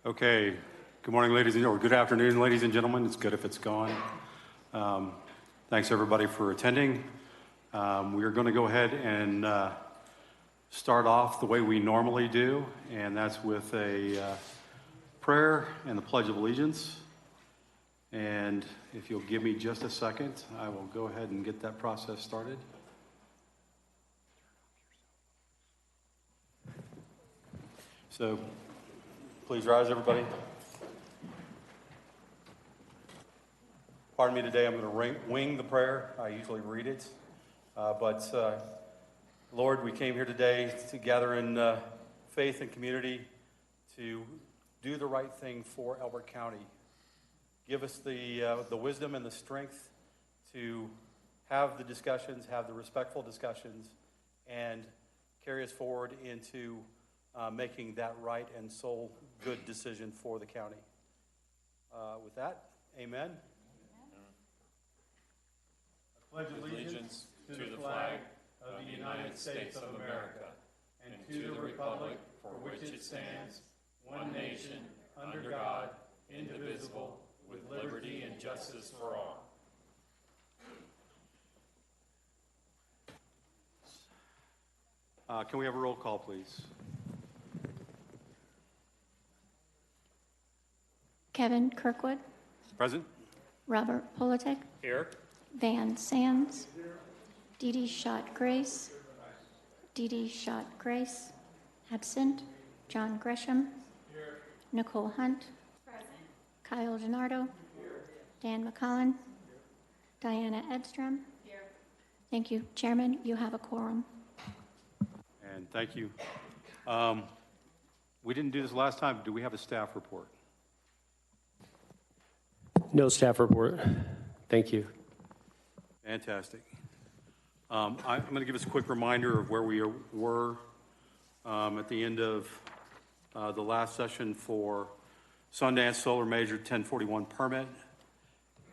Okay, good morning, or good afternoon, ladies and gentlemen. It's good if it's gone. Thanks everybody for attending. We are going to go ahead and start off the way we normally do, and that's with a prayer and the Pledge of Allegiance. And if you'll give me just a second, I will go ahead and get that process started. So, please rise, everybody. Pardon me today, I'm going to wing the prayer. I usually read it. But Lord, we came here today to gather in faith and community to do the right thing for Elbert County. Give us the wisdom and the strength to have the discussions, have the respectful discussions, and carry us forward into making that right and sole good decision for the county. With that, amen. I pledge allegiance to the flag of the United States of America and to the republic for which it stands, one nation, under God, indivisible, with liberty and justice for all. Can we have a roll call, please? Kevin Kirkwood. Present. Robert Politek. Here. Van Sands. Dee Dee Schott Grace. Dee Dee Schott Grace. Absent. John Gresham. Here. Nicole Hunt. Present. Kyle Gennardo. Here. Dan McCollin. Here. Diana Edstrom. Here. Thank you. Chairman, you have a quorum. And thank you. We didn't do this last time. Do we have a staff report? No staff report. Thank you. Fantastic. I'm going to give us a quick reminder of where we were at the end of the last session for Sundance Solar Major 1041 permit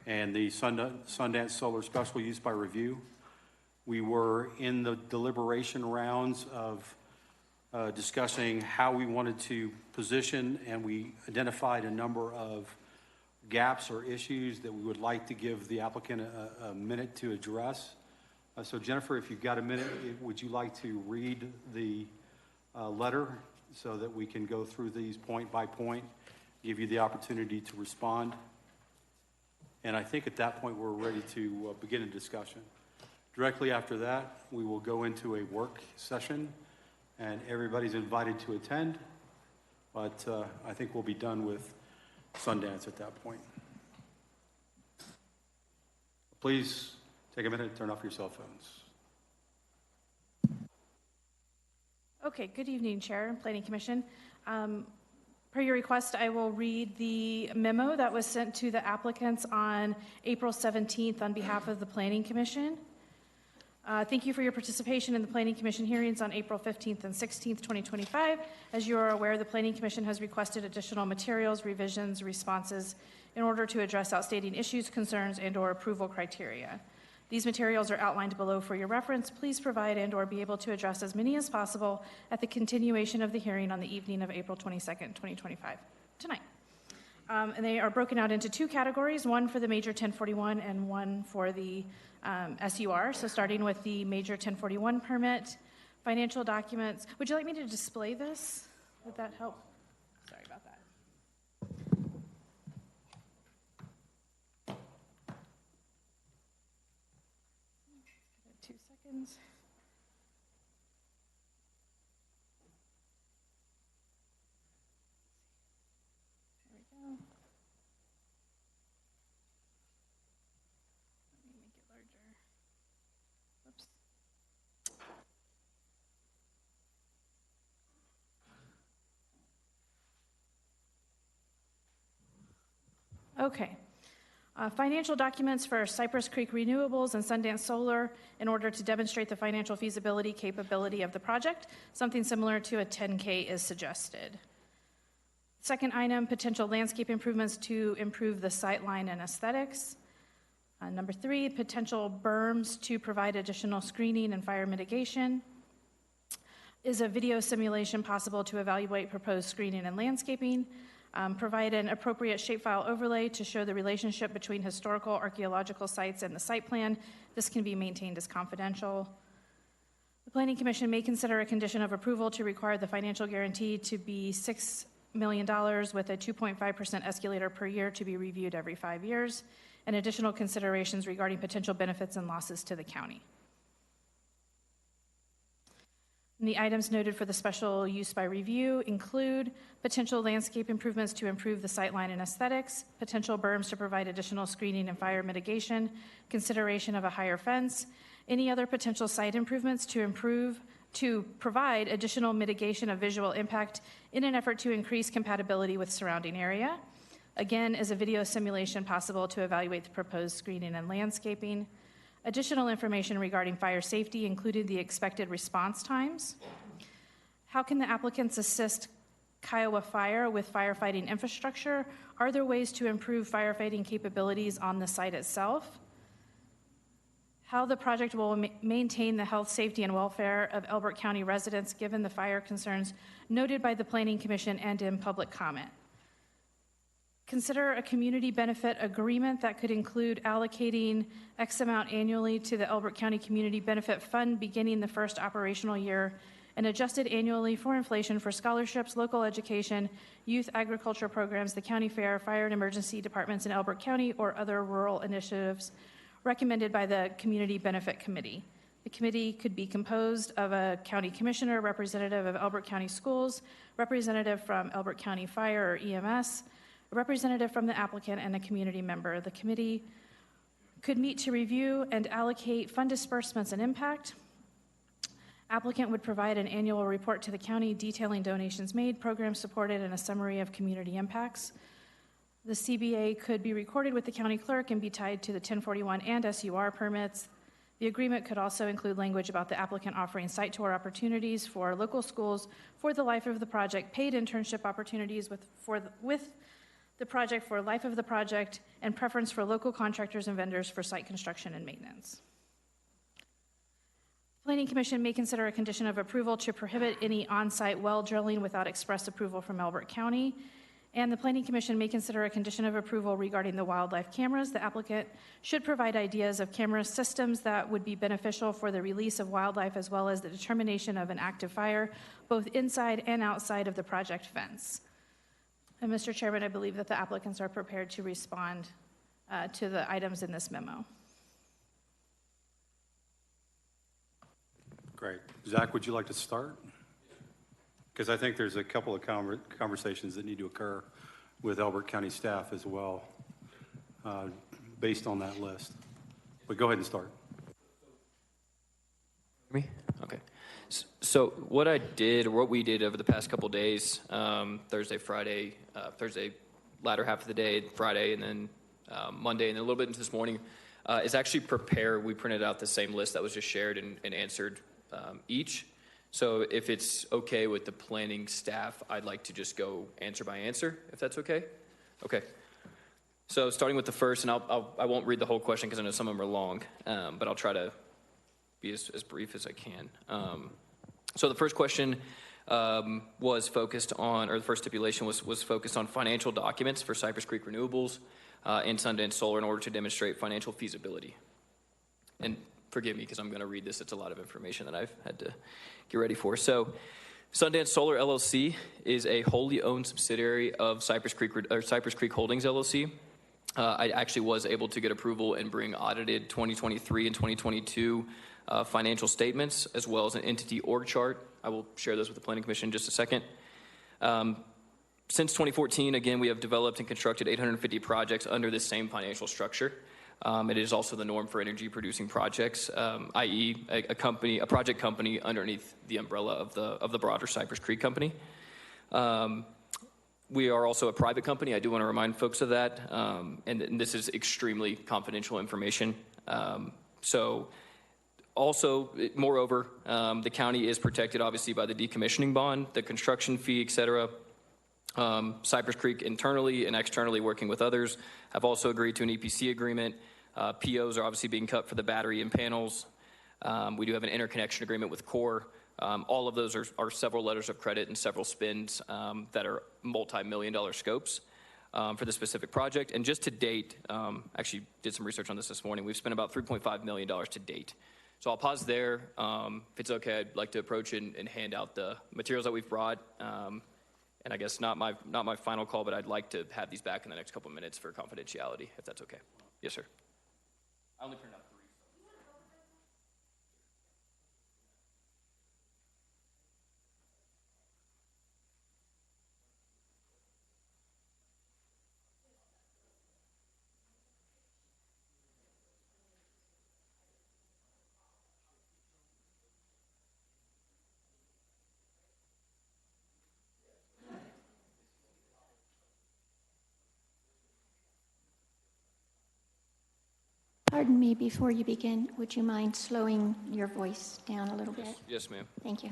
and the Sundance Solar Special Use by Review. We were in the deliberation rounds of discussing how we wanted to position, and we identified a number of gaps or issues that we would like to give the applicant a minute to address. So Jennifer, if you've got a minute, would you like to read the letter so that we can go through these point by point, give you the opportunity to respond? And I think at that point we're ready to begin a discussion. Directly after that, we will go into a work session, and everybody's invited to attend, but I think we'll be done with Sundance at that point. Please take a minute and turn off your cell phones. Okay, good evening, Chair and Planning Commission. Per your request, I will read the memo that was sent to the applicants on April 17th on behalf of the Planning Commission. Thank you for your participation in the Planning Commission hearings on April 15th and 16th, 2025. As you are aware, the Planning Commission has requested additional materials, revisions, responses in order to address outstanding issues, concerns, and/or approval criteria. These materials are outlined below for your reference. Please provide and/or be able to address as many as possible at the continuation of the hearing on the evening of April 22nd, 2025, tonight. And they are broken out into two categories, one for the Major 1041 and one for the SUR. So starting with the Major 1041 permit, financial documents. Would you like me to display this? Would that help? Sorry about that. 2 seconds. There we go. Let me make it larger. Whoops. Okay. Financial documents for Cypress Creek Renewables and Sundance Solar in order to demonstrate the financial feasibility capability of the project. Something similar to a 10K is suggested. Second item, potential landscape improvements to improve the sightline and aesthetics. Number 3, potential berms to provide additional screening and fire mitigation. Is a video simulation possible to evaluate proposed screening and landscaping? Provide an appropriate shapefile overlay to show the relationship between historical archaeological sites and the site plan. This can be maintained as confidential. The Planning Commission may consider a condition of approval to require the financial guarantee to be $6 million with a 2.5% escalator per year to be reviewed every 5 years, and additional considerations regarding potential benefits and losses to the county. And the items noted for the special use by review include potential landscape improvements to improve the sightline and aesthetics, potential berms to provide additional screening and fire mitigation, consideration of a higher fence, any other potential site improvements to provide additional mitigation of visual impact in an effort to increase compatibility with surrounding area. Again, is a video simulation possible to evaluate the proposed screening and landscaping? Additional information regarding fire safety, including the expected response times. How can the applicants assist Kiowa Fire with firefighting infrastructure? Are there ways to improve firefighting capabilities on the site itself? How the project will maintain the health, safety, and welfare of Elbert County residents given the fire concerns noted by the Planning Commission and in public comment. Consider a community benefit agreement that could include allocating X amount annually to the Elbert County Community Benefit Fund beginning the first operational year and adjusted annually for inflation for scholarships, local education, youth agriculture programs, the county fair, fire and emergency departments in Elbert County, or other rural initiatives recommended by the Community Benefit Committee. The committee could be composed of a county commissioner, representative of Elbert County Schools, representative from Elbert County Fire or EMS, a representative from the applicant, and a community member. The committee could meet to review and allocate fund disbursements and impact. Applicant would provide an annual report to the county detailing donations made, programs supported, and a summary of community impacts. The CBA could be recorded with the county clerk and be tied to the 1041 and SUR permits. The agreement could also include language about the applicant offering site tour opportunities for local schools for the life of the project, paid internship opportunities with the project for life of the project, and preference for local contractors and vendors for site construction and maintenance. Planning Commission may consider a condition of approval to prohibit any on-site well drilling without express approval from Elbert County. And the Planning Commission may consider a condition of approval regarding the wildlife cameras. The applicant should provide ideas of camera systems that would be beneficial for the release of wildlife as well as the determination of an active fire, both inside and outside of the project fence. And Mr. Chairman, I believe that the applicants are prepared to respond to the items in this memo. Great. Zach, would you like to start? Because I think there's a couple of conversations that need to occur with Elbert County staff as well, based on that list. But go ahead and start. Me? Okay. So what we did over the past couple days, Thursday, latter half of the day, Friday, and then Monday, and then a little bit into this morning, is actually we printed out the same list that was just shared and answered each. So if it's okay with the planning staff, I'd like to just go answer by answer, if that's okay. Okay. So starting with the first, and I won't read the whole question because I know some of them are long, but I'll try to be as brief as I can. So the first question was focused on, or the first stipulation was focused on financial documents for Cypress Creek Renewables and Sundance Solar in order to demonstrate financial feasibility. And forgive me because I'm going to read this. It's a lot of information that I've had to get ready for. So Sundance Solar LLC is a wholly owned subsidiary of Cypress Creek Holdings LLC. I actually was able to get approval and bring audited 2023 and 2022 financial statements, as well as an entity org chart. I will share those with the Planning Commission in just a second. Since 2014, again, we have developed and constructed 850 projects under this same financial structure. It is also the norm for energy-producing projects, i.e., a project company underneath the umbrella of the broader Cypress Creek Company. We are also a private company. I do want to remind folks of that, and this is extremely confidential information. Moreover, the county is protected, obviously, by the decommissioning bond, the construction fee, et cetera. Cypress Creek, internally and externally working with others, have also agreed to an EPC agreement. POs are obviously being cut for the battery and panels. We do have an interconnection agreement with CORE All of those are several letters of credit and several spins that are multi-million-dollar scopes for the specific project. And just to date, actually did some research on this morning, we've spent about $3.5 million to date. So I'll pause there. If it's okay, I'd like to approach and hand out the materials that we've brought. And I guess not my final call, but I'd like to have these back in the next couple of minutes for confidentiality, if that's okay. Yes, sir. I only printed out 3. Pardon me, before you begin, would you mind slowing your voice down a little bit? Yes, ma'am. Thank you.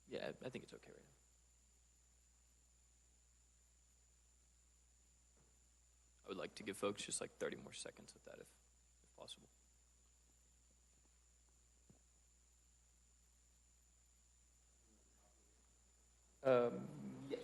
Yeah, I think it's okay right now. I would like to give folks just like 30 more seconds with that if possible. Yes.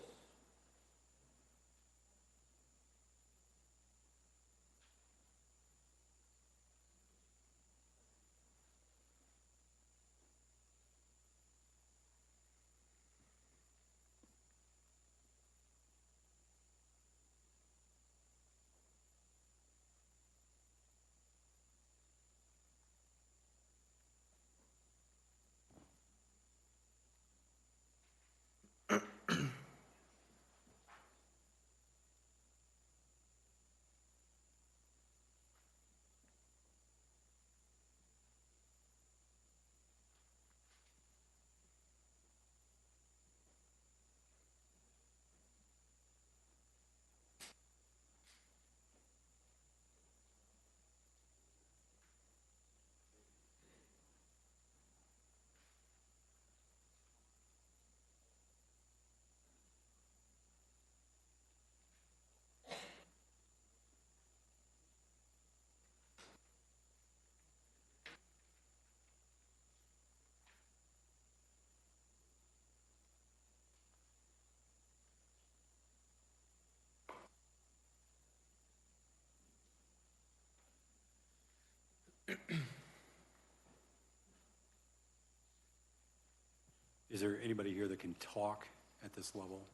Is there anybody here that can talk at this level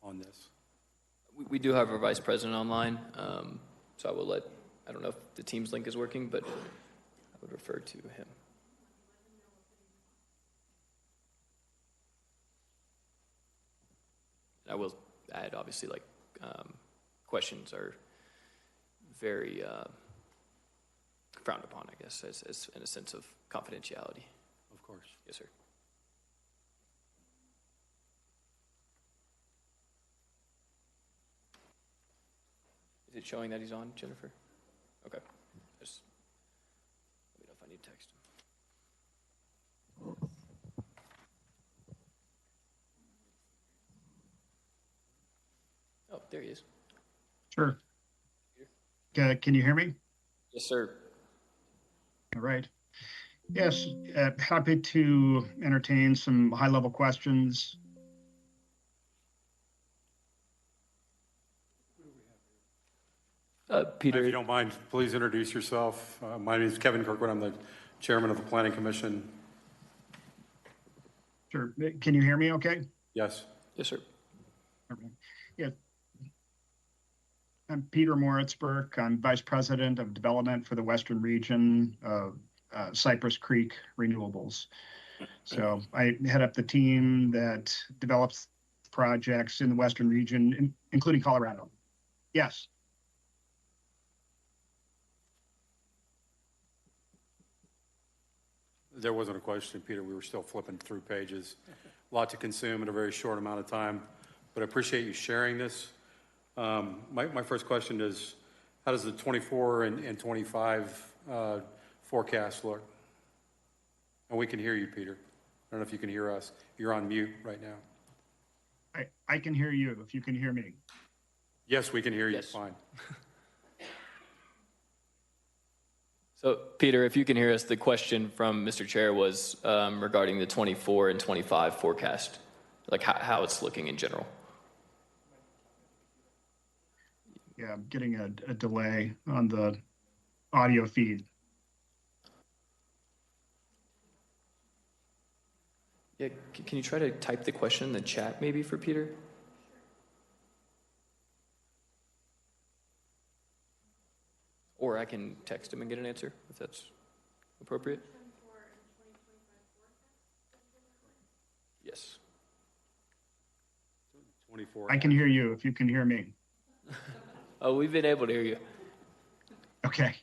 on this? We do have our vice president online, so I don't know if the Teams link is working, but I would refer to him. I will add, obviously, like, questions are very frowned upon, I guess, as in a sense of confidentiality. Of course. Yes, sir. Is it showing that he's on, Jennifer? Okay. Just let me know if I need to text him. Oh, there he is. Sure. Can you hear me? Yes, sir. All right. Yes, happy to entertain some high-level questions. Peter. If you don't mind, please introduce yourself. My name is Kevin Kirkwood. I'm the chairman of the Planning Commission. Sure. Can you hear me okay? Yes. Yes, sir. Okay. Yeah. I'm Peter Moritzberg. I'm Vice President of Development for the Western Region of Cypress Creek Renewables. So I head up the team that develops projects in the Western region, including Colorado. Yes. There wasn't a question, Peter. We were still flipping through pages. A lot to consume in a very short amount of time, but I appreciate you sharing this. My first question is, how does the 24 and 25 forecast look? And we can hear you, Peter. I don't know if you can hear us. You're on mute right now. I can hear you if you can hear me. Yes, we can hear you. Yes. Fine. So, Peter, if you can hear us, the question from Mr. Chair was regarding the 24 and 25 forecast, like how it's looking in general. Yeah, I'm getting a delay on the audio feed. Yeah, can you try to type the question in the chat maybe for Peter? Or I can text him and get an answer if that's appropriate. Yes. 24. I can hear you if you can hear me. Oh, we've been able to hear you. Okay.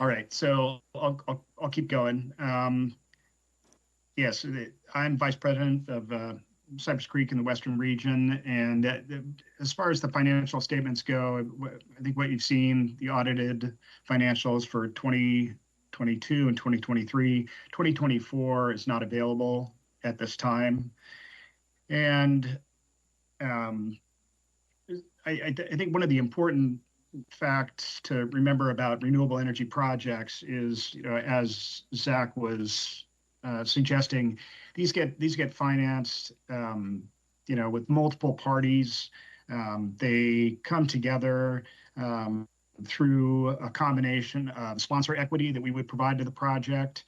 All right. So I'll keep going. Yes, I'm Vice President of Cypress Creek in the Western region. And as far as the financial statements go, I think what you've seen, the audited financials for 2022 and 2023, 2024 is not available at this time. And I think one of the important facts to remember about renewable energy projects is, as Zach was suggesting, these get financed, with multiple parties. They come together through a combination of sponsor equity that we would provide to the project,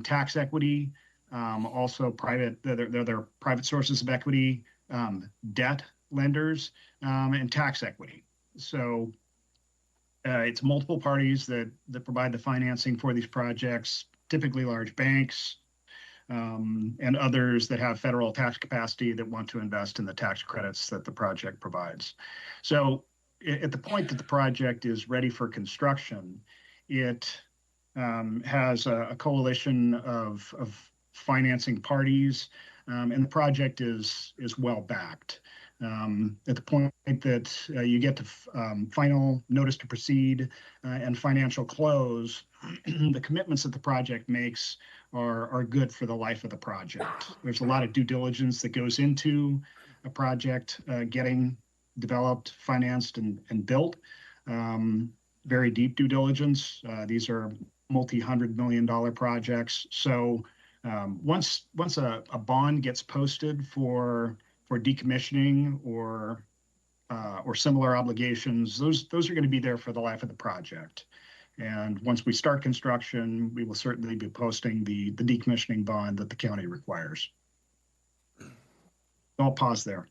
tax equity, also they're private sources of equity, debt lenders, and tax equity. So it's multiple parties that provide the financing for these projects, typically large banks, and others that have federal tax capacity that want to invest in the tax credits that the project provides. So at the point that the project is ready for construction, it has a coalition of financing parties, and the project is well backed. At the point that you get to final notice to proceed and financial close, the commitments that the project makes are good for the life of the project. There's a lot of due diligence that goes into a project getting developed, financed, and built. Very deep due diligence. These are multi-$100 million projects. So once a bond gets posted for decommissioning or similar obligations, those are going to be there for the life of the project. And once we start construction, we will certainly be posting the decommissioning bond that the county requires. I'll pause there.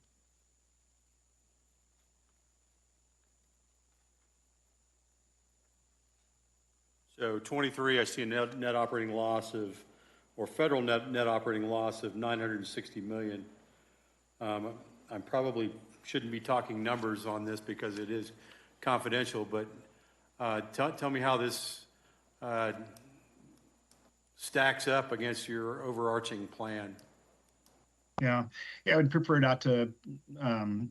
So 23, I see a net operating loss of, or federal net operating loss of 960 million. I probably shouldn't be talking numbers on this because it is confidential, but tell me how this stacks up against your overarching plan. Yeah, I would prefer not to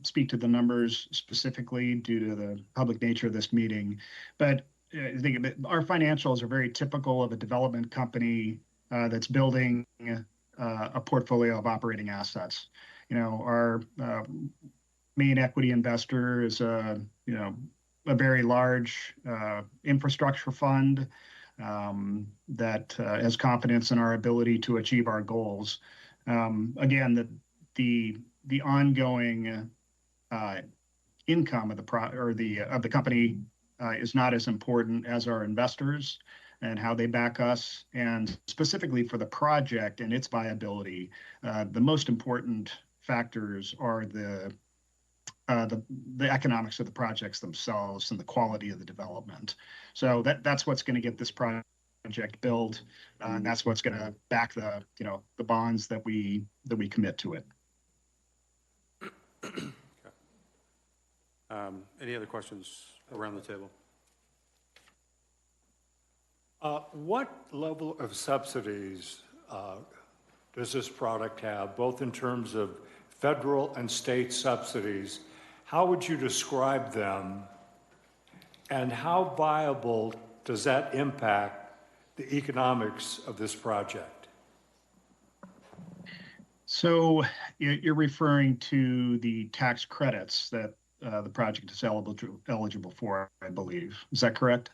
speak to the numbers specifically due to the public nature of this meeting. But I think our financials are very typical of a development company that's building a portfolio of operating assets. Our main equity investor is a very large infrastructure fund that has confidence in our ability to achieve our goals. Again, the ongoing income of the company is not as important as our investors and how they back us. And specifically for the project and its viability, the most important factors are the economics of the projects themselves and the quality of the development. So that's what's going to get this project built. And that's what's going to back the bonds that we commit to it. Okay. Any other questions around the table? What level of subsidies does this product have, both in terms of federal and state subsidies? How would you describe them? And how viable does that impact the economics of this project? So you're referring to the tax credits that the project is eligible for, I believe. Is that correct?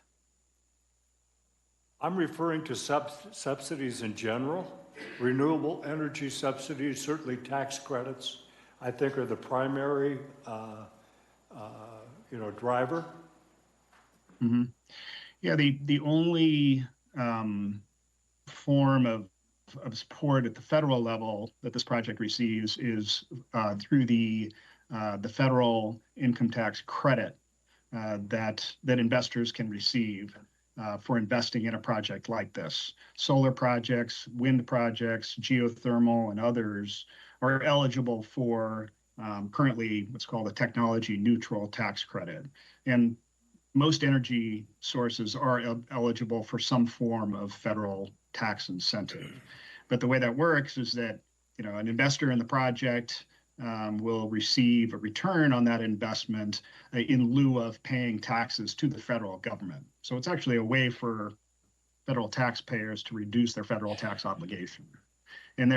I'm referring to subsidies in general. Renewable energy subsidies, certainly tax credits, I think are the primary driver. Mm-hmm. Yeah, the only form of support at the federal level that this project receives is through the federal income tax credit that investors can receive for investing in a project like this. Solar projects, wind projects, geothermal, and others are eligible for currently what's called a technology neutral tax credit. And most energy sources are eligible for some form of federal tax incentive. But the way that works is that an investor in the project will receive a return on that investment in lieu of paying taxes to the federal government. So it's actually a way for federal taxpayers to reduce their federal tax obligation. And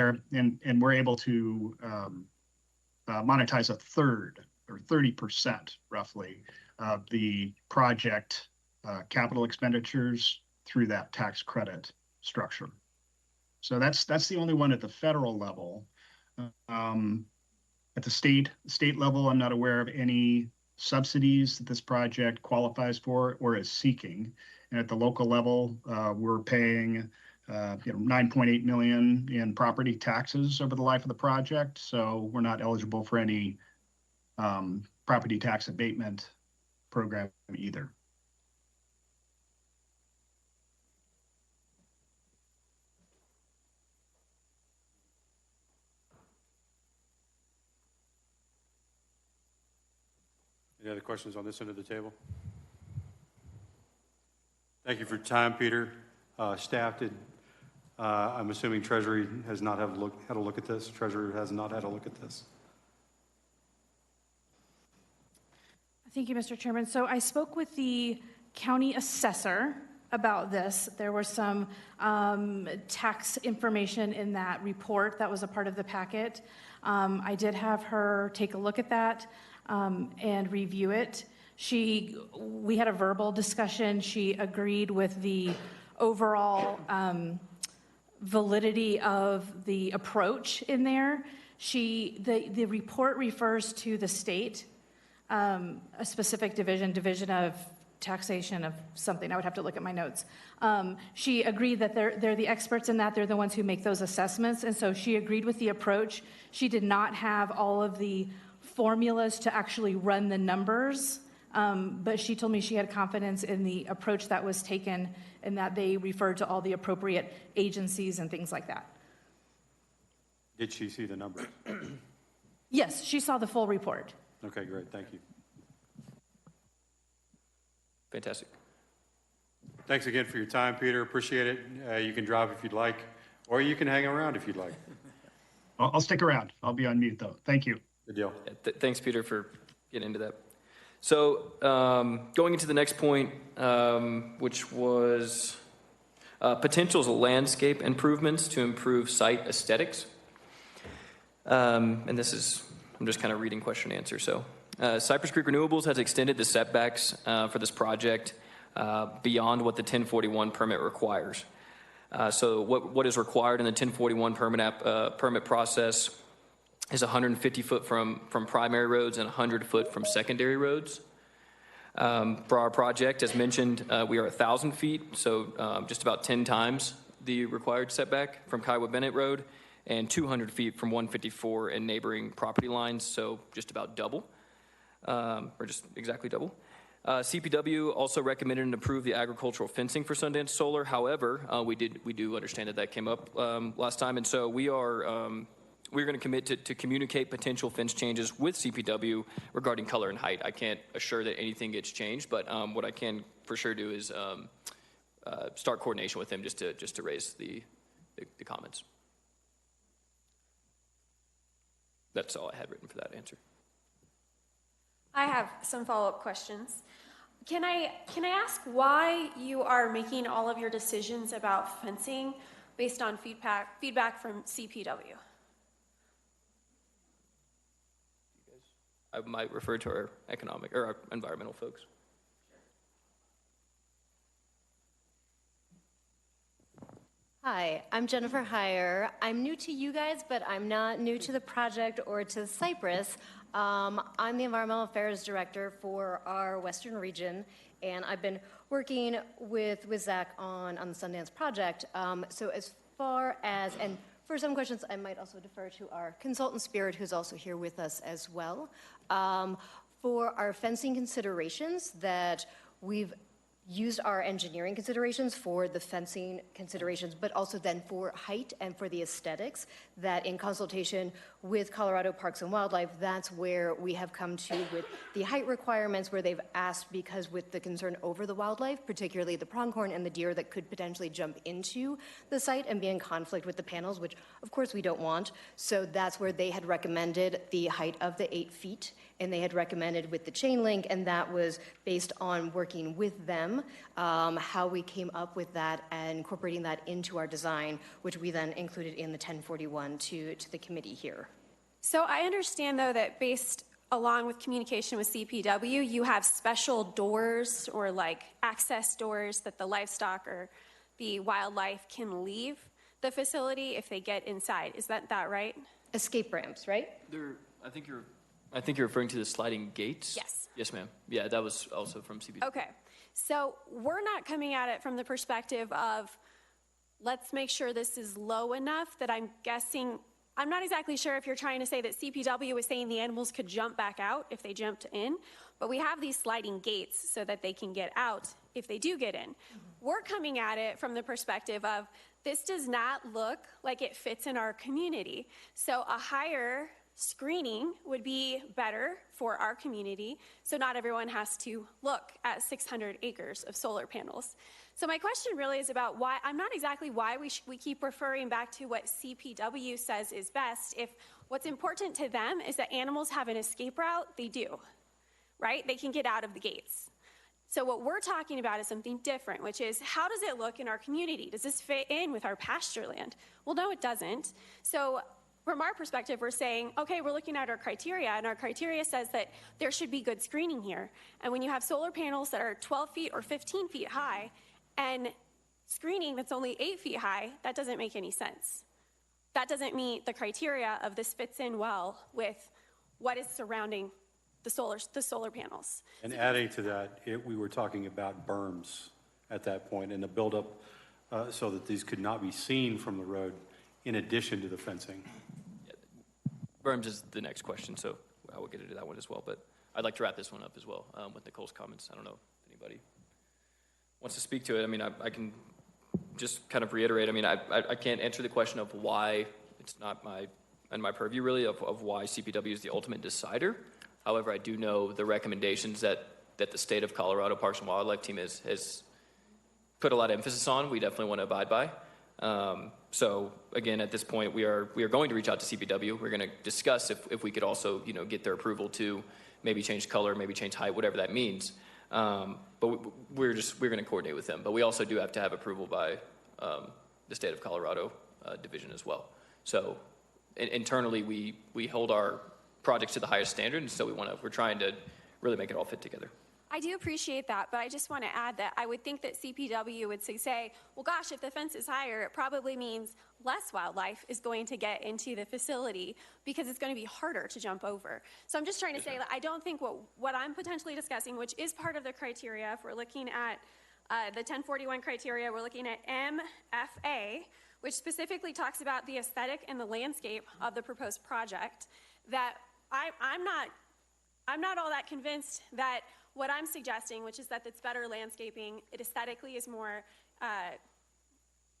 we're able to monetize a third or 30% roughly of the project capital expenditures through that tax credit structure. So that's the only one at the federal level. At the state level, I'm not aware of any subsidies that this project qualifies for or is seeking. And at the local level, we're paying $9.8 million in property taxes over the life of the project. So we're not eligible for any property tax abatement program either. Any other questions on this end of the table? Thank you for your time, Peter. Staff did, I'm assuming Treasury has not had a look at this. Treasurer has not had a look at this. Thank you, Mr. Chairman. So I spoke with the county assessor about this. There was some tax information in that report that was a part of the packet. I did have her take a look at that and review it. We had a verbal discussion. She agreed with the overall validity of the approach in there. The report refers to the state, a specific division of taxation of something. I would have to look at my notes. She agreed that they're the experts in that. They're the ones who make those assessments. And so she agreed with the approach. She did not have all of the formulas to actually run the numbers. But she told me she had confidence in the approach that was taken and that they referred to all the appropriate agencies and things like that. Did she see the numbers? Yes, she saw the full report. Okay, great, thank you. Fantastic. Thanks again for your time, Peter, appreciate it. You can drive if you'd like, or you can hang around if you'd like. I'll stick around. I'll be on mute, though. Thank you. Good deal. Yeah, thanks, Peter, for getting into that. So going into the next point, which was potential landscape improvements to improve site aesthetics. And this is, I'm just kind of reading question and answer. So Cypress Creek Renewables has extended the setbacks for this project beyond what the 1041 permit requires. So what is required in the 1041 permit process is 150 foot from primary roads and 100 foot from secondary roads. For our project, as mentioned, we are 1,000 feet, so just about 10 times the required setback from Kiowa Bennett Road, and 200 feet from 154 and neighboring property lines, so just about double, or just exactly double. CPW also recommended and approved the agricultural fencing for Sundance Solar. However, we do understand that came up last time, and so we're going to commit to communicate potential fence changes with CPW regarding color and height. I can't assure that anything gets changed, but what I can for sure do is start coordination with them just to raise the comments. That's all I had written for that answer. I have some follow-up questions. Can I ask why you are making all of your decisions about fencing based on feedback from CPW? I might refer to our economic or our environmental folks. Hi, I'm Jennifer Heyer. I'm new to you guys, but I'm not new to the project or to Cypress. I'm the Environmental Affairs Director for our Western region, and I've been working with Zach on the Sundance project. So as far as, and for some questions, I might also defer to our consultant Spirit, who's also here with us as well. For our fencing considerations that we've used our engineering considerations for the fencing considerations, but also then for height and for the aesthetics, that in consultation with Colorado Parks and Wildlife, that's where we have come to with the height requirements, where they've asked, because with the concern over the wildlife, particularly the pronghorn and the deer that could potentially jump into the site and be in conflict with the panels, which of course we don't want. So that's where they had recommended the height of the 8 feet, and they had recommended with the chain link, and that was based on working with them, how we came up with that and incorporating that into our design, which we then included in the 1041 to the committee here. So I understand, though, that based along with communication with CPW, you have special doors or like access doors that the livestock or the wildlife can leave the facility if they get inside. Is that right? Escape ramps, right? I think you're referring to the sliding gates? Yes. Yes, ma'am. Yeah, that was also from CPW. Okay. So we're not coming at it from the perspective of, let's make sure this is low enough that I'm guessing, I'm not exactly sure if you're trying to say that CPW was saying the animals could jump back out if they jumped in, but we have these sliding gates so that they can get out if they do get in. We're coming at it from the perspective of, this does not look like it fits in our community. So a higher screening would be better for our community, so not everyone has to look at 600 acres of solar panels. So my question really is about why, I'm not exactly why we keep referring back to what CPW says is best. If what's important to them is that animals have an escape route, they do, right? They can get out of the gates. So what we're talking about is something different, which is, how does it look in our community? Does this fit in with our pasture land? Well, no, it doesn't. So from our perspective, we're saying, okay, we're looking at our criteria, and our criteria says that there should be good screening here. And when you have solar panels that are 12 feet or 15 feet high, and screening that's only 8 feet high, that doesn't make any sense. That doesn't meet the criteria of this fits in well with what is surrounding the solar panels. And adding to that, we were talking about berms at that point and the buildup so that these could not be seen from the road in addition to the fencing. Berms is the next question, so I will get into that one as well. But I'd like to wrap this one up as well with Nicole's comments. I don't know if anybody wants to speak to it. I mean, I can just kind of reiterate. I mean, I can't answer the question of why it's not in my purview, really, of why CPW is the ultimate decider. However, I do know the recommendations that the state of Colorado Parks and Wildlife team has put a lot of emphasis on. We definitely want to abide by. So again, at this point, we are going to reach out to CPW. We're going to discuss if we could also, get their approval to maybe change color, maybe change height, whatever that means. But we're going to coordinate with them. But we also do have to have approval by the state of Colorado division as well. So internally, we hold our projects to the highest standard, and so we're trying to really make it all fit together. I do appreciate that, but I just want to add that I would think that CPW would say, well, gosh, if the fence is higher, it probably means less wildlife is going to get into the facility because it's going to be harder to jump over. So I'm just trying to say that I don't think what I'm potentially discussing, which is part of the criteria, if we're looking at the 1041 criteria, we're looking at MFA, which specifically talks about the aesthetic and the landscape of the proposed project, that I'm not all that convinced that what I'm suggesting, which is that it's better landscaping, it aesthetically is more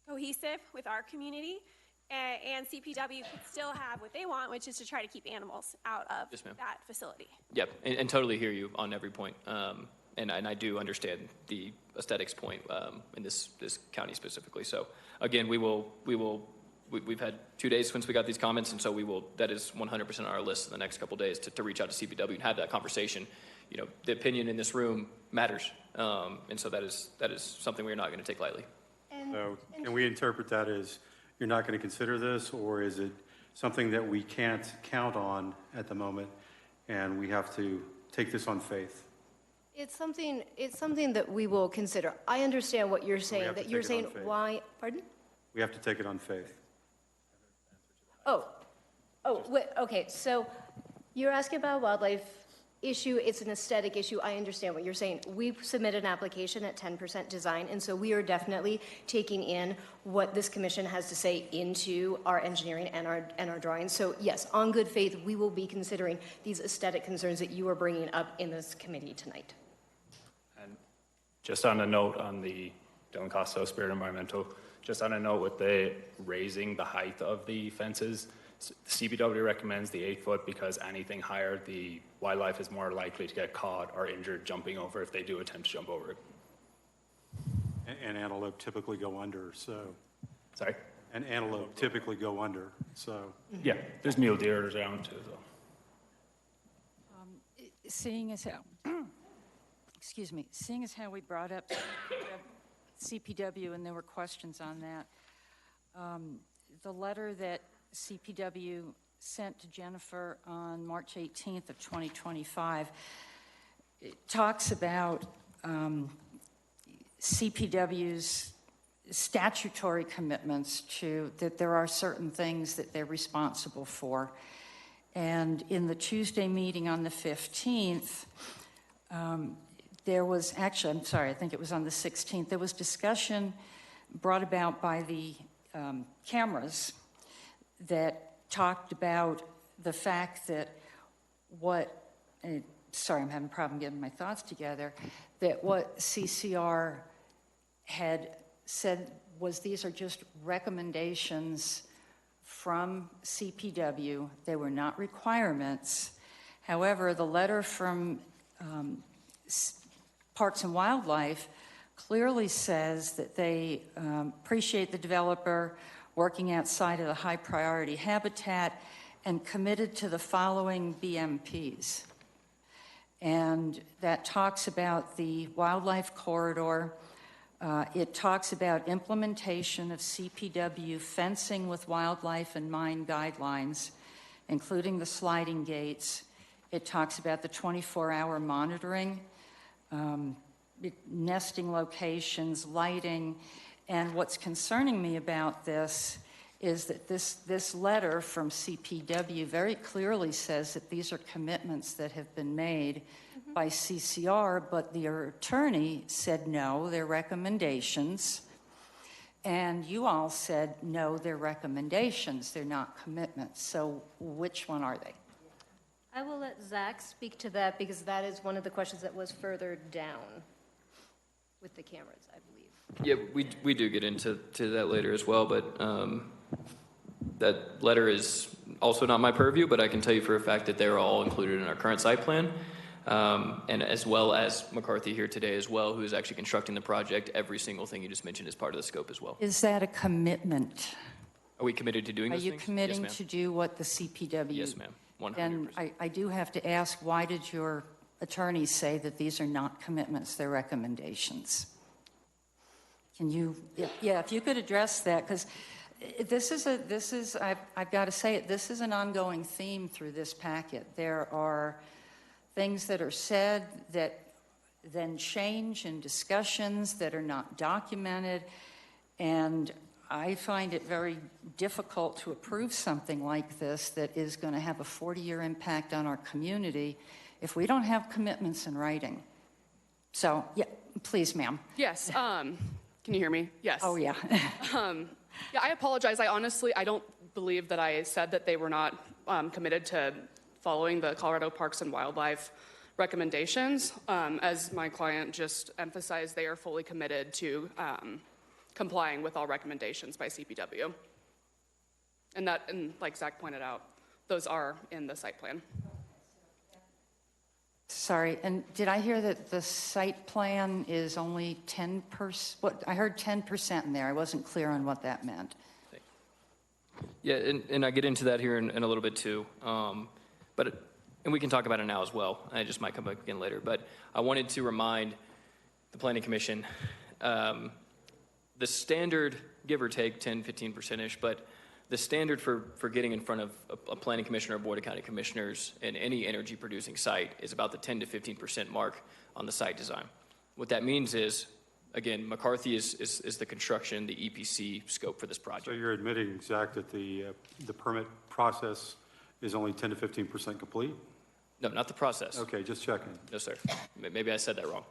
cohesive with our community, and CPW could still have what they want, which is to try to keep animals out of that facility. Yep, and totally hear you on every point. And I do understand the aesthetics point in this county specifically. So again, we've had 2 days since we got these comments, and so that is 100% on our list in the next couple of days to reach out to CPW and have that conversation. The opinion in this room matters, and so that is something we're not going to take lightly. So can we interpret that as you're not going to consider this, or is it something that we can't count on at the moment and we have to take this on faith? It's something that we will consider. I understand what you're saying, that you're saying why, pardon? We have to take it on faith. Wait, okay, so you're asking about a wildlife issue, it's an aesthetic issue. I understand what you're saying. We submitted an application at 10% design, and so we are definitely taking in what this commission has to say into our engineering and our drawings. So yes, on good faith, we will be considering these aesthetic concerns that you are bringing up in this committee tonight. And just on a note on the Dylan Costo Spirit Environmental, just on a note with the raising the height of the fences, CPW recommends the 8 foot because anything higher, the wildlife is more likely to get caught or injured jumping over if they do attempt to jump over it. And antelope typically go under, so. Sorry? And antelope typically go under, so. Yeah, there's mule deer around too, so. Seeing as how, excuse me, seeing as how we brought up CPW and there were questions on that, the letter that CPW sent to Jennifer on March 18th of 2025, it talks about CPW's statutory commitments to that there are certain things that they're responsible for. And in the Tuesday meeting on the 15th, there was actually, I'm sorry, I think it was on the 16th, there was discussion brought about by the cameras that talked about the fact that sorry, I'm having a problem getting my thoughts together, that what CCR had said was these are just recommendations from CPW. They were not requirements. However, the letter from Parks and Wildlife clearly says that they appreciate the developer working outside of the high priority habitat and committed to the following BMPs. And that talks about the wildlife corridor. It talks about implementation of CPW fencing with wildlife and mine guidelines, including the sliding gates. It talks about the 24-hour monitoring, nesting locations, lighting. And what's concerning me about this is that this letter from CPW very clearly says that these are commitments that have been made by CCR, but the attorney said no, they're recommendations. And you all said no, they're recommendations, they're not commitments. So which one are they? I will let Zach speak to that because that is one of the questions that was further down with the cameras, I believe. Yeah, we do get into that later as well, but that letter is also not my purview, but I can tell you for a fact that they're all included in our current site plan, and as well as McCarthy here today as well, who is actually constructing the project. Every single thing you just mentioned is part of the scope as well. Is that a commitment? Are we committed to doing Are those you things? committing Yes, to do what the CPW? Yes, ma'am. 100%. And I do have to ask, why did your attorney say that these are not commitments, they're recommendations? Can you, yeah, if you could address that, because I've got to say it, this is an ongoing theme through this packet. There are things that are said that then change in discussions that are not documented, and I find it very difficult to approve something like this that is going to have a 40-year impact on our community if we don't have commitments in writing. So, yeah, please, ma'am. Yes. Can you hear me? Yes. Oh, yeah. Yeah, I apologize. I don't believe that I said that they were not committed to following the Colorado Parks and Wildlife recommendations. As my client just emphasized, they are fully committed to complying with all recommendations by CPW. And like Zach pointed out, those are in the site plan. Sorry, and did I hear that the site plan is only 10%? What, I heard 10% in there. I wasn't clear on what that meant. Yeah, and I get into that here in a little bit too. And we can talk about it now as well. I just might come back again later. But I wanted to remind the Planning Commission, the standard, give or take 10, 15%-ish, but the standard for getting in front of a Planning Commission or Board of County Commissioners in any energy producing site is about the 10 to 15% mark on the site design. What that means is, again, McCarthy is the construction, the EPC scope for this project. So you're admitting, Zach, that the permit process is only 10 to 15% complete? No, not the process. Okay, just checking. No, sir. Maybe I said that wrong.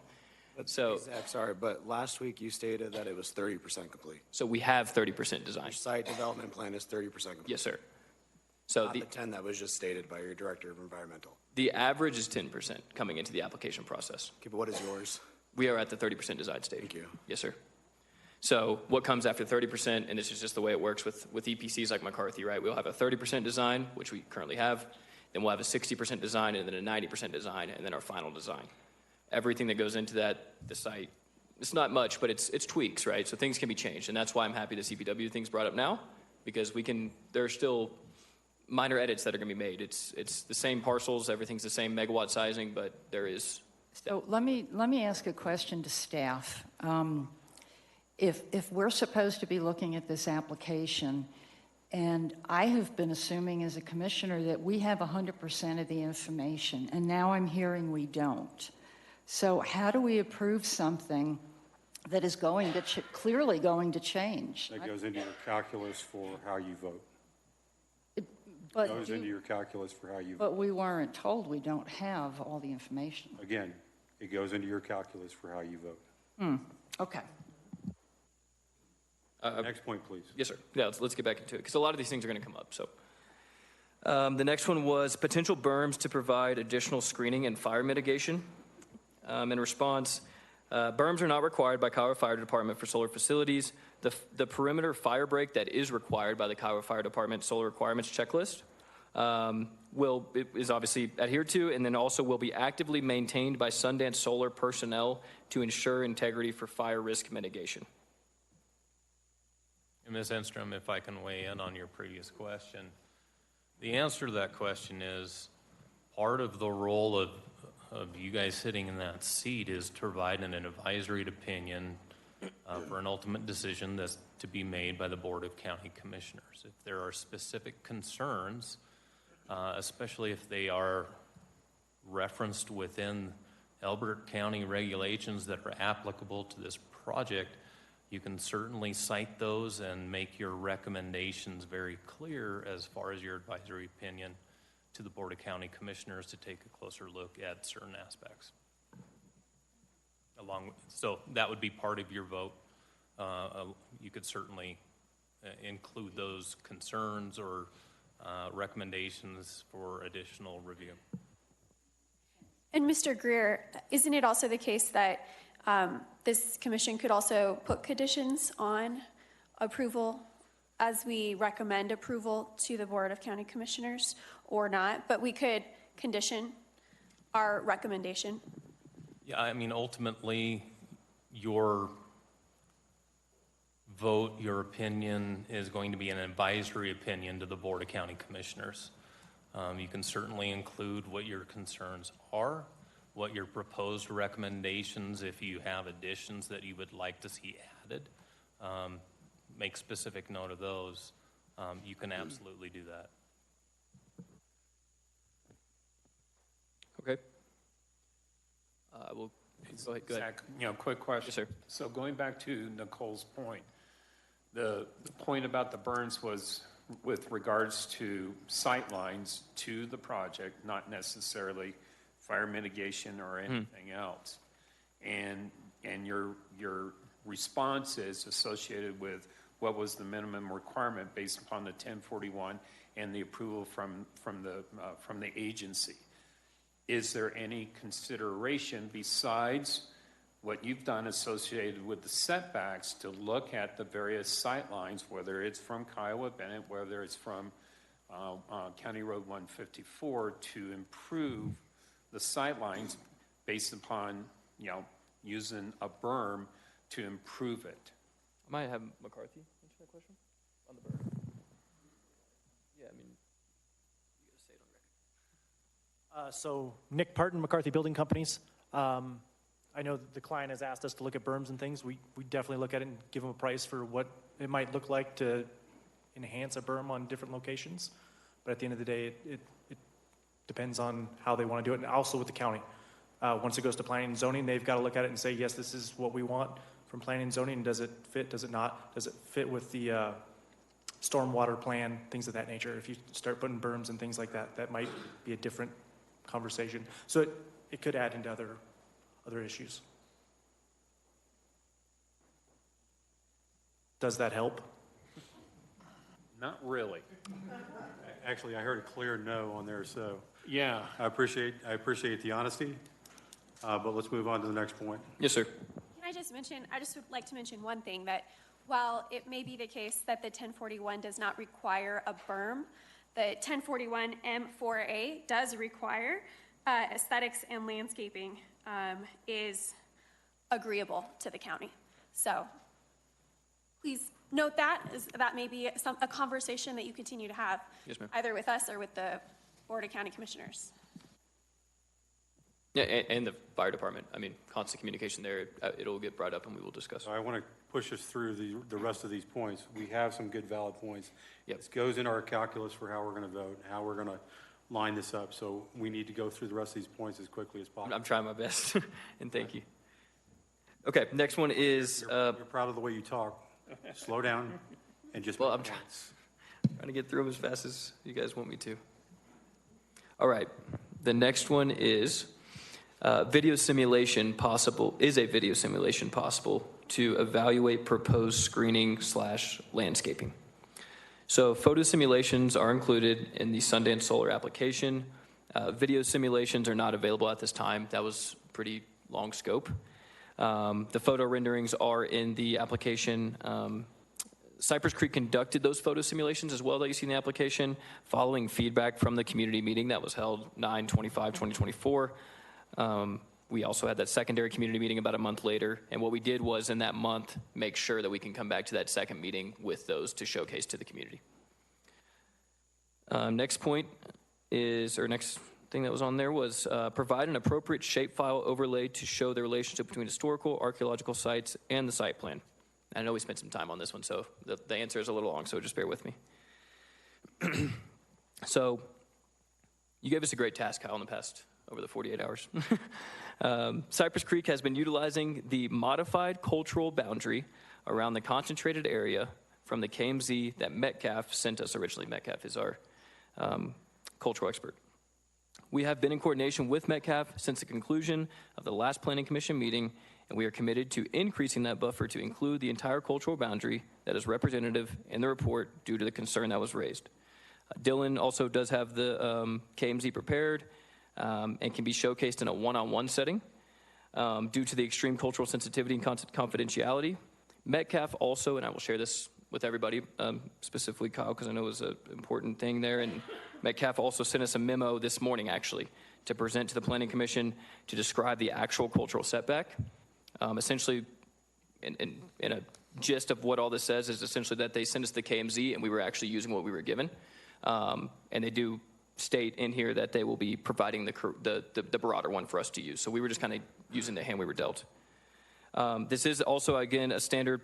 So, Zach, sorry, but last week you stated that it was 30% complete. so we have 30% design. Your site development plan is 30% complete. Yes, sir. So Not the 10 that was just stated by your Director of Environmental. the average is 10% coming into the application process. Okay, but what is yours? We are at the 30% design stage. Thank you. Yes, sir. So what comes after 30%, and this is just the way it works with EPCs like McCarthy, right? We'll have a 30% design, which we currently have, then we'll have a 60% design, and then a 90% design, and then our final design. Everything that goes into that, the site, it's not much, but it's tweaks, right? So things can be changed, and that's why I'm happy the CPW thing's brought up now, because there are still minor edits that are going to be made. It's the same parcels, everything's the same megawatt sizing, but there is. So let me ask a question to staff. If we're supposed to be looking at this application, and I have been assuming as a commissioner that we have 100% of the information, and now I'm hearing we don't. So how do we approve something that is clearly going to change? That goes into your calculus for how you vote. But Goes into your calculus for how you vote. But we weren't told we don't have all the information. Again, it goes into your calculus for how you vote. Okay. Next point, please. Yes, sir. Yeah, let's get back into it, because a lot of these things are going to come up. So the next one was potential berms to provide additional screening and fire mitigation. In response, berms are not required by Colorado Fire Department for solar facilities. The perimeter fire break that is required by the Colorado Fire Department solar requirements checklist is obviously adhered to, and then also will be actively maintained by Sundance Solar personnel to ensure integrity for fire risk mitigation. And Ms. Enstrom, if I can weigh in on your previous question, the answer to that question is part of the role of you guys sitting in that seat is to provide an advisory opinion for an ultimate decision that's to be made by the Board of County Commissioners. If there are specific concerns, especially if they are referenced within Elbert County regulations that are applicable to this project, You can certainly cite those and make your recommendations very clear as far as your advisory opinion to the Board of County Commissioners to take a closer look at certain aspects. So that would be part of your vote. You could certainly include those concerns or recommendations for additional review. And Mr. Greer, isn't it also the case that this commission could also put conditions on approval as we recommend approval to the Board of County Commissioners or not, but we could condition our recommendation? Yeah, I mean, ultimately, your vote, your opinion is going to be an advisory opinion to the Board of County Commissioners. You can certainly include what your concerns are, what your proposed recommendations, if you have additions that you would like to see added, make specific note of those. You can absolutely do that. Okay. We'll go ahead. Zach, quick question. Yes, sir. So going back to Nicole's point, the point about the burns was with regards to sight lines to the project, not necessarily fire mitigation or anything else. And your response is associated with what was the minimum requirement based upon the 1041 and the approval from the agency. Is there any consideration besides what you've done associated with the setbacks to look at the various sight lines, whether it's from Kiowa Bennett, whether it's from County Road 154, to improve the sight lines based upon, using a berm to improve it? I might have McCarthy answer that question on the berm. Yeah, I mean, you got to say it on record. So Nick Parton, McCarthy Building Companies. I know that the client has asked us to look at berms and things. We definitely look at it and give them a price for what it might look like to enhance a berm on different locations. But at the end of the day, it depends on how they want to do it. And also with the county. Once it goes to planning and zoning, they've got to look at it and say, yes, this is what we want from planning and zoning. Does it fit? Does it not? Does it fit with the stormwater plan, things of that nature? If you start putting berms and things like that, that might be a different conversation. So it could add into other issues. Does that help? Not really. Actually, I heard a clear no on there, so Yeah. I appreciate the honesty, but let's move on to the next point. Yes, sir. Can I just would like to mention one thing, that while it may be the case that the 1041 does not require a berm, the 1041 M4A does require aesthetics and landscaping is agreeable to the county. So please note that may be a conversation that you continue to have, Yes, ma'am. either with us or with the Board of County Commissioners. Yeah, and the fire department. I mean, constant communication there. It'll get brought up and we will discuss. So I want to push us through the rest of these points. We have some good valid points. Yep. This goes in our calculus for how we're going to vote, how we're going to line this up. So we need to go through the rest of these points as quickly as possible. I'm trying my best, and thank you. Okay, next one is... You're proud of the way you talk. Slow down and just... Well, I'm trying to get through them as fast as you guys want me to. All right, the next one is video simulation possible. Is a video simulation possible to evaluate proposed screening/landscaping? So photo simulations are included in the Sundance Solar application. Video simulations are not available at this time. That was pretty long scope. The photo renderings are in the application. Cypress Creek conducted those photo simulations as well that you see in the application, following feedback from the community meeting that was held 9/25/2024. We also had that secondary community meeting about a month later, and what we did was in that month make sure that we can come back to that second meeting with those to showcase to the community. Next point is, or next thing that was on there was provide an appropriate shapefile overlay to show the relationship between historical, archaeological sites and the site plan. I know we spent some time on this one, so the answer is a little long, so just bear with me. So you gave us a great task, Kyle, in the past, over the 48 hours. Cypress Creek has been utilizing the modified cultural boundary around the concentrated area from the KMZ that Metcalf sent us originally. Metcalf is our cultural expert. We have been in coordination with Metcalf since the conclusion of the last Planning Commission meeting, and we are committed to increasing that buffer to include the entire cultural boundary that is representative in the report due to the concern that was raised. Dylan also does have the KMZ prepared and can be showcased in a one-on-one setting due to the extreme cultural sensitivity and confidentiality. Metcalf also, and I will share this with everybody, specifically Kyle, because I know it was an important thing there, and Metcalf also sent us a memo this morning, actually, to present to the Planning Commission to describe the actual cultural setback. Essentially, in a gist of what all this says is essentially that they sent us the KMZ and we were actually using what we were given. And they do state in here that they will be providing the broader one for us to use. So we were just kind of using the hand we were dealt. This is also, again, a standard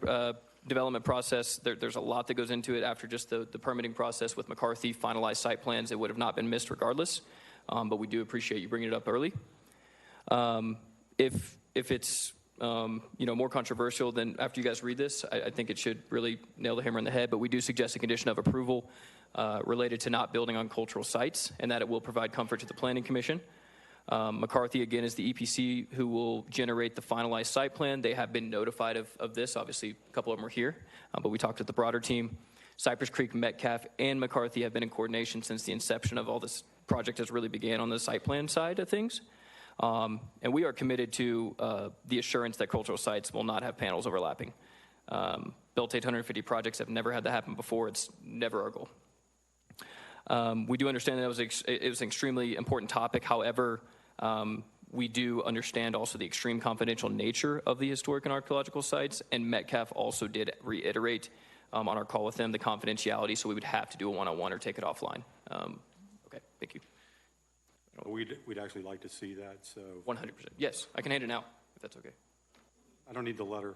development process. There's a lot that goes into it after just the permitting process with McCarthy, finalized site plans. It would have not been missed regardless, but we do appreciate you bringing it up early. If it's more controversial, then after you guys read this, I think it should really nail the hammer on the head, but we do suggest a condition of approval related to not building on cultural sites, and that it will provide comfort to the Planning Commission. McCarthy, again, is the EPC who will generate the finalized site plan. They have been notified of this. Obviously, a couple of them are here, but we talked with the broader team. Cypress Creek, Metcalf, and McCarthy have been in coordination since the inception of all this project has really began on the site plan side of things. And we are committed to the assurance that cultural sites will not have panels overlapping. Built 850 projects have never had that happen before. It's never our goal. We do understand that it was an extremely important topic. However, we do understand also the extreme confidential nature of the historic and archaeological sites, and Metcalf also did reiterate on our call with them the confidentiality, so we would have to do a one-on-one or take it offline. Okay, thank you. We'd actually like to see that, so. 100%. Yes, I can hand it now, if that's okay. I don't need the letter.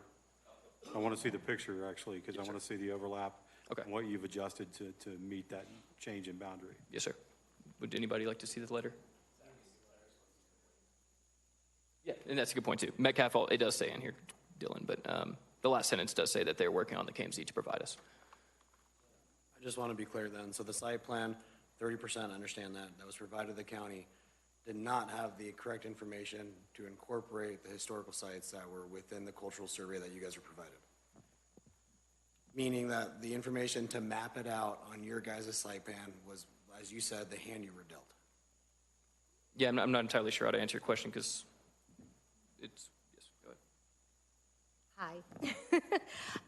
I want to see the picture, actually, because I want to see the overlap. Okay. And what you've adjusted to meet that change in boundary. Yes, sir. Would anybody like to see the letter? Yeah, and that's a good point, too. Metcalf, it does say in here, Dylan, but the last sentence does say that they're working on the KMZ to provide us. I just want to be clear then. So the site plan, 30%, I understand that. That was provided to the county. Did not have the correct information to incorporate the historical sites that were within the cultural survey that you guys were provided. Meaning that the information to map it out on your guys' site plan was, as you said, the hand you were dealt. Yeah, I'm not entirely sure how to answer your question because it's, yes, go ahead.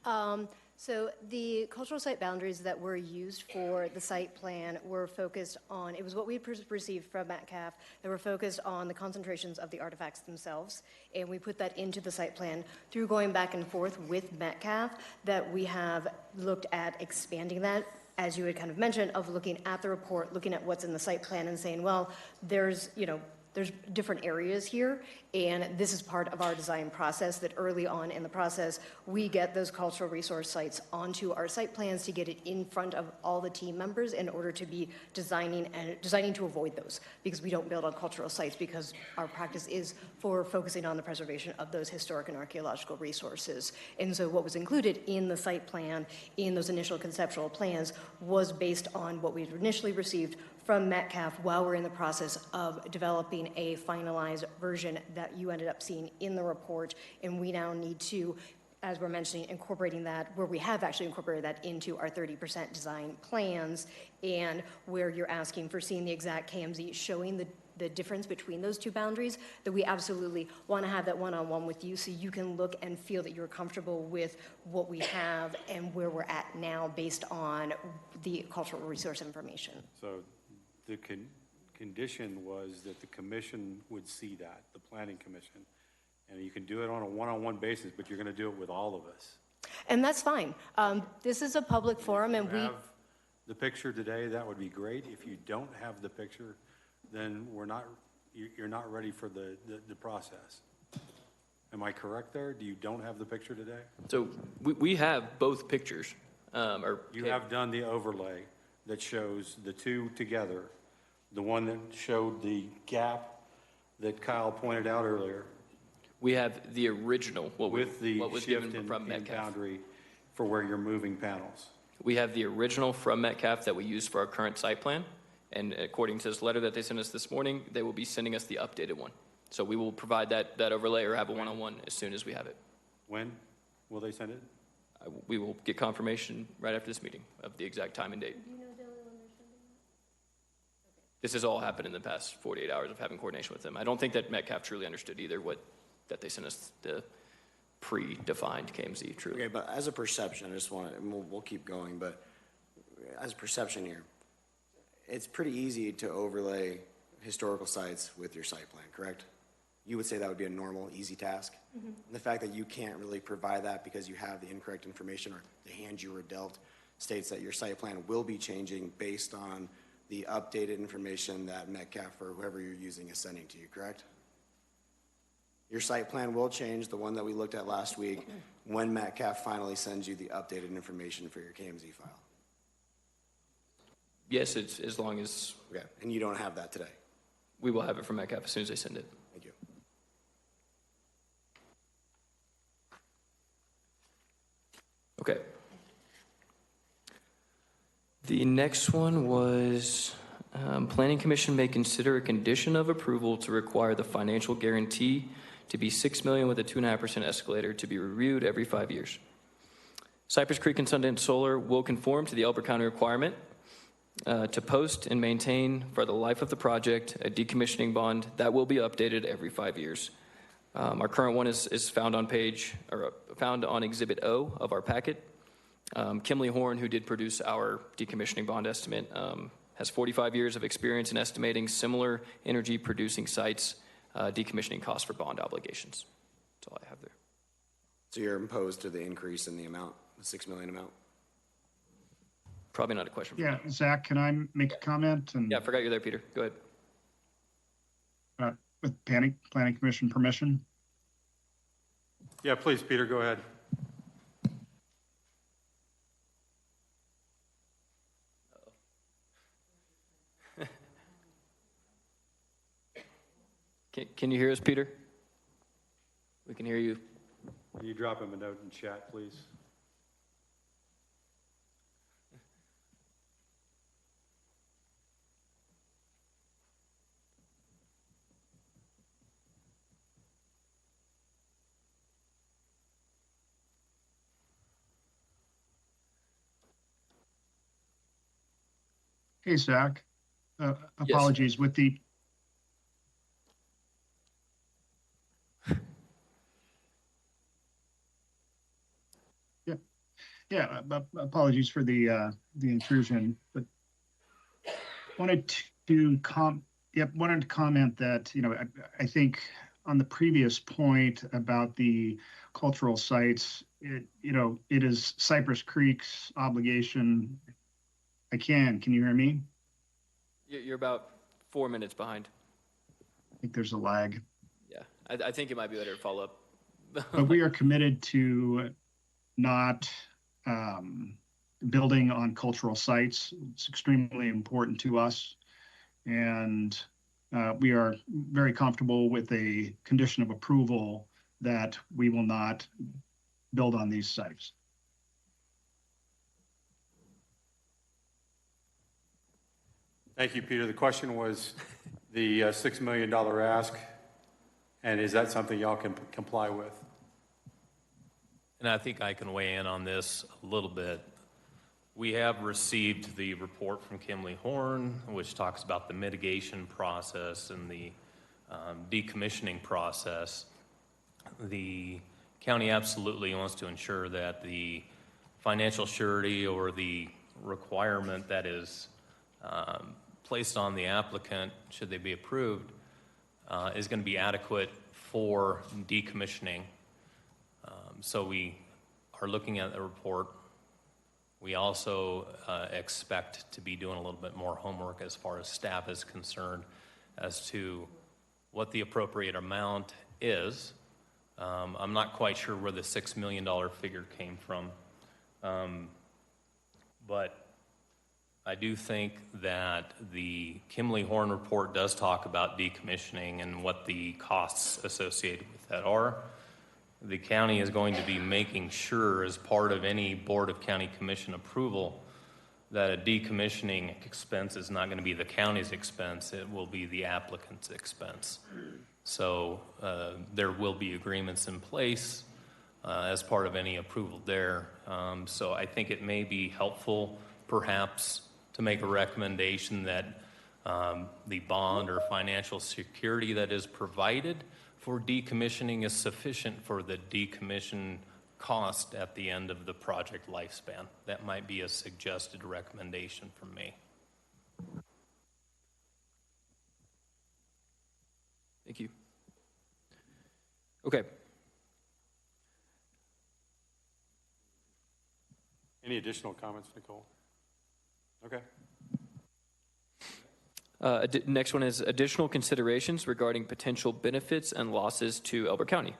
Hi. So the cultural site boundaries that were used for the site plan were focused on, it was what we had received from Metcalf, that were focused on the concentrations of the artifacts themselves. And we put that into the site plan through going back and forth with Metcalf, that we have looked at expanding that, as you had kind of mentioned, of looking at the report, looking at what's in the site plan and saying, well, there's different areas here, and this is part of our design process, that early on in the process, we get those cultural resource sites onto our site plans to get it in front of all the team members in order to be designing to avoid those, because we don't build on cultural sites because our practice is for focusing on the preservation of those historic and archaeological resources. And so what was included in the site plan, in those initial conceptual plans, was based on what we had initially received from Metcalf while we're in the process of developing a finalized version that you ended up seeing in the report. And we now need to, as we're mentioning, incorporating that, where we have actually incorporated that into our 30% design plans, and where you're asking for seeing the exact KMZ showing the difference between those two boundaries, that we absolutely want to have that one-on-one with you so you can look and feel that you're comfortable with what we have and where we're at now based on the cultural resource information. So the condition was that the commission would see that, the planning commission. And you can do it on a one-on-one basis, but you're going to do it with all of us. And that's fine. This is a public forum, and If you have the picture today, that would be great. If you don't have the picture, then you're not ready for the process. Am I correct there? You don't have the picture today? So we have both pictures. You have done the overlay that shows the two together, the one that showed the gap that Kyle pointed out earlier. We have the original, what was given shift from in Metcalf. boundary for where you're moving panels? We have the original from Metcalf that we use for our current site plan, and according to this letter that they sent us this morning, they will be sending us the updated one. So we will provide that overlay or have a one-on-one as soon as we have it. When will they send it? We will get confirmation right after this meeting of the exact time and date. This has all happened in the past 48 hours of having coordination with them. I don't think that Metcalf truly understood either that they sent us the pre-defined KMZ truly. Okay, but as a perception, I just want to, and we'll keep going, but as a perception here, it's pretty easy to overlay historical sites with your site plan, correct? You would say that would be a normal, easy task? Mm-hmm. And the fact that you can't really provide that because you have the incorrect information or the hand you were dealt states that your site plan will be changing based on the updated information that Metcalf or whoever you're using is sending to you, correct? Your site plan will change, the one that we looked at last week, when Metcalf finally sends you the updated information for your KMZ file. Yes, it's as long as Okay, and you don't have that today? we will have it from Metcalf as soon as they send it. Thank you. Okay. The next one was Planning Commission may consider a condition of approval to require the financial guarantee to be $6 million with a 2.5% escalator to be reviewed every 5 years. Cypress Creek and Sundance Solar will conform to the Elbert County requirement to post and maintain for the life of the project a decommissioning bond that will be updated every 5 years. Our current one is found on found on Exhibit O of our packet. Kimley Horn, who did produce our decommissioning bond estimate, has 45 years of experience in estimating similar energy producing sites decommissioning costs for bond obligations. That's all I have there. So you're opposed to the increase in the amount, the $6 million amount? Probably not a question. Yeah, Zach, can I make a comment? And Yeah, I forgot you're there, Peter. Go ahead. With planning commission permission? Yeah, please, Peter, go ahead. Can you hear us, Peter? We can hear you. Can you drop him a note in chat, please? Hey, Zach. Apologies with the. Yeah, apologies for the intrusion, but wanted to comment that, I think on the previous point about the cultural sites, it is Cypress Creek's obligation. Can you hear me? You're about 4 minutes behind. I think there's a lag. Yeah, I think it might be better to follow up. But we are committed to not building on cultural sites. It's extremely important to us. And we are very comfortable with a condition of approval that we will not build on these sites. Thank you, Peter. The question was the $6 million ask, and is that something y'all can comply with? And I think I can weigh in on this a little bit. We have received the report from Kimley Horn, which talks about the mitigation process and the decommissioning process. The county absolutely wants to ensure that the financial surety or the requirement that is placed on the applicant, should they be approved, is going to be adequate for decommissioning. So we are looking at the report. We also expect to be doing a little bit more homework as far as staff is concerned as to what the appropriate amount is. I'm not quite sure where the $6 million figure came from, but I do think that the Kimley Horn report does talk about decommissioning and what the costs associated with that are. the county is going to be making sure, as part of any Board of County Commission approval, that a decommissioning expense is not going to be the county's expense, it will be the applicant's expense. So there will be agreements in place as part of any approval there. So I think it may be helpful, perhaps, to make a recommendation that the bond or financial security that is provided for decommissioning is sufficient for the decommission cost at the end of the project lifespan. That might be a suggested recommendation from me. Thank you. Okay. Any additional comments, Nicole? Okay. Next one is additional considerations regarding potential benefits and losses to Elbert County.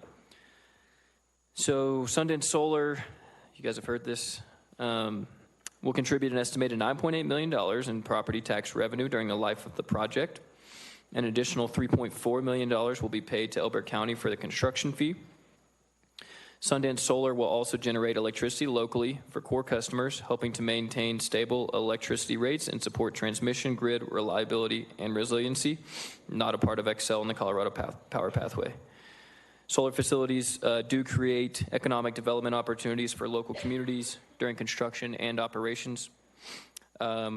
So Sundance Solar, you guys have heard this, will contribute an estimated $9.8 million in property tax revenue during the life of the project. An additional $3.4 million will be paid to Elbert County for the construction fee. Sundance Solar will also generate electricity locally for core customers, helping to maintain stable electricity rates and support transmission, grid reliability, and resiliency, not a part of Excel in the Colorado Power Pathway. Solar facilities do create economic development opportunities for local communities during construction and operations. A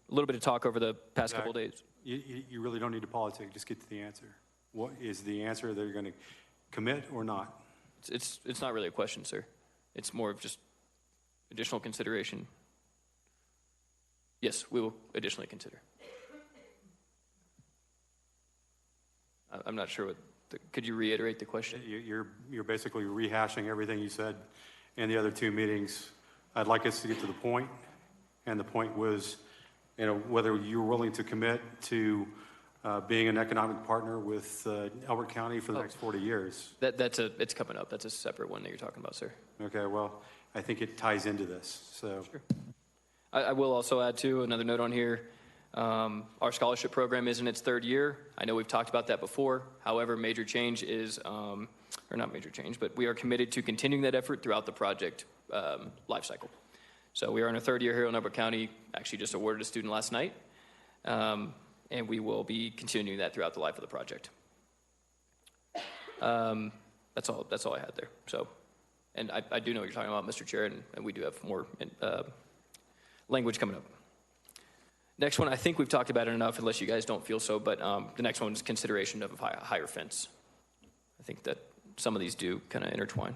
little bit of talk over the past couple of days. You really don't need to politic, just get to the answer. What is the answer that you're going to commit or not? It's not really a question, sir. It's more of just additional consideration. Yes, we will additionally consider. I'm not sure what. Could you reiterate the question? You're basically rehashing everything you said in the other two meetings. I'd like us to get to the point, and the point was, whether you're willing to commit to being an economic partner with Elbert County for the next 40 years. It's coming up. That's a separate one that you're talking about, sir. Okay, well, I think it ties into this. So, sure. I will also add, too, another note on here. Our scholarship program is in its third year. I know we've talked about that before. However, major change is, or not major change, but we are committed to continuing that effort throughout the project life cycle. So we are in our third year here in Elbert County, actually just awarded a student last night. And we will be continuing that throughout the life of the project. That's all I had there. So, and I do know what you're talking about, Mr. Chair, and we do have more language coming up. Next one, I think we've talked about it enough, unless you guys don't feel so, but the next one is consideration of a higher fence. I think that some of these do kind of intertwine.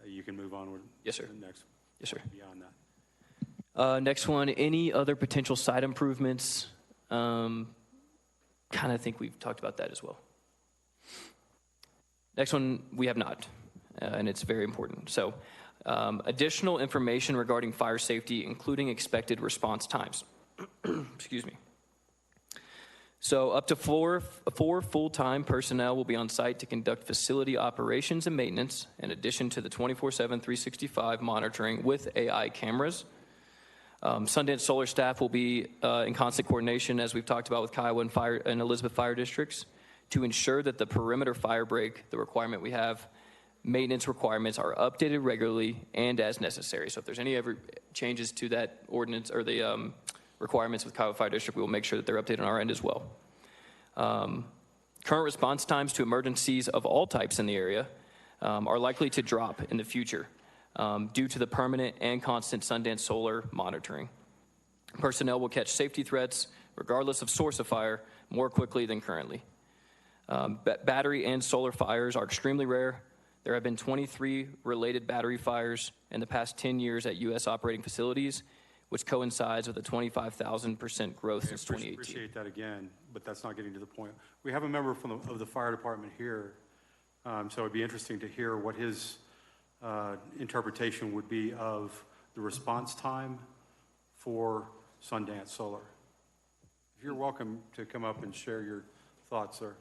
You can move on with yes, sir. The next. Yes, sir. Beyond that. Next one, any other potential site improvements? Kind of think we've talked about that as well. Next one, we have not, and it's very important. So, additional information regarding fire safety, including expected response times. Excuse me. So, up to four full-time personnel will be on site to conduct facility operations and maintenance, in addition to the 24/7, 365 monitoring with AI cameras. Sundance Solar staff will be in constant coordination, as we've talked about, with Kiowa and Elizabeth fire districts to ensure that the perimeter fire break, the requirement we have, maintenance requirements are updated regularly and as necessary. So if there's any ever changes to that ordinance or the requirements with Kiowa Fire District, we will make sure that they're updated on our end as well. Current response times to emergencies of all types in the area are likely to drop in the future. Due to the permanent and constant Sundance Solar monitoring. Personnel will catch safety threats, regardless of source of fire, more quickly than currently. Battery and solar fires are extremely rare. There have been 23 related battery fires in the past 10 years at U.S. operating facilities, which coincides with a 25,000% growth since 2018. I appreciate that again, but that's not getting to the point. We have a member of the fire department here, so it'd be interesting to hear what his interpretation would be of the response time for Sundance Solar. If you're welcome to come up and share your thoughts, sir.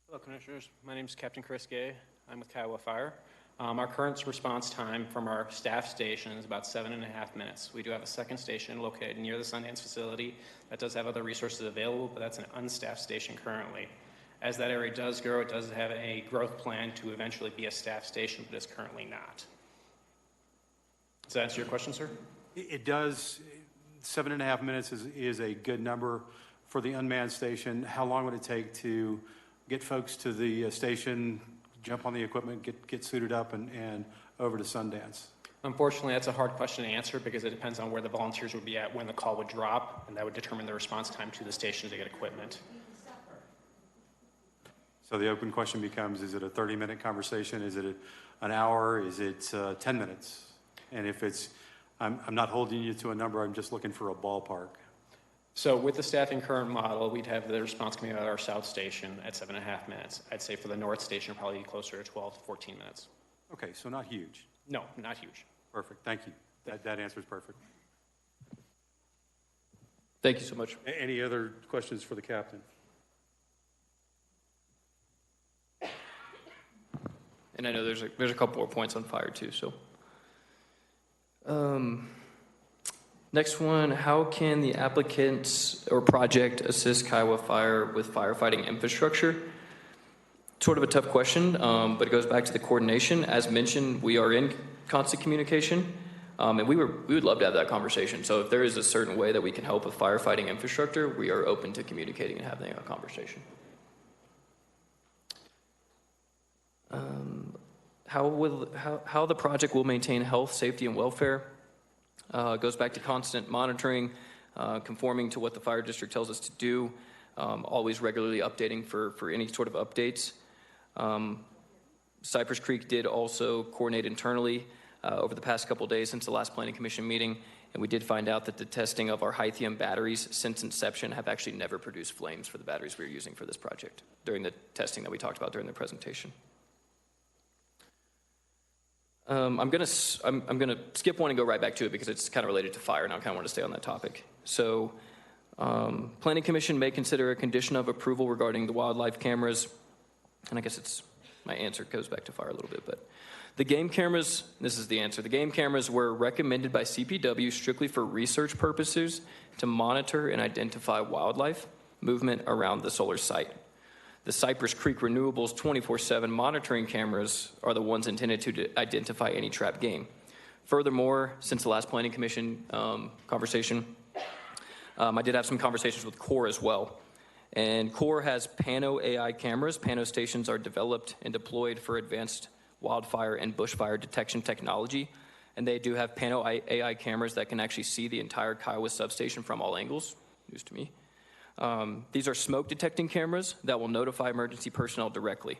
Hello, Commissioners. My name is Captain Chris Gay. I'm with Kiowa Fire. Our current response time from our staff station is about 7.5 minutes. We do have a second station located near the Sundance facility that does have other resources available, but that's an unstaffed station currently. As that area does grow, it does have a growth plan to eventually be a staff station, but is currently not. Does that answer your question, sir? It does. 7.5 minutes is a good number for the unmanned station. How long would it take to get folks to the station, jump on the equipment, get suited up, and over to Sundance? Unfortunately, that's a hard question to answer because it depends on where the volunteers would be at when the call would drop, and that would determine the response time to the station to get equipment. So the open question becomes, is it a 30-minute conversation? Is it an hour? Is it 10 minutes? And if it's, I'm not holding you to a number, I'm just looking for a ballpark. So with the staffing current model, we'd have the response coming out of our south station at 7.5 minutes. I'd say for the north station, probably closer to 12 to 14 minutes. Okay, so not huge. No, not huge. Perfect, thank you. That answer is perfect. Thank you so much. Any other questions for the captain? And I know there's a couple more points on fire too, so. Next one, how can the applicants or project assist Kiowa Fire with firefighting infrastructure? Sort of a tough question, but it goes back to the coordination. As mentioned, we are in constant communication, and we would love to have that conversation. So if there is a certain way that we can help with firefighting infrastructure, we are open to communicating and having a conversation. How the project will maintain health, safety, and welfare goes back to constant monitoring, conforming to what the fire district tells us to do, always regularly updating for any sort of updates. Cypress Creek did also coordinate internally over the past couple days since the last Planning Commission meeting, and we did find out that the testing of our lithium batteries since inception have actually never produced flames for the batteries we were using for this project during the testing that we talked about during the presentation. I'm gonna skip one and go right back to it because it's kind of related to fire, and I kind of want to stay on that topic. So, Planning Commission may consider a condition of approval regarding the wildlife cameras, and I guess my answer goes back to fire a little bit, but the game cameras, this is the answer. The game cameras were recommended by CPW strictly for research purposes to monitor and identify wildlife movement around the solar site. The Cypress Creek Renewables 24/7 monitoring cameras are the ones intended to identify any trapped game. Furthermore, since the last Planning Commission conversation, I did have some conversations with CORE as well. And CORE has Pano AI cameras. Pano stations are developed and deployed for advanced wildfire and bushfire detection technology. And they do have Pano AI cameras that can actually see the entire Kiowa substation from all angles. News to me. These are smoke detecting cameras that will notify emergency personnel directly.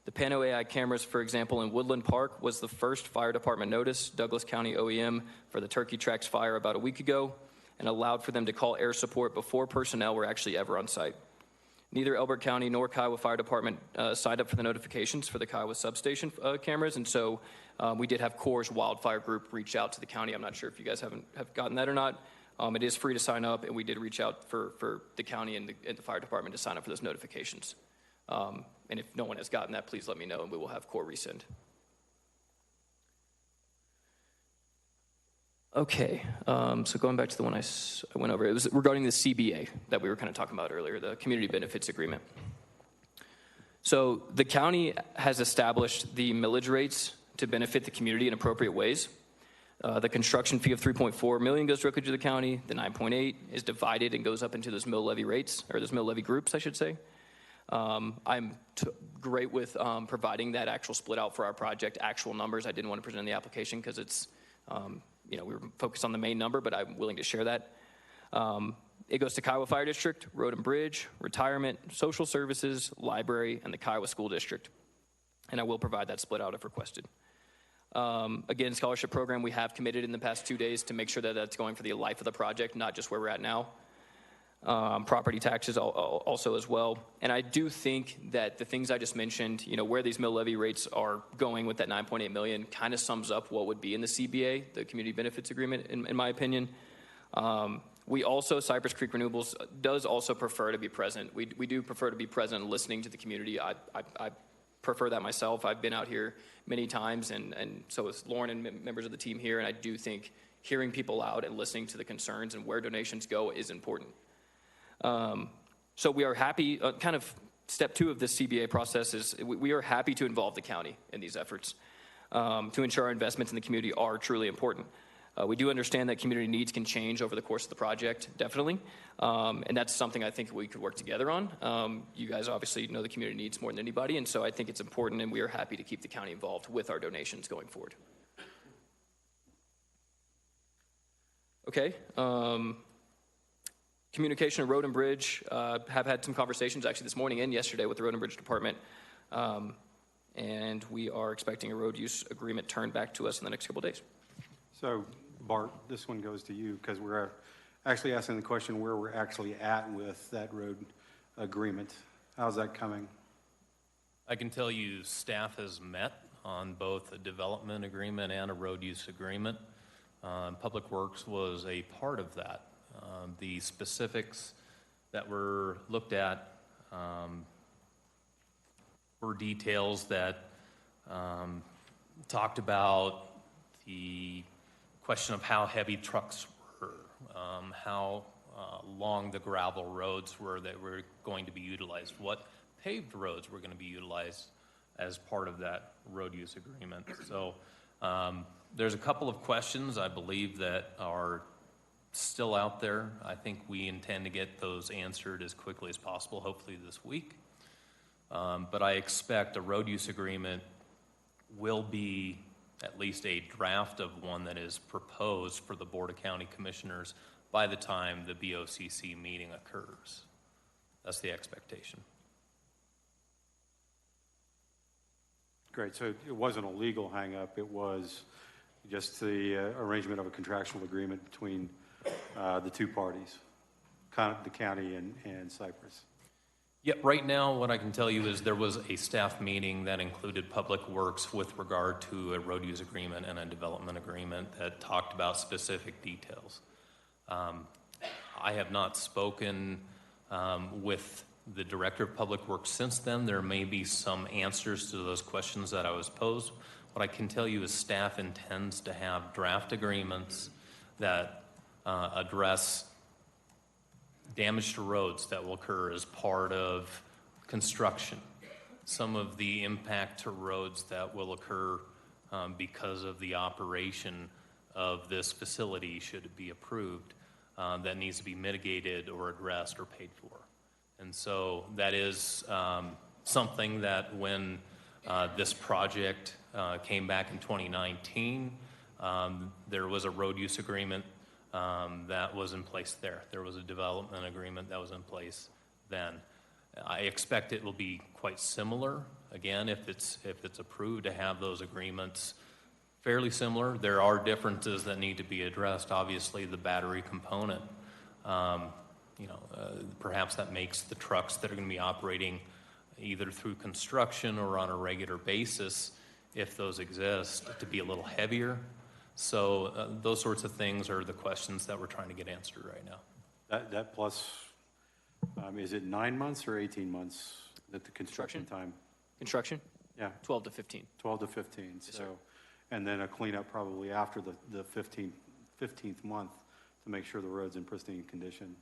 The Pano AI cameras, for example, in Woodland Park was the first fire department notice, Douglas County OEM, for the Turkey Tracks fire about a week ago, and allowed for them to call air support before personnel were actually ever on site. Neither Elbert County nor Kiowa Fire Department signed up for the notifications for the Kiowa substation cameras, and so we did have CORE's wildfire group reach out to the county. I'm not sure if you guys have gotten that or not. It is free to sign up, and we did reach out for the county and the fire department to sign up for those notifications. And if no one has gotten that, please let me know, and we will have CORE resend. Okay, so going back to the one I went over, it was regarding the CBA that we were kind of talking about earlier, the Community Benefits Agreement. So the county has established the millage rates to benefit the community in appropriate ways. The construction fee of $3.4 million goes directly to the county. The 9.8 is divided and goes up into those mill levy rates, or those mill levy groups, I should say. I'm great with providing that actual split out for our project, actual numbers. I didn't want to present in the application because it's, we were focused on the main number, but I'm willing to share that. It goes to Kiowa Fire District, Road and Bridge, Retirement, Social Services, Library, and the Kiowa School District. And I will provide that split out if requested. Again, scholarship program, we have committed in the past 2 days to make sure that that's going for the life of the project, not just where we're at now. Property taxes also as well. And I do think that the things I just mentioned, where these mill levy rates are going with that $9.8 million kind of sums up what would be in the CBA, the Community Benefits Agreement, in my opinion. We also, Cypress Creek Renewables does also prefer to be present. We do prefer to be present and listening to the community. I prefer that myself. I've been out here many times, and so is Lauren and members of the team here, and I do think hearing people out and listening to the concerns and where donations go is important. So we are happy, kind of Step 2 of this CBA process is we are happy to involve the county in these efforts to ensure our investments in the community are truly important. We do understand that community needs can change over the course of the project, definitely, and that's something I think we could work together on. You guys obviously know the community needs more than anybody, and so I think it's important, and we are happy to keep the county involved with our donations going forward. Okay. Communication of Road and Bridge, have had some conversations actually this morning and yesterday with the Road and Bridge Department, and we are expecting a road use agreement turned back to us in the next couple of days. So, Bart, this one goes to you because we're actually asking the question where we're actually at with that road agreement. How's that coming? I can tell you staff has met on both a development agreement and a road use agreement. Public Works was a part of that. The specifics that were looked at were details that talked about the question of how heavy trucks were, how long the gravel roads were that were going to be utilized, what paved roads were going to be utilized as part of that road use agreement. So there's a couple of questions I believe that are still out there. I think we intend to get those answered as quickly as possible, hopefully this week. But I expect a road use agreement will be at least a draft of one that is proposed for the Board of County Commissioners by the time the BOCC meeting occurs. That's the expectation. Great, so it wasn't a legal hang-up, it was just the arrangement of a contractual agreement between the two parties, the county and Cypress. Yeah, right now what I can tell you is there was a staff meeting that included Public Works with regard to a road use agreement and a development agreement that talked about specific details. I have not spoken with the Director of Public Works since then. There may be some answers to those questions that I was posed. What I can tell you is staff intends to have draft agreements that address damage to roads that will occur as part of construction. Some of the impact to roads that will occur because of the operation of this facility, should it be approved, that needs to be mitigated or addressed or paid for. And so that is something that when this project came back in 2019, there was a road use agreement that was in place there. There was a development agreement that was in place then. I expect it will be quite similar, again, if it's approved, to have those agreements fairly similar. There are differences that need to be addressed. Obviously, the battery component, perhaps that makes the trucks that are going to be operating either through construction or on a regular basis, if those exist, to be a little heavier. So those sorts of things are the questions that we're trying to get answered right now. That plus, is it 9 months or 18 months that the construction time? Construction? Yeah. 12 to 15. 12 to 15, Yes, so, and then a cleanup probably after the 15th month to make sure the road's in pristine condition.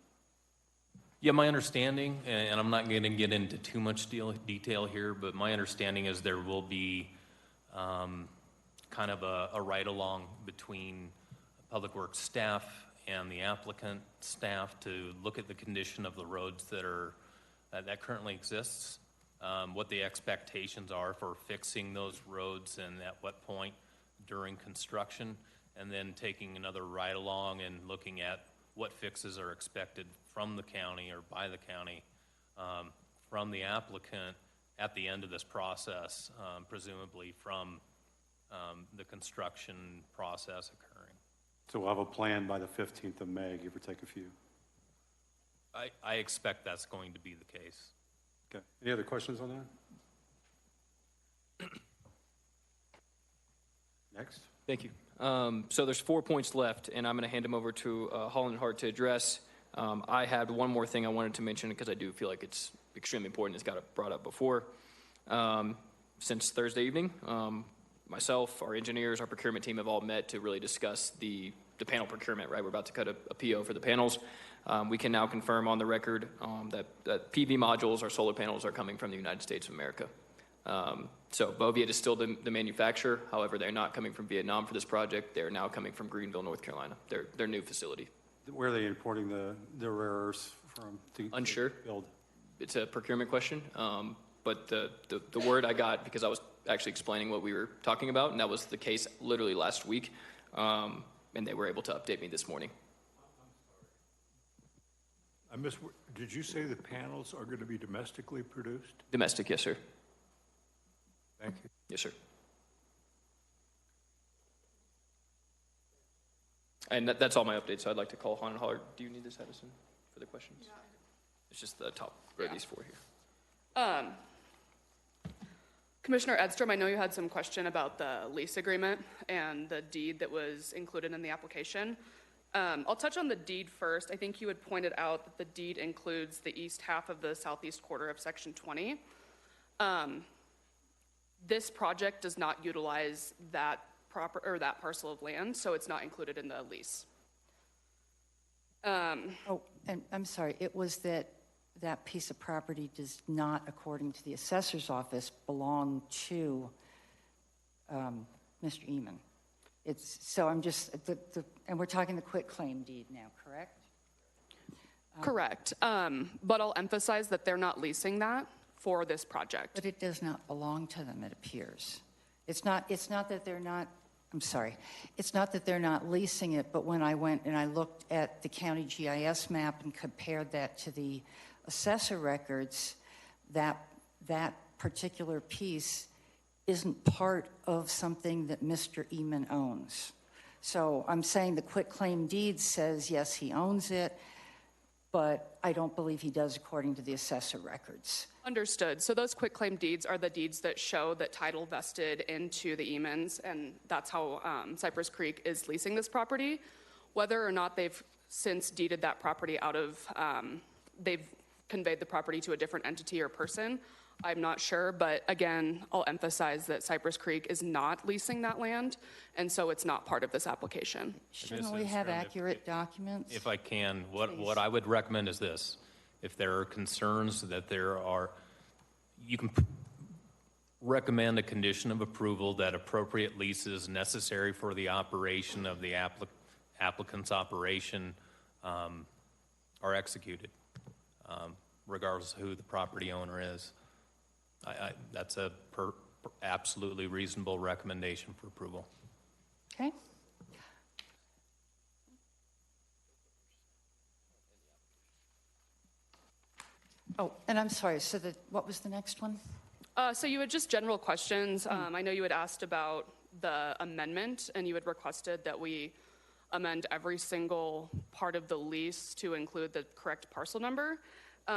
Yeah, my understanding, and I'm not going to get into too much detail here, but my understanding is there will be kind of a ride-along between Public Works staff and the applicant staff to look at the condition of the roads that currently exists, what the expectations are for fixing those roads and at what point during construction, and then taking another ride-along and looking at what fixes are expected from the county or by the county, from the applicant at the end of this process, presumably from the construction process occurring. So we'll have a plan by the 15th of May, give or take a few. I expect that's going to be the case. Okay. Any other questions on that? Next. Thank you. So there's 4 points left, and I'm going to hand them over to Holland and Hart to address. I had one more thing I wanted to mention because I do feel like it's extremely important. It's got brought up before. Since Thursday evening, myself, our engineers, our procurement team have all met to really discuss the panel procurement, right? We're about to cut a PO for the panels. We can now confirm on the record that PV modules or solar panels are coming from the United States of America. So Boviet is still the manufacturer. However, they're not coming from Vietnam for this project. They're now coming from Greenville, North Carolina, their new facility. Where are they importing the rare earths from? Unsure. To build? It's a procurement question. But the word I got, because I was actually explaining what we were talking about, and that was the case literally last week, and they were able to update me this morning. I missed, did you say the panels are going to be domestically produced? Domestic, yes, sir. Thank you. Yes, sir. And that's all my updates. So I'd like to call Han and Holler. Do you need this, Edison, for the questions? Yeah. It's just the top of these four here. Commissioner Edstrom, I know you had some question about the lease agreement and the deed that was included in the application. I'll touch on the deed first. I think you had pointed out that the deed includes the east half of the southeast quarter of Section 20. This project does not utilize that parcel of land, so it's not included in the lease. And I'm sorry, it was that piece of property does not, according to the assessor's office, belong to Mr. Eman. So I'm just, and we're talking the quitclaim deed now, correct? Correct. But I'll emphasize that they're not leasing that for this project. But it does not belong to them, it appears. It's not that they're not, I'm sorry, it's not that they're not leasing it, but when I went and I looked at the county GIS map and compared that to the assessor records, that particular piece isn't part of something that Mr. Eman owns. So I'm saying the quitclaim deed says, yes, he owns it, but I don't believe he does according to the assessor records. Understood. So those quitclaim deeds are the deeds that show that title vested into the Emans, and that's how Cypress Creek is leasing this property. Whether or not they've since deeded that property out of, they've conveyed the property to a different entity or person, I'm not sure, but again, I'll emphasize that Cypress Creek is not leasing that land, and so it's not part of this application. Shouldn't we have accurate documents? If I can, what I would recommend is this. If there are concerns that you can recommend a condition of approval that appropriate leases necessary for the operation of the applicant's operation are executed, regardless of who the property owner is. That's a absolutely reasonable recommendation for approval. Okay. Oh, and I'm sorry, so what was the next one? So you had just general questions. I know you had asked about the amendment, and you had requested that we amend every single part of the lease to include the correct parcel number.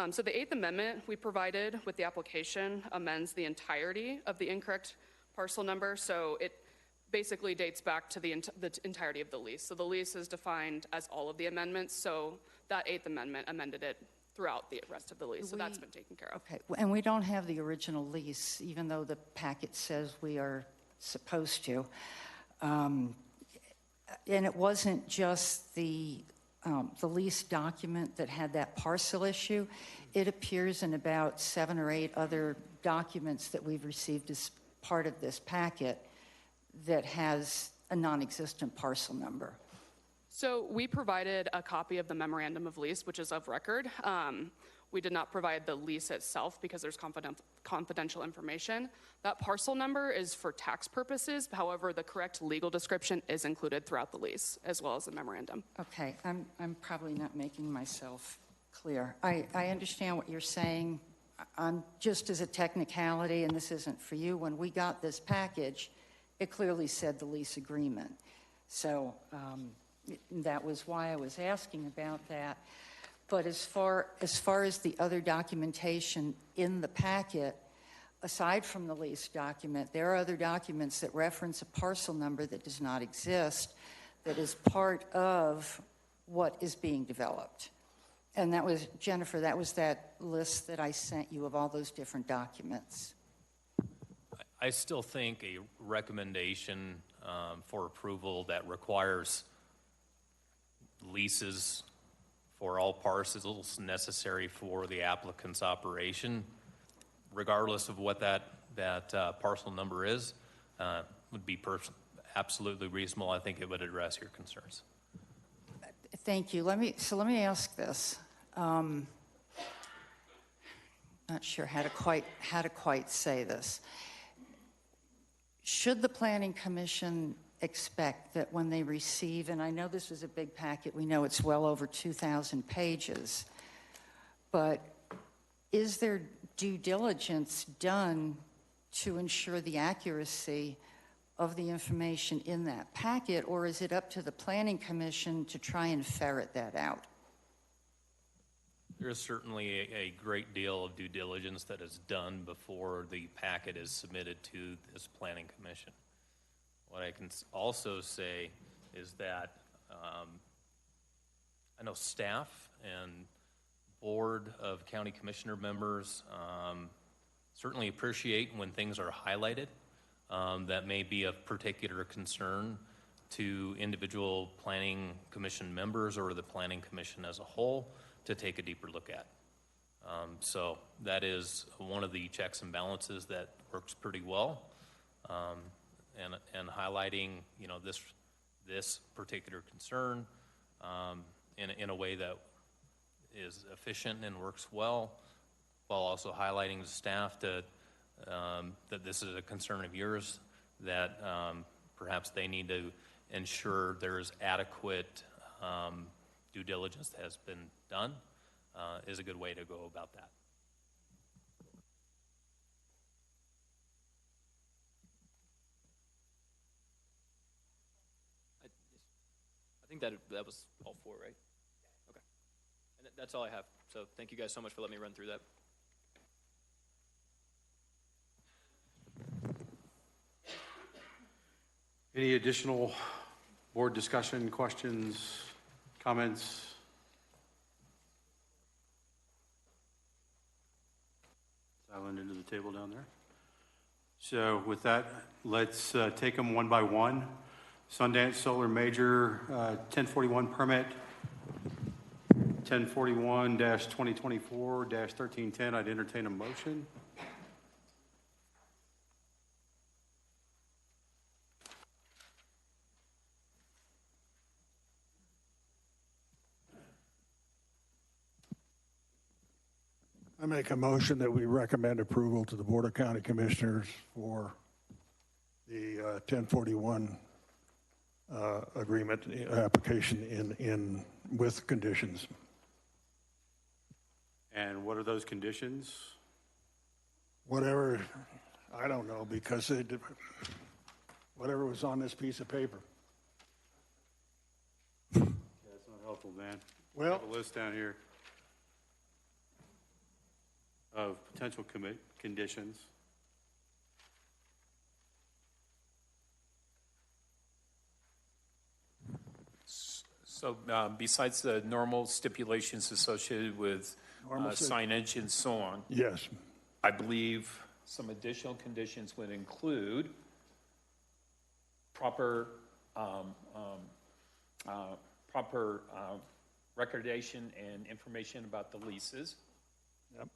So the 8th Amendment we provided with the application amends the entirety of the incorrect parcel number, so it basically dates back to the entirety of the lease. So the lease is defined as all of the amendments, so that 8th Amendment amended it throughout the rest of the lease, so that's been taken care of. Okay, and we don't have the original lease, even though the packet says we are supposed to. And it wasn't just the lease document that had that parcel issue. It appears in about 7 or 8 other documents that we've received as part of this packet that has a non-existent parcel number. So we provided a copy of the memorandum of lease, which is of record. We did not provide the lease itself because there's confidential information. That parcel number is for tax purposes. However, the correct legal description is included throughout the lease, as well as the memorandum. Okay, I'm probably not making myself clear. I understand what you're saying. Just as a technicality, and this isn't for you, when we got this package, it clearly said the lease agreement. So that was why I was asking about that. But as far as the other documentation in the packet, aside from the lease document, there are other documents that reference a parcel number that does not exist, that is part of what is being developed. And that was, Jennifer, that was that list that I sent you of all those different documents. I still think a recommendation for approval that requires leases for all parcels necessary for the applicant's operation, regardless of what that parcel number is, would be absolutely reasonable. I think it would address your concerns. Thank you. Let me ask this. Not sure how to quite say this. Should the Planning Commission expect that when they receive, and I know this is a big packet, we know it's well over 2,000 pages, but is there due diligence done to ensure the accuracy of the information in that packet, or is it up to the Planning Commission to try and ferret that out? There's certainly a great deal of due diligence that is done before the packet is submitted to this Planning Commission. What I can also say is that I know staff and board of county commissioner members certainly appreciate when things are highlighted that may be of particular concern to individual planning commission members or the planning commission as a whole to take a deeper look at. So that is one of the checks and balances that works pretty well. And highlighting, you know, this particular concern in a way that is efficient and works well, while also highlighting to staff that this is a concern of yours, that perhaps they need to ensure there is adequate due diligence that has been done, is a good way to go about that. I think that was all four, right? Okay. And that's all I have. So thank you guys so much for letting me run through that. Any additional board discussion, questions, comments? Silent into the table down there. So with that, let's take them one by one. Sundance Solar Major 1041 permit, 1041-2024-1310. I'd entertain a motion. I make a motion that we recommend approval to the Board of County Commissioners for the 1041 agreement application in with conditions. And what are those conditions? Whatever, I don't know, because whatever was on this piece of paper. Yeah, it's not helpful, Dan. Well, I have a list down here of potential conditions. So besides the normal stipulations associated with signage and so on, yes, I believe some additional conditions would include proper recordation and information about the leases. Yep.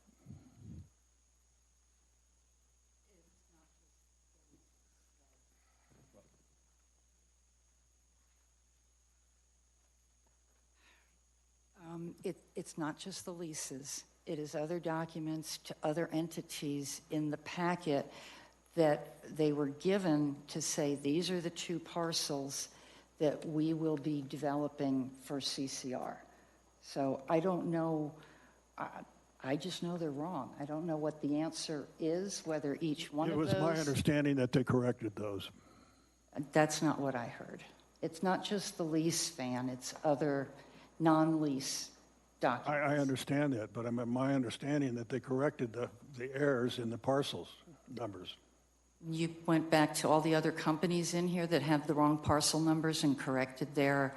It's not just the leases. It is other documents to other entities in the packet that they were given to say these are the two parcels that we will be developing for CCR. So I don't know, I just know they're wrong. I don't know what the answer is, whether each one of those. It was my understanding that they corrected those. That's not what I heard. It's not just the lease, Van, it's other non-lease documents. I understand that, but I'm my understanding that they corrected the errors in the parcels numbers. You went back to all the other companies in here that have the wrong parcel numbers and corrected their.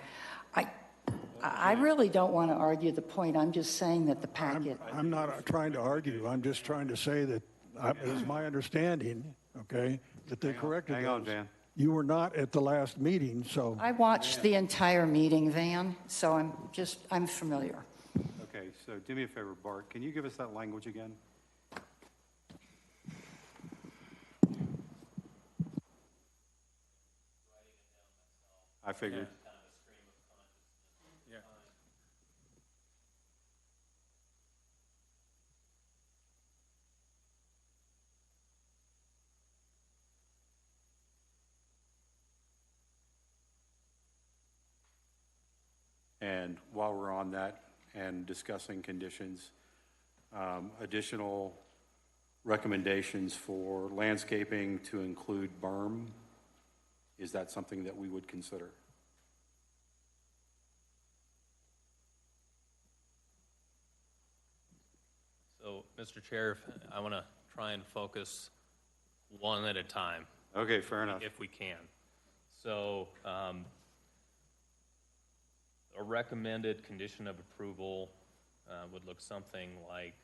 I really don't want to argue the point. I'm just saying that the packet. I'm not trying to argue. I'm just trying to say that it was my understanding okay? That they corrected Hang on, those. Van. You were not at the last meeting, so. I watched the entire meeting, Van, so I'm familiar. Okay, so do me a favor, Bart, can you give us that language again? I figured. Yeah. And while we're on that and discussing conditions, additional recommendations for landscaping to include berm, is that something that we would consider? So, Mr. Chair, I want to try and focus one at a time. Okay, fair enough. If we can. So, a recommended condition of approval would look something like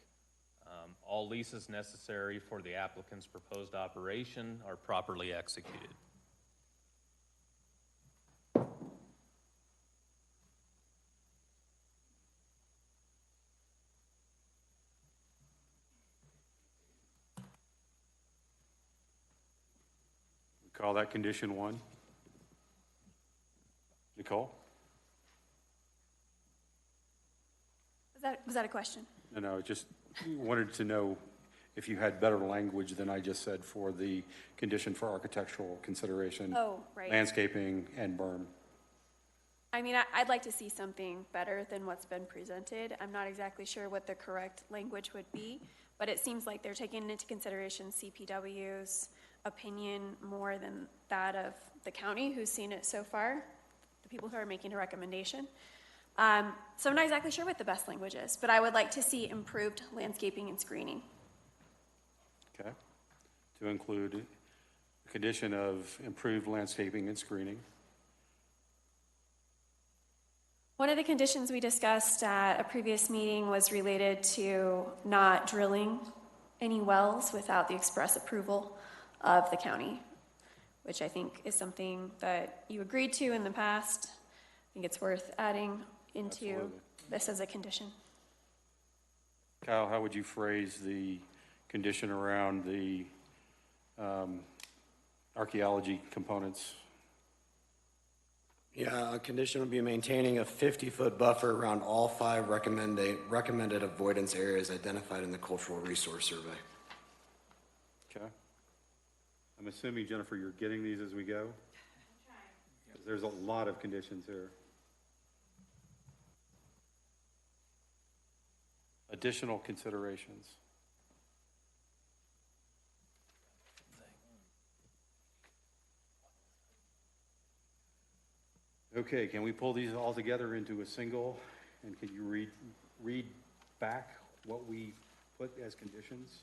all leases necessary for the applicant's proposed operation are properly executed. We call that condition 1. Nicole? Was that a question? No, just wanted to know if you had better language than I just said for the condition for architectural consideration. Oh, right. Landscaping and berm. I mean, I'd like to see something better than what's been presented. I'm not exactly sure what the correct language would be, but it seems like they're taking into consideration CPW's opinion more than that of the county, who's seen it so far, the people who are making a recommendation. So I'm not exactly sure what the best language is, but I would like to see improved landscaping and screening. Okay. To include a condition of improved landscaping and screening. One of the conditions we discussed at a previous meeting was related to not drilling any wells without the express approval of the county, which I think is something that you agreed to in the past. I think it's worth adding into Absolutely. this as a condition. Kyle, how would you phrase the condition around the archaeology components? Yeah, a condition would be maintaining a 50-foot buffer around all 5 recommended avoidance areas identified in the cultural resource survey. Okay. I'm assuming, Jennifer, you're getting these as we go? 'Cause there's a lot of conditions here. Additional considerations. Okay, can we pull these all together into a single, and can you read back what we put as conditions?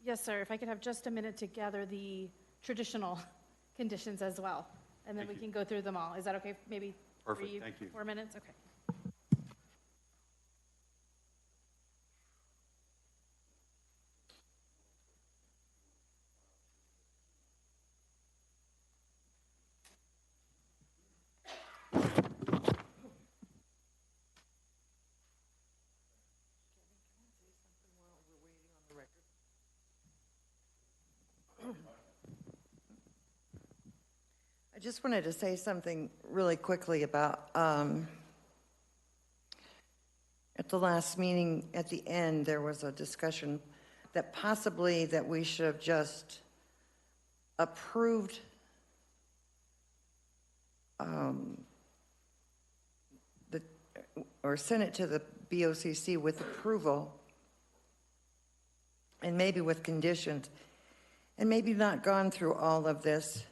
Yes, sir. If I could have just a minute to gather the traditional conditions as well, and then we can go through them all. Is that okay? Maybe Perfect, 3, thank you. 4 minutes? Okay. I just wanted to say something really quickly about, at the last meeting, at the end, there was a discussion that possibly that we should have just approved or sent it to the BOCC with approval and maybe with conditions, and maybe not gone through all of this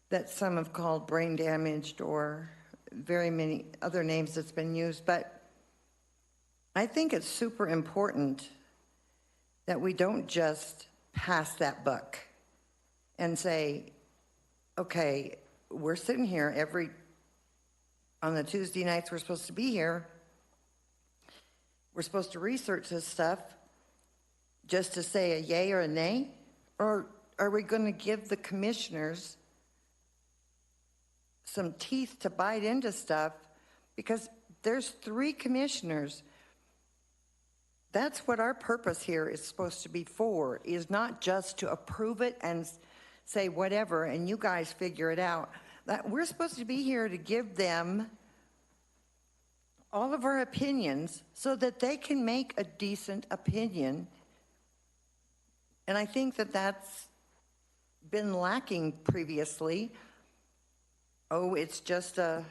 that some have called brain damaged or very many other names that's been used. But I think it's super important that we don't just pass that buck and say, okay, we're sitting here on the Tuesday nights we're supposed to be here. We're supposed to research this stuff. just to say a yay or a nay? Or are we going to give the commissioners some teeth to bite into stuff? Because there's 3 commissioners. That's what our purpose here is supposed to be for, is not just to approve it and say whatever, and you guys figure it out. That we're supposed to be here to give them all of our opinions so that they can make a decent opinion. And I think that that's been lacking previously. Oh, it's just a,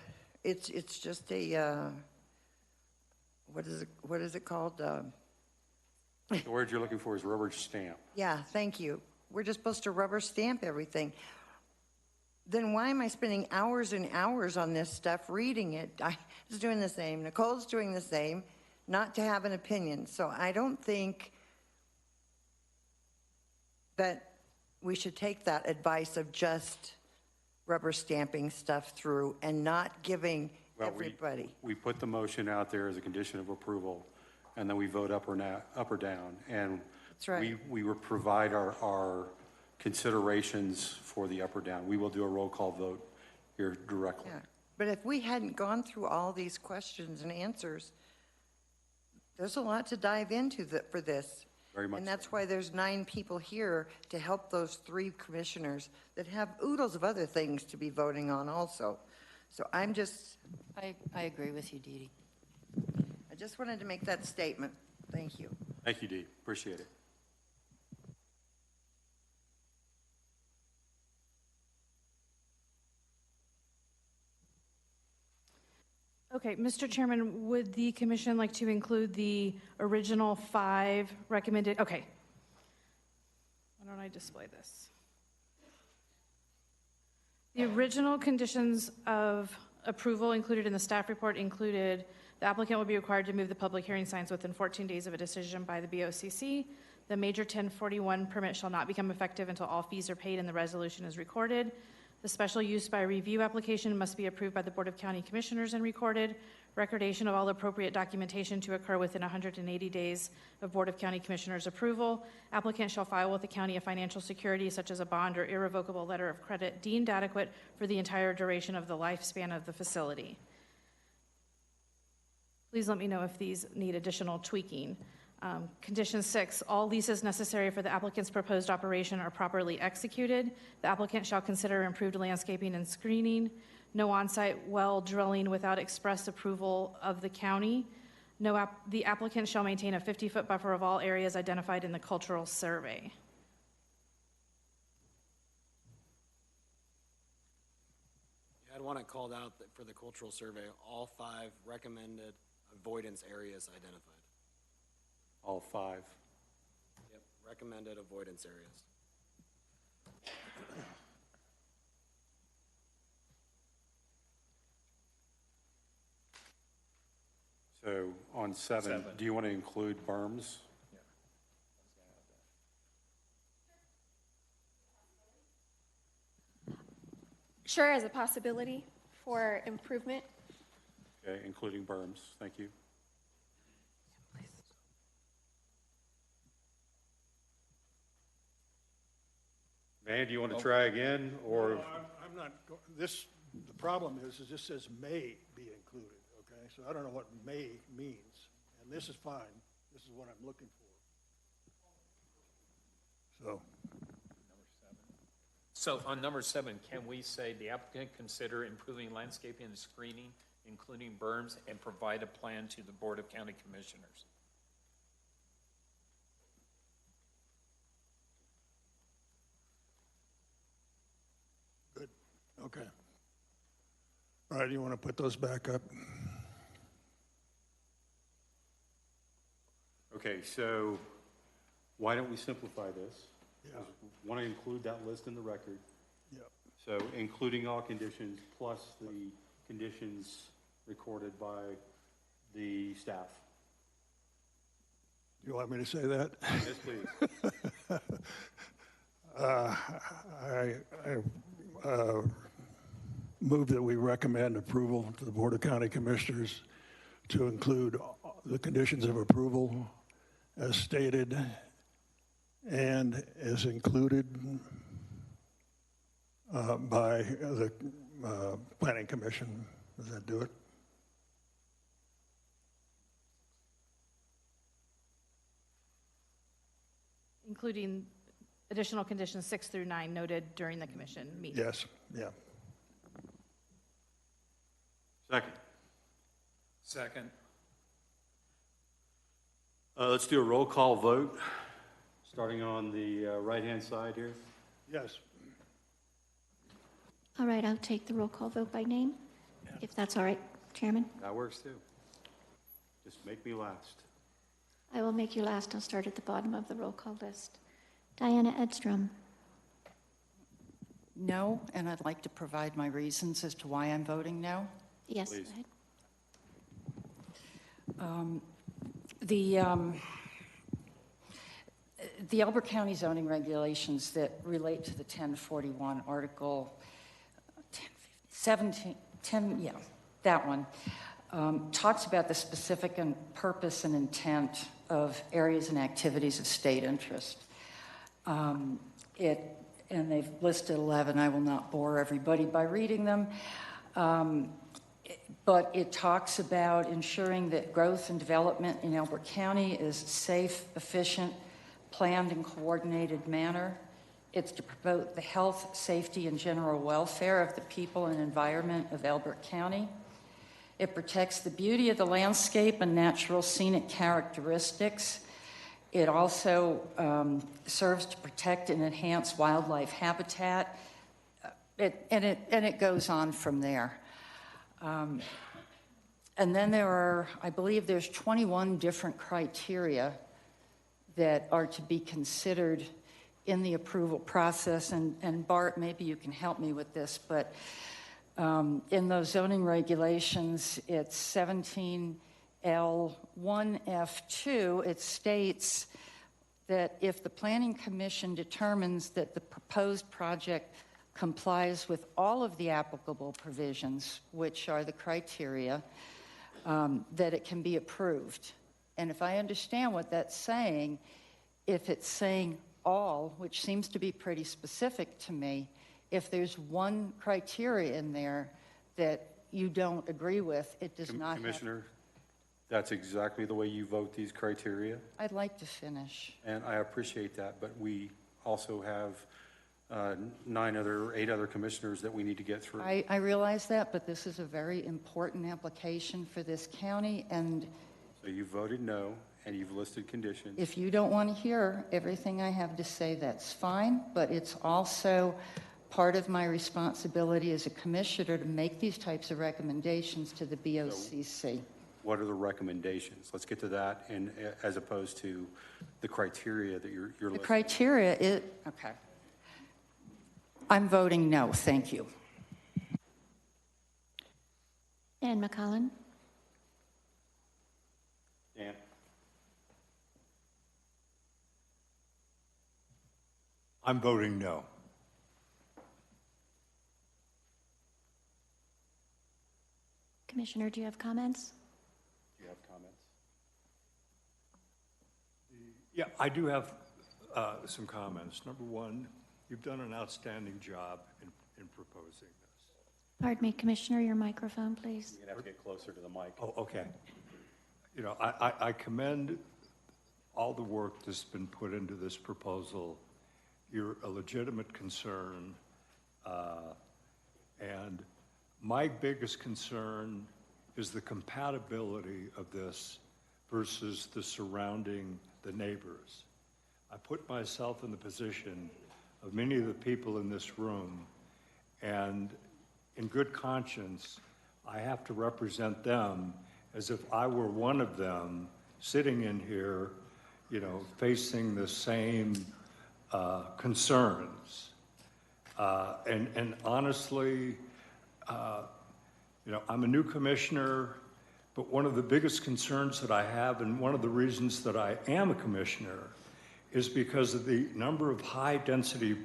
what is it called? The word you're looking for is rubber stamp. Yeah, thank you. We're just supposed to rubber stamp everything. Then why am I spending hours and hours on this stuff, reading it? I was doing the same. Nicole's doing the same, not to have an opinion. So I don't think that we should take that advice of just rubber stamping stuff through and not giving everybody. We put the motion out there as a condition of approval, and then we vote up or down. And that's right. We will provide our considerations for the up or down. We will do a roll call vote here directly. Yeah. But if we hadn't gone through all these questions and answers, there's a lot to dive into for this. Very much. And that's why there's 9 people here to help those 3 commissioners that have oodles of other things to be voting on also. So I'm just... I agree with you, Dee Dee. I just wanted to make that statement. Thank you. Thank you, Dee. Appreciate it. Okay, Mr. Chairman, would the commission like to include the original 5 recommended? Okay. Why don't I display this? The original conditions of approval included in the staff report included the applicant will be required to move the public hearing signs within 14 days of a decision by the BOCC. The major 1041 permit shall not become effective until all fees are paid and the resolution is recorded. The special use by review application must be approved by the Board of County Commissioners and recorded. Recordation of all appropriate documentation to occur within 180 days of Board of County Commissioners approval. Applicant shall file with the county a financial security such as a bond or irrevocable letter of credit deemed adequate for the entire duration of the lifespan of the facility. Please let me know if these need additional tweaking. Condition 6, all leases necessary for the applicant's proposed operation are properly executed. The applicant shall consider improved landscaping and screening. No on-site well drilling without express approval of the county. The applicant shall maintain a 50-foot buffer of all areas identified in the cultural survey. You had one that called out that for the cultural survey, all 5 recommended avoidance areas identified. All 5. Yep, recommended avoidance areas. So on 7, do you want to include berms? Sure, as a possibility for improvement. Okay, including berms. Thank you. Van, do you want to try again, or? No, I'm not, the problem is this says may be included, okay? So I don't know what may means, and this is fine. This is what I'm looking for. So. So on number 7, can we say the applicant consider improving landscaping and screening, including berms, and provide a plan to the Board of County Commissioners? Good, okay. All right, you want to put those back up? Okay, so why don't we simplify this? Yeah. Want to include that list in the record. Yeah. So including all conditions plus the conditions recorded by the staff. You want me to say that? Yes, please. I move that we recommend approval to the Board of County Commissioners to include the conditions of approval as stated and is included by the Planning Commission. Does that do it? Including additional conditions 6 through 9 noted during the commission meeting. Yes, yeah. Second. Second. Let's do a roll call vote, starting on the right-hand side here. Yes. All right, I'll take the roll call vote by name, if that's all right, Chairman. That works too. Just make me last. I will make you last. I'll start at the bottom of the roll call list. Diana Edstrom. No, and I'd like to provide my reasons as to why I'm voting no. Yes, Please. go ahead. The Elbert County zoning regulations that relate to the 1041 Article 10, yeah, that one, talks about the specific purpose and intent of areas and activities of state interest. And they've listed 11. I will not bore everybody by reading them. But it talks about ensuring that growth and development in Elbert County is safe, efficient, planned and coordinated manner. It's to promote the health, safety, and general welfare of the people and environment of Elbert County. It protects the beauty of the landscape and natural scenic characteristics. It also serves to protect and enhance wildlife habitat. And it goes on from there. And then there are, I believe there's 21 different criteria that are to be considered in the approval process. And Bart, maybe you can help me with this, but in those zoning regulations, it's 17L1F2, it states that if the Planning Commission determines that the proposed project complies with all of the applicable provisions, which are the criteria, that it can be approved. And if I understand what that's saying, if it's saying all, which seems to be pretty specific to me, if there's one criteria in there that you don't agree with, it does not have... Commissioner, that's exactly the way you vote these criteria. I'd like to finish. And I appreciate that, but we also have 8 other commissioners that we need to get through. I realize that, but this is a very important application for this county, and... So you voted no, and you've listed conditions. If you don't want to hear everything I have to say, that's fine, but it's also part of my responsibility as a commissioner to make these types of recommendations to the BOCC. What are the recommendations? Let's get to that, and as opposed to the criteria that you're listing. The criteria is, okay. I'm voting no, thank you. Dan McCollum. Dan. I'm voting no. Commissioner, do you have comments? Do you have comments? Yeah, I do have some comments. Number one, you've done an outstanding job in proposing this. Pardon me, Commissioner, your microphone, please. You're going to have to get closer to the mic. Oh, okay. You know, I commend all the work that's been put into this proposal. You're a legitimate concern. And my biggest concern is the compatibility of this versus the neighbors. I put myself in the position of many of the people in this room, and in good conscience, I have to represent them as if I were one of them sitting in here, you know, facing the same concerns. And honestly, you know, I'm a new commissioner, but one of the biggest concerns that I have, and one of the reasons that I am a commissioner, is because of the number of high-density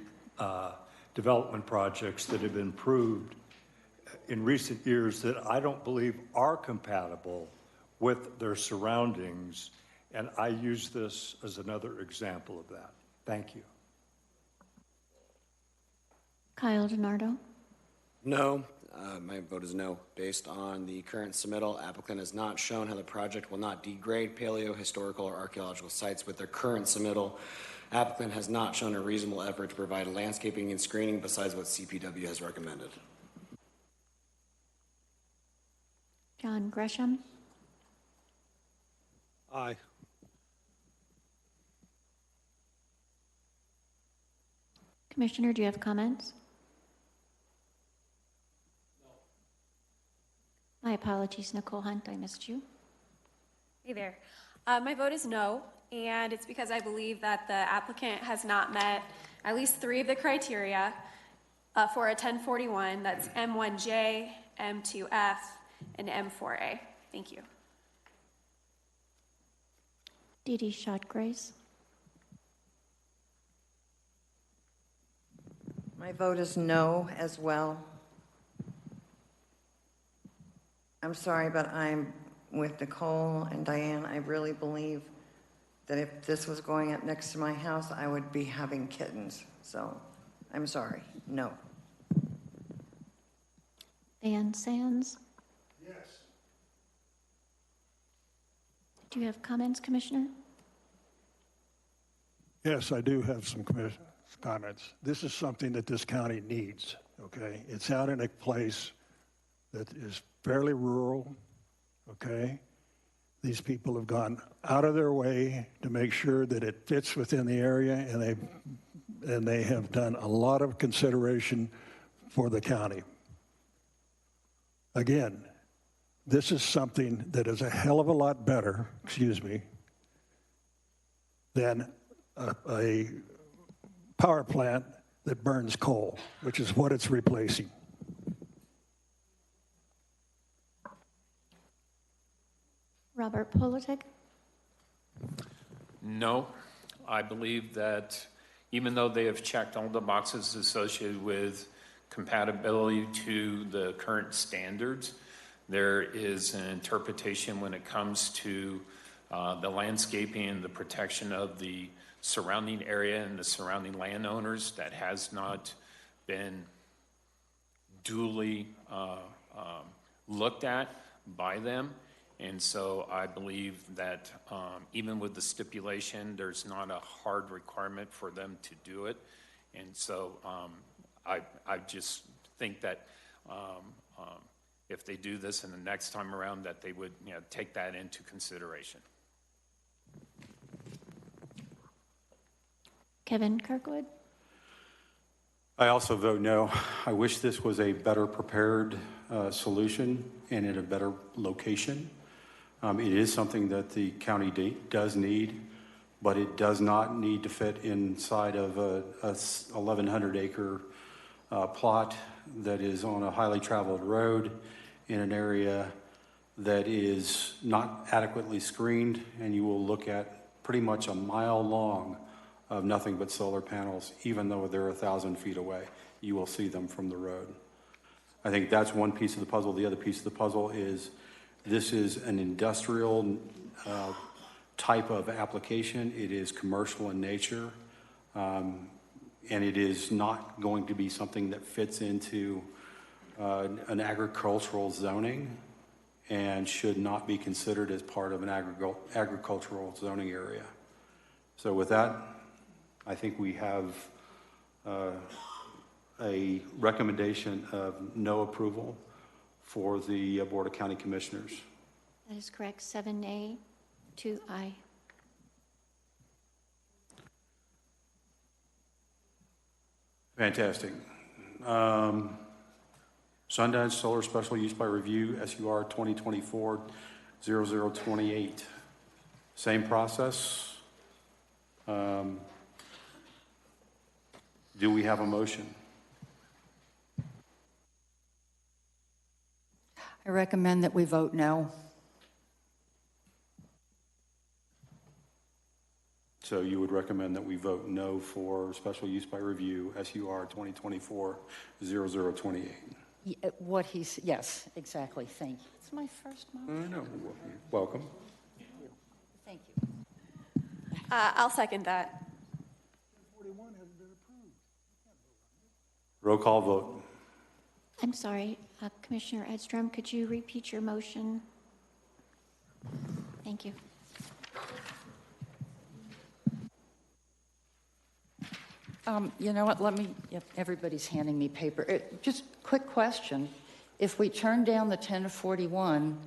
development projects that have been approved in recent years that I don't believe are compatible with their surroundings, and I use this as another example of that. Thank you. Kyle DiNardo. No. My vote is no. Based on the current submittal, applicant has not shown how the project will not degrade paleo, historical, or archaeological sites with their current submittal. Applicant has not shown a reasonable effort to provide landscaping and screening besides what CPW has recommended. John Gresham. Aye. Commissioner, do you have comments? My apologies, Nicole Hunt, I missed you. Hey there. My vote is no, and it's because I believe that the applicant has not met at least 3 of the criteria for a 1041. That's M1J, M2F, and M4A. Thank you. Dee Dee Schott-Grace. My vote is no as well. I'm sorry, but I'm with Nicole and Diane. I really believe that if this was going up next to my house, I would be having kittens. So I'm sorry, no. Van Sands. Yes. Do you have comments, Commissioner? Yes, I do have some comments. This is something that this county needs, okay? It's out in a place that is fairly rural, okay? These people have gone out of their way to make sure that it fits within the area, and they have done a lot of consideration for the county. Again, this is something that is a hell of a lot better, than a power plant that burns coal, which is what it's replacing. Robert Politik. No, I believe that even though they have checked all the boxes associated with compatibility to the current standards, there is an interpretation when it comes to the landscaping and the protection of the surrounding area and the surrounding landowners that has not been duly looked at by them. And so I believe that even with the stipulation, there's not a hard requirement for them to do it. And so I just think that if they do this in the next time around, that they would take that into consideration. Kevin Kirkwood. I also vote no. I wish this was a better prepared solution and in a better location. It is something that the county does need, but it does not need to fit inside of a 1,100 acre plot that is on a highly traveled road in an area that is not adequately screened, and you will look at pretty much a mile long of nothing but solar panels, even though they're 1,000 feet away. You will see them from the road. I think that's one piece of the puzzle. The other piece of the puzzle is this is an industrial type of application. It is commercial in nature, and it is not going to be something that fits into an agricultural zoning and should not be considered as part of an agricultural zoning area. So with that, I think we have a recommendation of no approval for the Board of County Commissioners. That is correct, 7A to I. Fantastic. Sundance Solar Special Use by Review, SUR 2024-0028. Same process. Do we have a motion? I recommend that we vote no. So you would recommend that we vote no for special use by review, SUR 2024-0028. Yes, exactly, thank you. It's my first motion. No, welcome. Thank you. I'll second that. 1041 hasn't been approved. Roll call vote. I'm sorry, Commissioner Edstrom, could you repeat your motion? Thank you. You know what, everybody's handing me paper. Just quick question. If we turn down the 1041,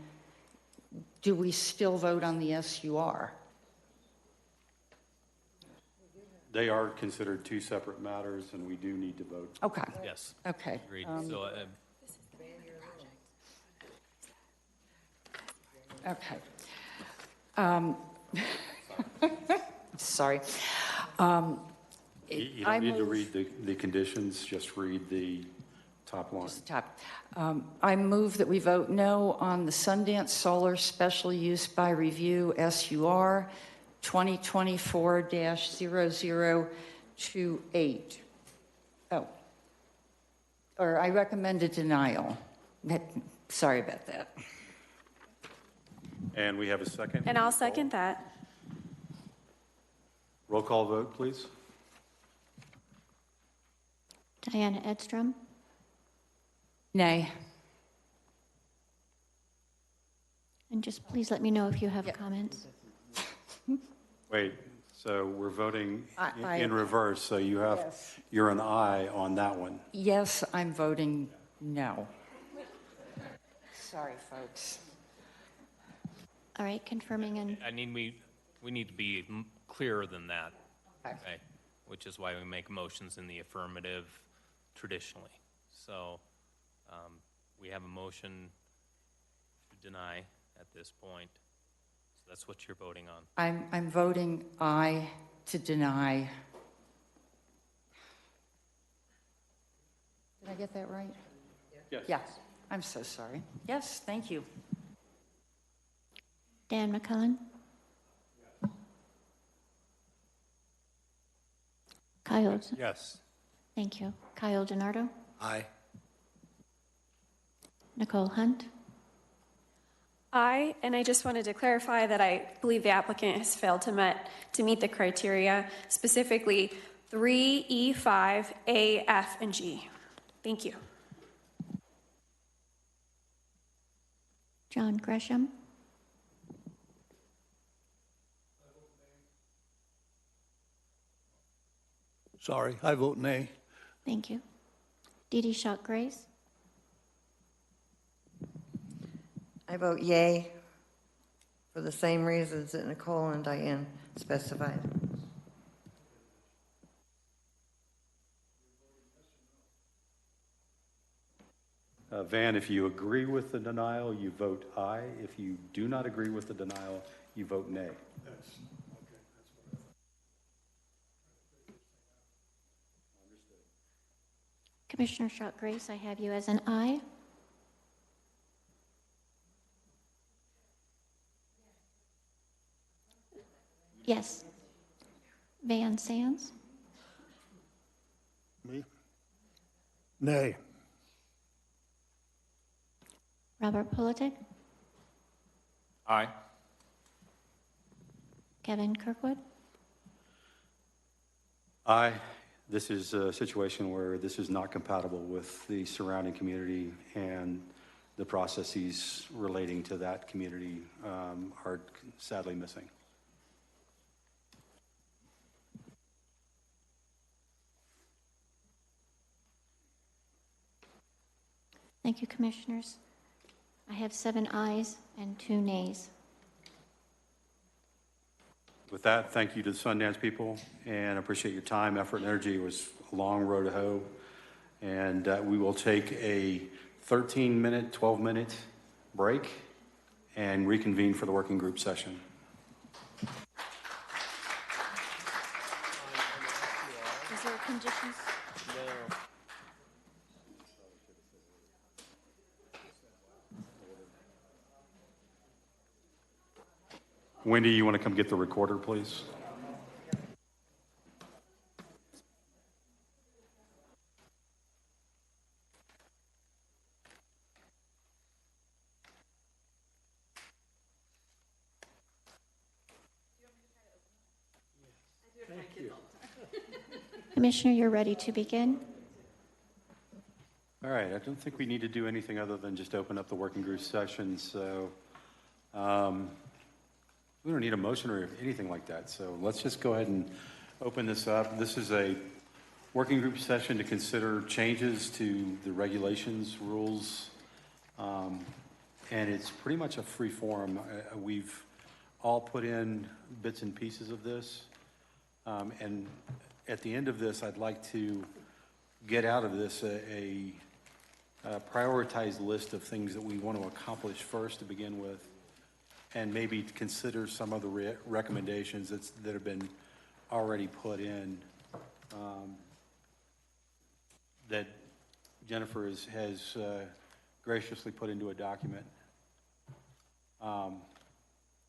do we still vote on the SUR? They are considered two separate matters, and we do need to vote. Okay. Yes. Okay. Agreed. So, Okay. Sorry. You don't need to read the conditions, just read the top line. Just the top. I move that we vote no on the Sundance Solar Special Use by Review SUR 2024-0028. Oh. Or I recommend a denial. Sorry about that. And we have a second. And I'll second that. Roll call vote, please. Diana Edstrom, Nay. and just please let me know if you have comments. Wait, so we're voting I- in reverse, so you're an aye on that one. Yes, I'm voting no. Sorry, folks. All right, confirming and we need to be clearer than that. Okay. Which is why we make motions in the affirmative traditionally. So we have a motion to deny at this point. So that's what you're voting on. I'm voting aye to deny. Did I get that right? Yes. Yes. I'm so sorry. Yes, thank you. Dan McCullen. Kyle. Yes. Thank you. Kyle DiNardo. Aye. Nicole Hunt. Aye, and I just wanted to clarify that I believe the applicant has failed to meet the criteria, specifically 3E5, A, F, and G. Thank you. John Gresham. Sorry, I vote nay. Thank you. Dee Dee Schott-Grace. I vote yay for the same reasons that Nicole and Diane specified. Van, if you agree with the denial, you vote aye. If you do not agree with the denial, you vote nay. Commissioner Schott-Grace, I have you as an aye. Yes. Van Sands. Me? Nay. Robert Politic. Aye. Kevin Kirkwood. Aye. This is a situation where this is not compatible with the surrounding community, and the processes relating to that community are sadly missing. Thank you, Commissioners. I have 7 ayes and 2 nays. With that, thank you to the Sundance people, and appreciate your time, effort, and energy. It was a long road to hoe, and we will take a 13-minute, 12-minute break and reconvene for the working group session. Is there conditions? No. Wendy, you want to come get the recorder, please? Thank you. Commissioner, you're ready to begin. All right, I don't think we need to do anything other than just open up the working group session, so we don't need a motion or anything like that, so let's just go ahead and open this up. This is a working group session to consider changes to the regulations, rules, and it's pretty much a free forum. We've all put in bits and pieces of this, and at the end of this, I'd like to get out of this a prioritized list of things that we want to accomplish first to begin with, and maybe consider some of the recommendations that have been already put in, that Jennifer has graciously put into a document.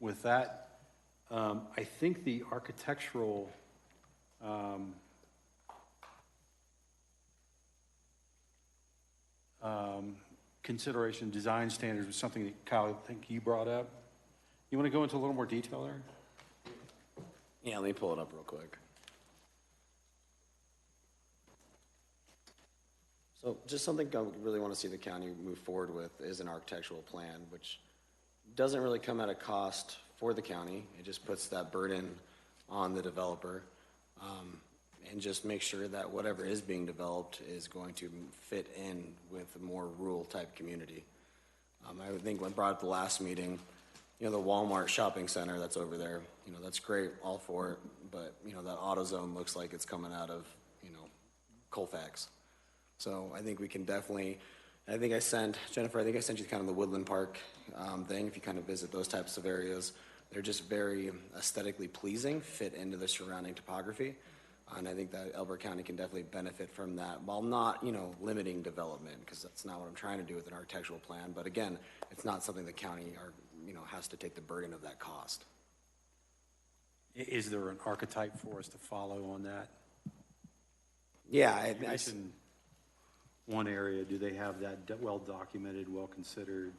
With that, I think the architectural consideration, design standards was something that Kyle, I think you brought up. You want to go into a little more detail there? Yeah, let me pull it up real quick. So just something I really want to see the county move forward with is an architectural plan, which doesn't really come at a cost for the county. It just puts that burden on the developer, and just make sure that whatever is being developed is going to fit in with a more rural type community. I would think when brought up the last meeting, the Walmart shopping center that's over there, that's great, all for it, but, that AutoZone looks like it's coming out of, Colfax. So I think we can definitely, Jennifer, I think I sent you kind of the Woodland Park thing, if you kind of visit those types of areas. They're just very aesthetically pleasing, fit into the surrounding topography. And I think that Elbert County can definitely benefit from that while not, limiting development, because that's not what I'm trying to do with an architectural plan. But again, it's not something the county has to take the burden of that cost. Is there an archetype for us to follow on that? Yeah, You mentioned one area. Do they have that well documented, well considered,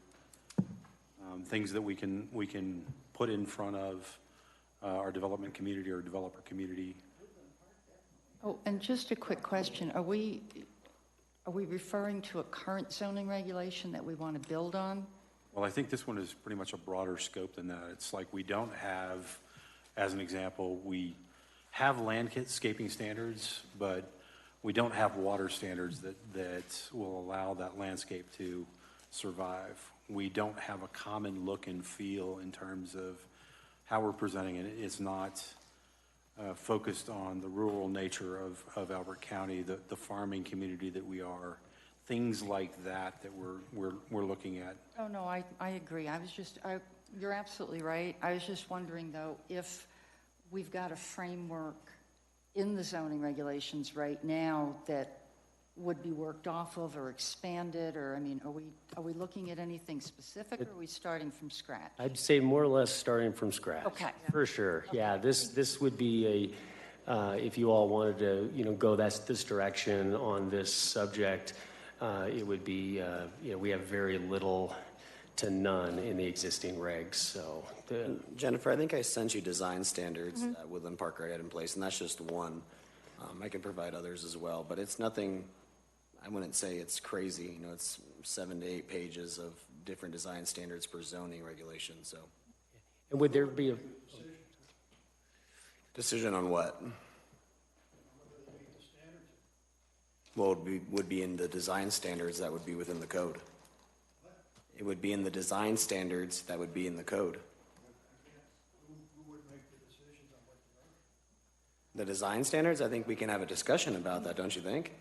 things that we can put in front of our development community or developer community? Oh, and just a quick question. Are we referring to a current zoning regulation that we want to build on? Well, I think this one is pretty much a broader scope than that. It's like we don't have, as an example, we have landscaping standards, but we don't have water standards that will allow that landscape to survive. We don't have a common look and feel in terms of how we're presenting it. It's not focused on the rural nature of Elbert County, the farming community that we are, things like that we're looking at. Oh, no, I agree. You're absolutely right. I was just wondering, though, if we've got a framework in the zoning regulations right now that would be worked off of or expanded, or, are we looking at anything specific, or are we starting from scratch? I'd say more or less starting from scratch. Okay. For sure. Okay. Yeah, this would be if you all wanted to, go this direction on this subject, it would be, we have very little to none in the existing regs, so. Jennifer, I think I sent you design standards that Woodland Park already had in place, and that's just one. I can provide others as well, but it's nothing, I wouldn't say it's crazy. It's 7 to 8 pages of different design standards per zoning regulation, so. And would there be a decision on what? Well, it would be in the design standards that would be within the code. It would be in the design standards that would be in the code. The design standards, I think we can have a discussion about that, don't you think?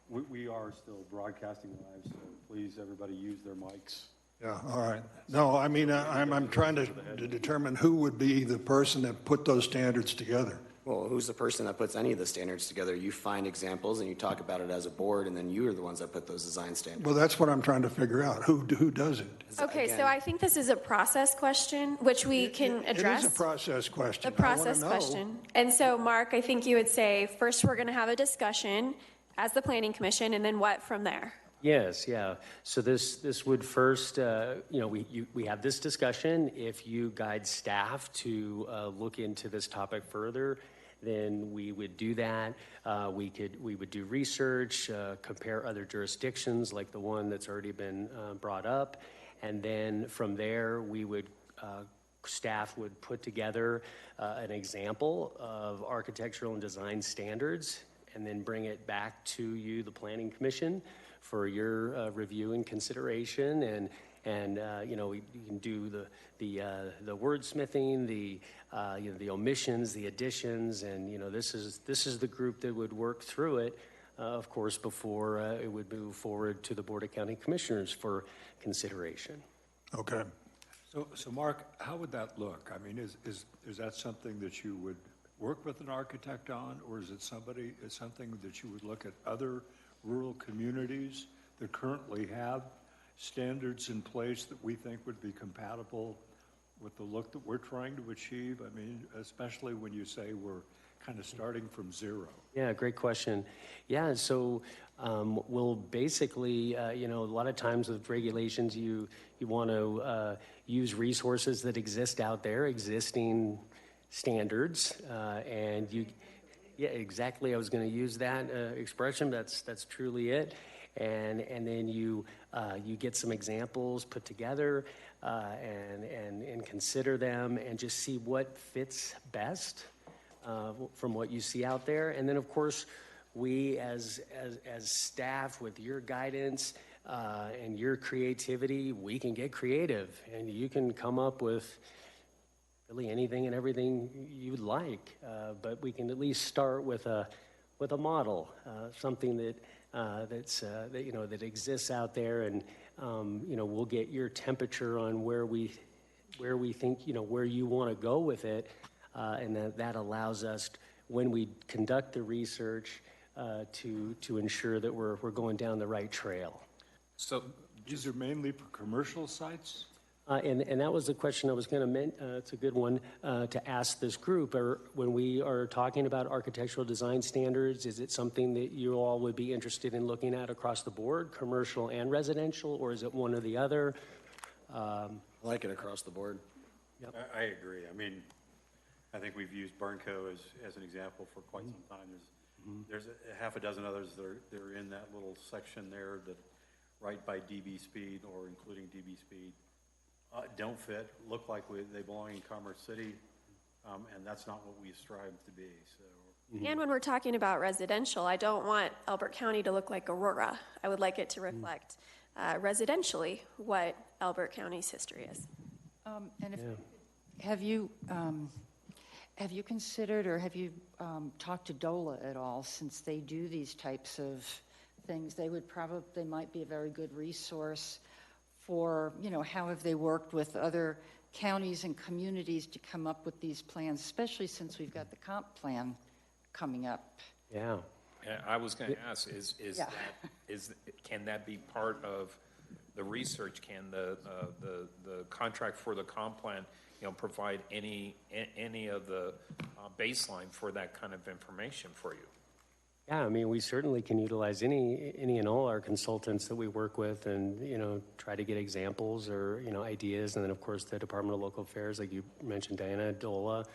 We are still broadcasting live, so please, everybody, use their mics. Yeah, all right. No, I'm trying to determine who would be the person that put those standards together. Well, who's the person that puts any of the standards together? You find examples and you talk about it as a board, and then you are the ones that put those design standards. Well, that's what I'm trying to figure out. Who does it? Okay, so I think this is a process question, which we can address. It is a process question. A process question. And so, Mark, I think you would say, first we're going to have a discussion as the Planning Commission, and then what from there? Yes, yeah. So this would first, we have this discussion. If you guide staff to look into this topic further, then we would do that. We would do research, compare other jurisdictions like the one that's already been brought up. And then from there, staff would put together an example of architectural and design standards and then bring it back to you, the Planning Commission, for your review and consideration. And you can do the wordsmithing, the omissions, the additions, and this is the group that would work through it, of course, before it would move forward to the Board of County Commissioners for consideration. Okay. So Mark, how would that look? I mean, is that something that you would work with an architect on, or is it something that you would look at other rural communities that currently have standards in place that we think would be compatible with the look that we're trying to achieve? I mean, especially when you say we're kind of starting from zero. Yeah, great question. Yeah, so we'll basically, a lot of times with regulations, you want to use resources that exist out there, existing standards, yeah, exactly. I was going to use that expression. That's truly it. And then you get some examples put together and consider them and just see what fits best from what you see out there. And then, of course, we as staff, with your guidance and your creativity, we can get creative, and you can come up with really anything and everything you'd like. But we can at least start with a model, something that exists out there, and we'll get your temperature on where we think where you want to go with it, and that allows us, when we conduct the research, to ensure that we're going down the right trail. So these are mainly for commercial sites? And that was the question I was going to mention. It's a good one to ask this group. When we are talking about architectural design standards, is it something that you all would be interested in looking at across the board, commercial and residential, or is it one or the other? I like it across the board. Yep. I agree. I mean, I think we've used Burnco as an example for quite some time. There's a half a dozen others that are in that little section there that right by DB Speed or including DB Speed. Don't fit, look like they belong in Commerce City, and that's not what we strive to be. So. And when we're talking about residential, I don't want Elbert County to look like Aurora. I would like it to reflect residentially what Elbert County's history is. Have you considered, or have you talked to DOLA at all, since they do these types of things? They might be a very good resource for, how have they worked with other counties and communities to come up with these plans, especially since we've got the comp plan coming up. Yeah. I was going to ask, can that be part of the research? Can the contract for the comp plan, provide any of the baseline for that kind of information for you? Yeah, I mean, we certainly can utilize any and all our consultants that we work with, and try to get examples or ideas, and then of course the Department of Local Affairs, like you mentioned, Diana, DOLA.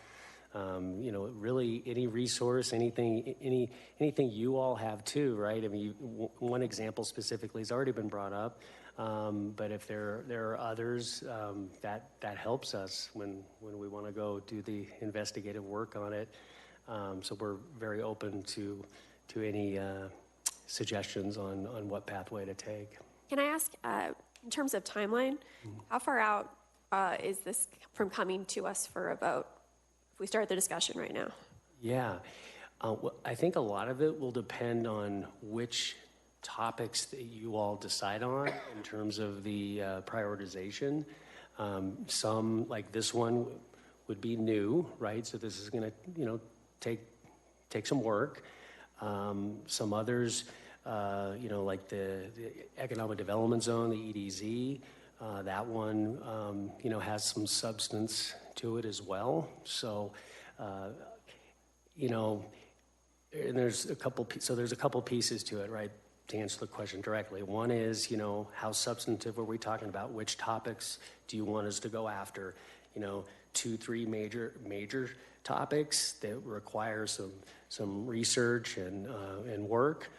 Really any resource, anything you all have too, right? I mean, one example specifically has already been brought up, but if there are others, that helps us when we want to go do the investigative work on it. So we're very open to any suggestions on what pathway to take. Can I ask, in terms of timeline, how far out is this from coming to us for a vote, if we start the discussion right now? Yeah, I think a lot of it will depend on which topics that you all decide on in terms of the prioritization. Some, like this one, would be new, right? So this is going to, take some work. Some others, like the Economic Development Zone, the EDZ, that one, has some substance to it as well. So, and there's a couple pieces to it, right? To answer the question directly. One is, how substantive are we talking about? Which topics do you want us to go after? 2-3 major topics that require some research and work,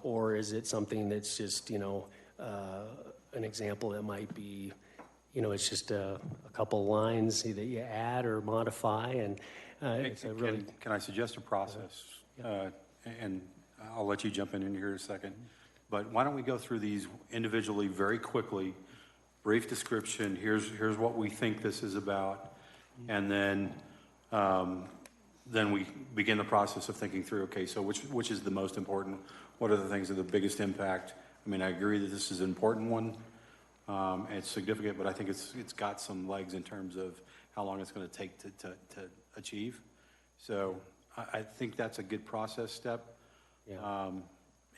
or is it something that's just an example that might be it's just a couple lines that you add or modify, and it's a really. Can I suggest a process? And I'll let you jump in here in a second. But why don't we go through these individually very quickly, brief description, here's what we think this is about, and then we begin the process of thinking through, okay, so which is the most important? What are the things that have the biggest impact? I mean, I agree that this is an important one. It's significant, but I think it's got some legs in terms of how long it's going to take to achieve. So I think that's a good process step. Yeah.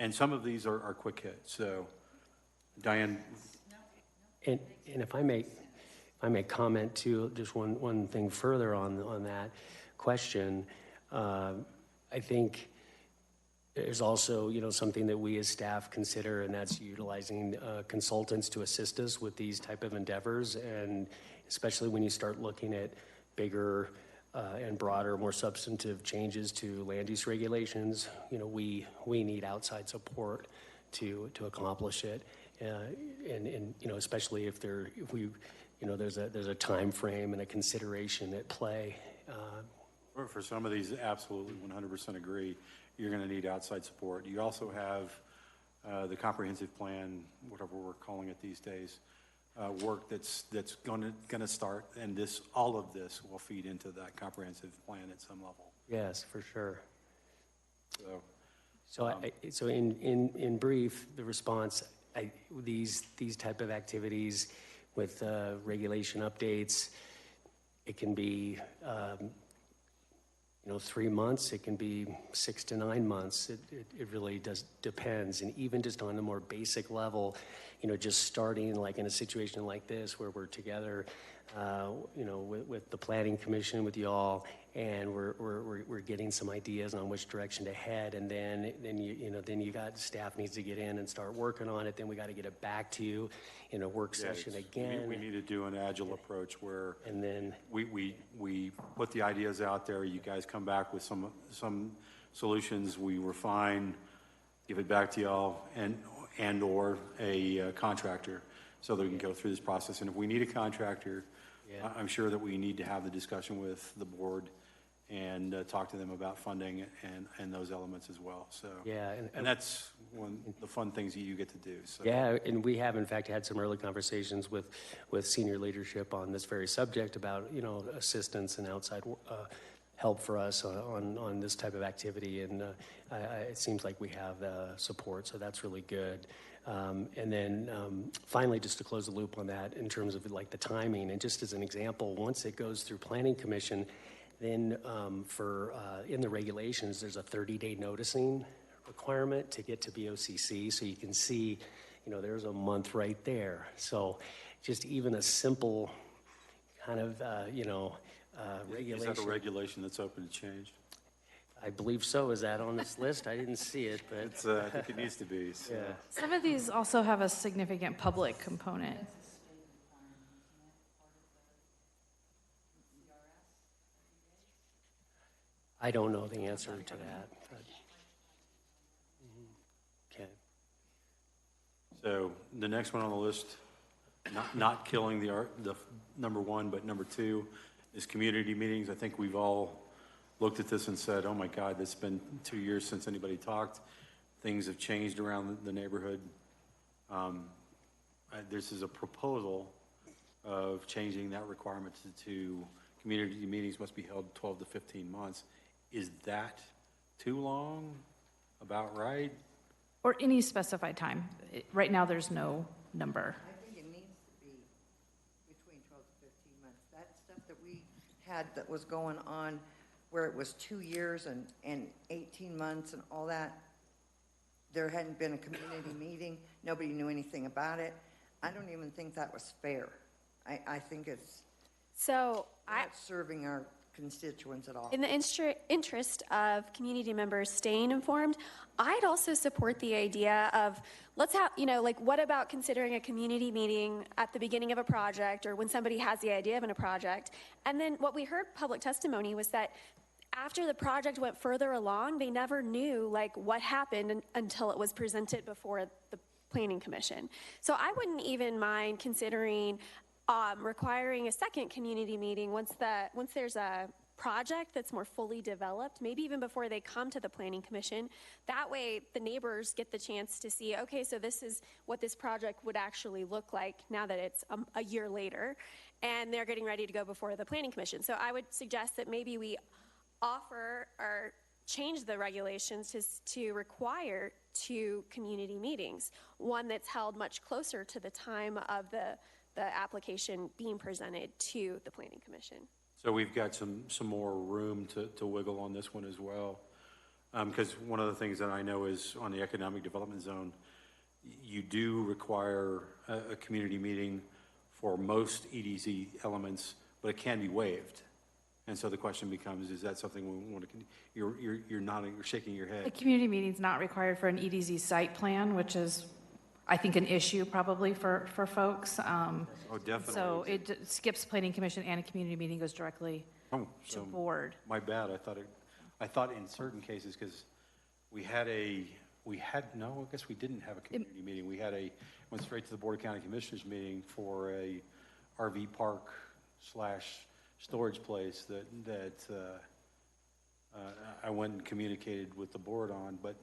And some of these are quick hits. So, Diane. And if I may comment too, just one thing further on that question. I think there's also, something that we as staff consider, and that's utilizing consultants to assist us with these type of endeavors, and especially when you start looking at bigger and broader, more substantive changes to land use regulations. We need outside support to accomplish it, and especially if there's a time frame and a consideration at play. For some of these, absolutely, 100% agree. You're going to need outside support. You also have the comprehensive plan, whatever we're calling it these days, work that's going to start, and all of this will feed into that comprehensive plan at some level. Yes, for sure. So in brief, the response, these type of activities with regulation updates, it can be 3 months, it can be 6 to 9 months. It really depends. And even just on a more basic level, just starting like in a situation like this where we're together, with the planning commission, with y'all, and we're getting some ideas on which direction to head, and then you got staff needs to get in and start working on it. Then we got to get it back to you in a work session again. We need to do an agile approach where and then we put the ideas out there. You guys come back with some solutions. We refine, give it back to y'all, and or a contractor, so that we can go through this process. And if we need a contractor, I'm sure that we need to have the discussion with the board and talk to them about funding and those elements as well. So and that's one of the fun things that you get to do. So. Yeah, and we have in fact had some early conversations with senior leadership on this very subject about assistance and outside help for us on this type of activity, and it seems like we have support, so that's really good. And then finally, just to close the loop on that in terms of like the timing, and just as an example, once it goes through Planning Commission, then in the regulations, there's a 30-day noticing requirement to get to BOCC, so you can see, there's a month right there. So just even a simple kind of, regulation. Is that a regulation that's open to change? I believe so. Is that on this list? I didn't see it, but I think it needs to be. So. Yeah. Some of these also have a significant public component. I don't know the answer to that. But, okay. So the next one on the list, not killing the number one, but number two is community meetings. I think we've all looked at this and said, oh my God, it's been 2 years since anybody talked. Things have changed around the neighborhood. This is a proposal of changing that requirement to community meetings must be held 12 to 15 months. Is that too long? About right? Or any specified time. Right now, there's no number. I think it needs to be between 12 to 15 months. That stuff that we had that was going on where it was 2 years and 18 months and all that, there hadn't been a community meeting. Nobody knew anything about it. I don't even think that was fair. I think it's not serving our constituents at all. In the interest of community members staying informed, I'd also support the idea of let's have, like, what about considering a community meeting at the beginning of a project or when somebody has the idea of a project? And then what we heard public testimony was that after the project went further along, they never knew like what happened until it was presented before the Planning Commission. So I wouldn't even mind considering requiring a second community meeting once there's a project that's more fully developed, maybe even before they come to the Planning Commission. That way the neighbors get the chance to see, okay, so this is what this project would actually look like now that it's a year later, and they're getting ready to go before the Planning Commission. So I would suggest that maybe we offer or change the regulations to require 2 community meetings, one that's held much closer to the time of the application being presented to the Planning Commission. So we've got some more room to wiggle on this one as well. Because one of the things that I know is on the economic development zone, you do require a community meeting for most EDZ elements, but it can be waived. And so the question becomes, is that something we want to, you're nodding, you're shaking your head. A community meeting is not required for an EDZ site plan, which is, I think, an issue probably for folks. Oh, definitely. So it skips Planning Commission and a community meeting goes directly to board. My bad. I thought in certain cases, because we didn't have a community meeting. We went straight to the Board of County Commissioners meeting for a RV park / storage place that I went and communicated with the board on, but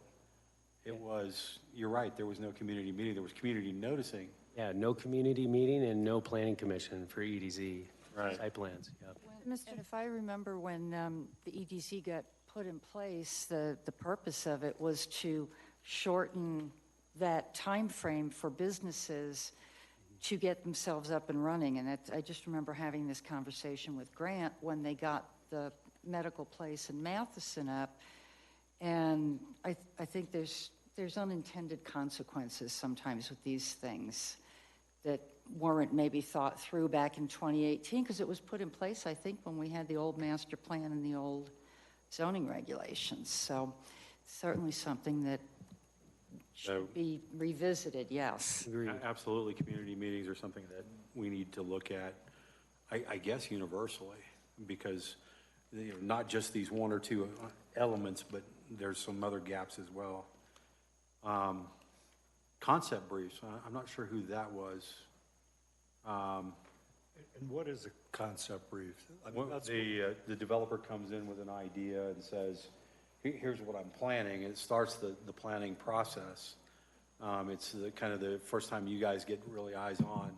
you're right, there was no community meeting. There was community noticing. Yeah, no community meeting and no planning commission for EDZ Right. site plans. Yep. And if I remember when the EDC got put in place, the purpose of it was to shorten that time frame for businesses to get themselves up and running. And I just remember having this conversation with Grant when they got the medical place in Matheson up. And I think there's unintended consequences sometimes with these things that weren't maybe thought through back in 2018, because it was put in place, I think, when we had the old master plan and the old zoning regulations. So certainly something that should be revisited, yes. Absolutely, community meetings are something that we need to look at, I guess, universally, because not just these 1 or 2 elements, but there's some other gaps as well. Concept briefs, I'm not sure who that was. And what is a concept brief? I mean, The developer comes in with an idea and says, here's what I'm planning. It starts the planning process. It's kind of the first time you guys get really eyes on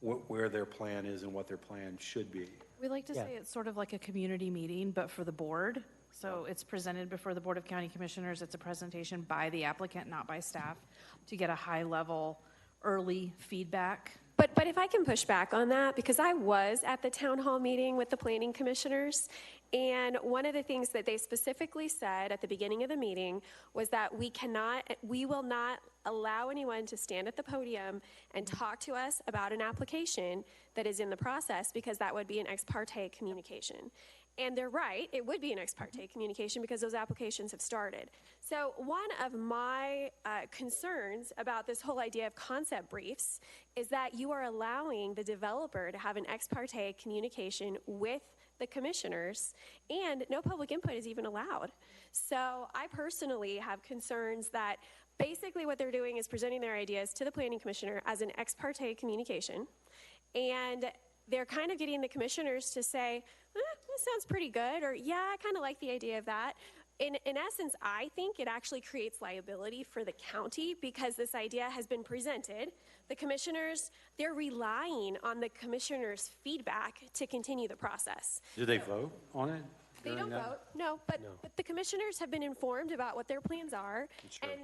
where their plan is and what their plan should be. We like to say it's sort of like a community meeting, but for the board. So it's presented before the Board of County Commissioners. It's a presentation by the applicant, not by staff, to get a high-level early feedback. But if I can push back on that, because I was at the town hall meeting with the planning commissioners, and one of the things that they specifically said at the beginning of the meeting was that we will not allow anyone to stand at the podium and talk to us about an application that is in the process, because that would be an ex parte communication. And they're right, it would be an ex parte communication because those applications have started. So one of my concerns about this whole idea of concept briefs is that you are allowing the developer to have an ex parte communication with the commissioners, and no public input is even allowed. So I personally have concerns that basically what they're doing is presenting their ideas to the planning commissioner as an ex parte communication, and they're kind of getting the commissioners to say, this sounds pretty good, or yeah, I kind of like the idea of that. In essence, I think it actually creates liability for the county because this idea has been presented. The commissioners, they're relying on the commissioners' feedback to continue the process. Do they vote on it? They don't vote, no, but the commissioners have been informed about what their plans are, and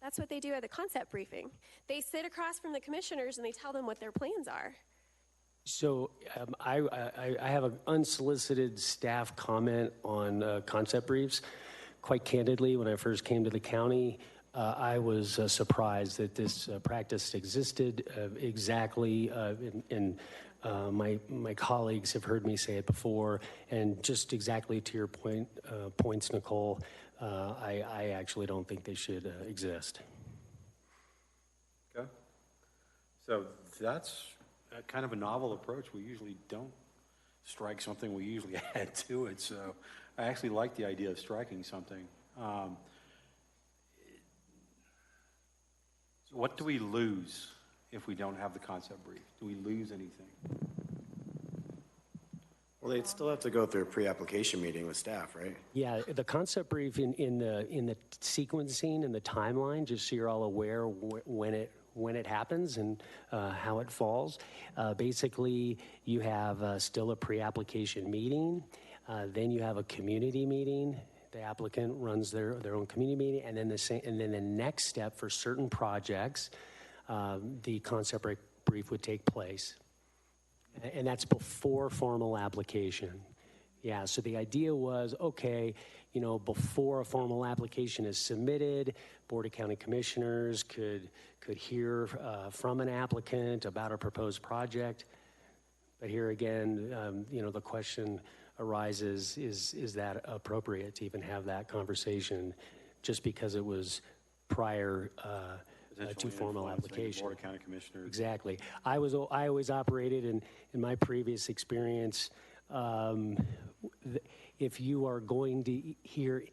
that's what they do at the concept briefing. They sit across from the commissioners and they tell them what their plans are. So I have an unsolicited staff comment on concept briefs. Quite candidly, when I first came to the county, I was surprised that this practice existed exactly, and my colleagues have heard me say it before, and just exactly to your points, Nicole, I actually don't think they should exist. So that's kind of a novel approach. We usually don't strike something, we usually add to it. So I actually like the idea of striking something. So what do we lose if we don't have the concept brief? Do we lose anything? Well, they'd still have to go through a pre-application meeting with staff, right? Yeah, the concept brief in the sequencing and the timeline, just so you're all aware when it happens and how it falls. Basically, you have still a pre-application meeting, then you have a community meeting. The applicant runs their own community meeting, and then the next step for certain projects, the concept brief would take place. And that's before formal application. Yeah, so the idea was, okay, before a formal application is submitted, Board of County Commissioners could hear from an applicant about a proposed project. But here again, the question arises, is that appropriate to even have that conversation just because it was prior to formal application? Board of County Commissioners. Exactly. I always operated in my previous experience, if you are going to hear,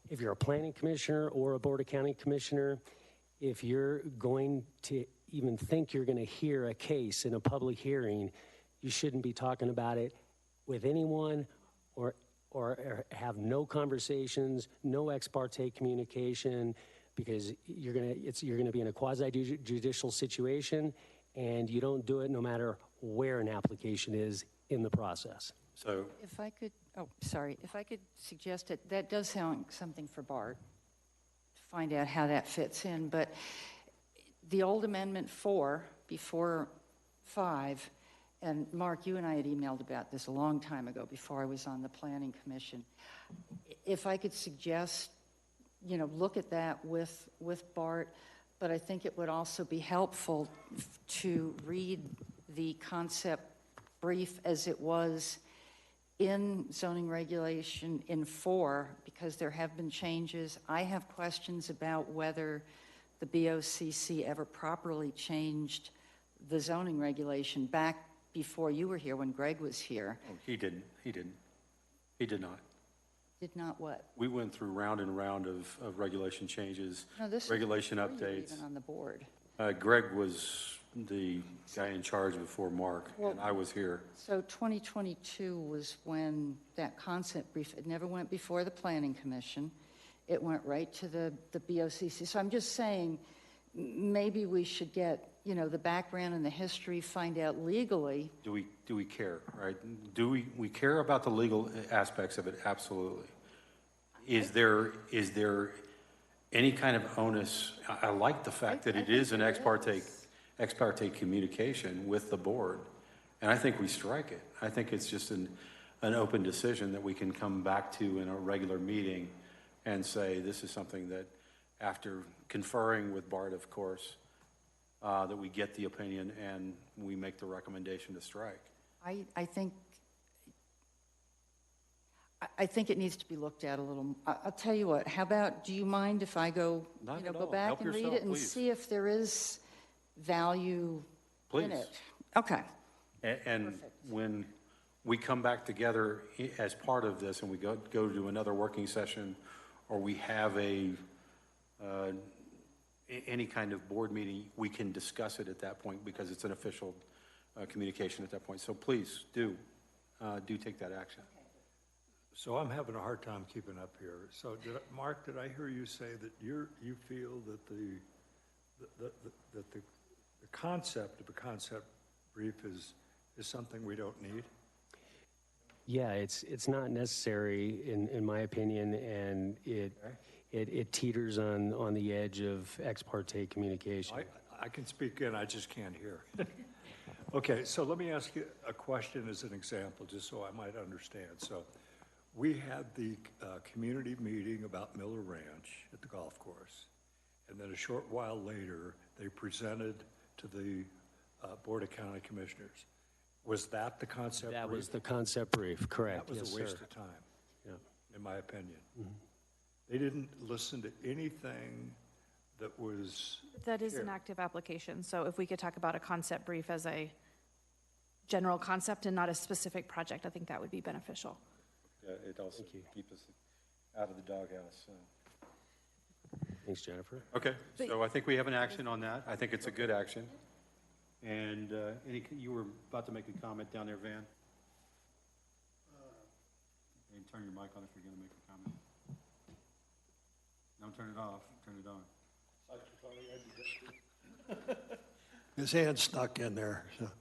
if you're a planning commissioner or a Board of County Commissioner, if you're going to even think you're going to hear a case in a public hearing, you shouldn't be talking about it with anyone or have no conversations, no ex parte communication, because you're gonna be in a quasi-judicial situation, and you don't do it no matter where an application is in the process. So If I could suggest it, that does sound something for Bart, to find out how that fits in, but the old Amendment 4, before 5, and Mark, you and I had emailed about this a long time ago before I was on the Planning Commission. If I could suggest, look at that with Bart, but I think it would also be helpful to read the concept brief as it was in zoning regulation in 4, because there have been changes. I have questions about whether the BOCC ever properly changed the zoning regulation back before you were here, when Greg was here. Oh, he didn't. He did not. Did not what? We went through round and round of regulation changes, No, this regulation was before you were updates. even on the board. Greg was the guy in charge before Mark, Well, and I was here. So 2022 was when that concept brief, it never went before the Planning Commission. It went right to the BOCC. So I'm just saying, maybe we should get, the background and the history, find out legally. Do we care, right? Do we care about the legal aspects of it? Absolutely. Is there any kind of onus? I like the fact that it is an ex parte communication with the board, and I think we strike it. I think it's just an open decision that we can come back to in a regular meeting and say, this is something that, after conferring with Bart, of course, that we get the opinion and we make the recommendation to strike. I think it needs to be looked at a little. I'll tell you what, how about, do you mind if I go, go back Help and read yourself, it and please. see if there is value Please. in it? Okay. And when we come back together as part of this and we go to another working session, or we have any kind of board meeting, we can discuss it at that point because it's an official communication at that point. So please do take that action. So I'm having a hard time keeping up here. So Mark, did I hear you say that you feel that the concept of a concept brief is something we don't need? Yeah, it's not necessary in my opinion, and it teeters on the edge of ex parte communication. I can speak in, I just can't hear. Okay, so let me ask you a question as an example, just so I might understand. So we had the community meeting about Miller Ranch at the golf course, and then a short while later, they presented to the Board of County Commissioners. Was that the concept brief? That was the concept brief, correct. That was Yes, a waste sir. of time, Yeah. in my opinion. Mhm. They didn't listen to anything that was? That is an here? active application, so if we could talk about a concept brief as a general concept and not a specific project, I think that would be beneficial. Yeah, it also keeps us out of the doghouse, so. Thanks, Jennifer. Okay, so I think we have an action on that. I think it's a good action. And you were about to make a comment down there, Van? And turn your mic on if you're going to make a comment. Don't turn it off, turn it on. His hand snuck in there. So.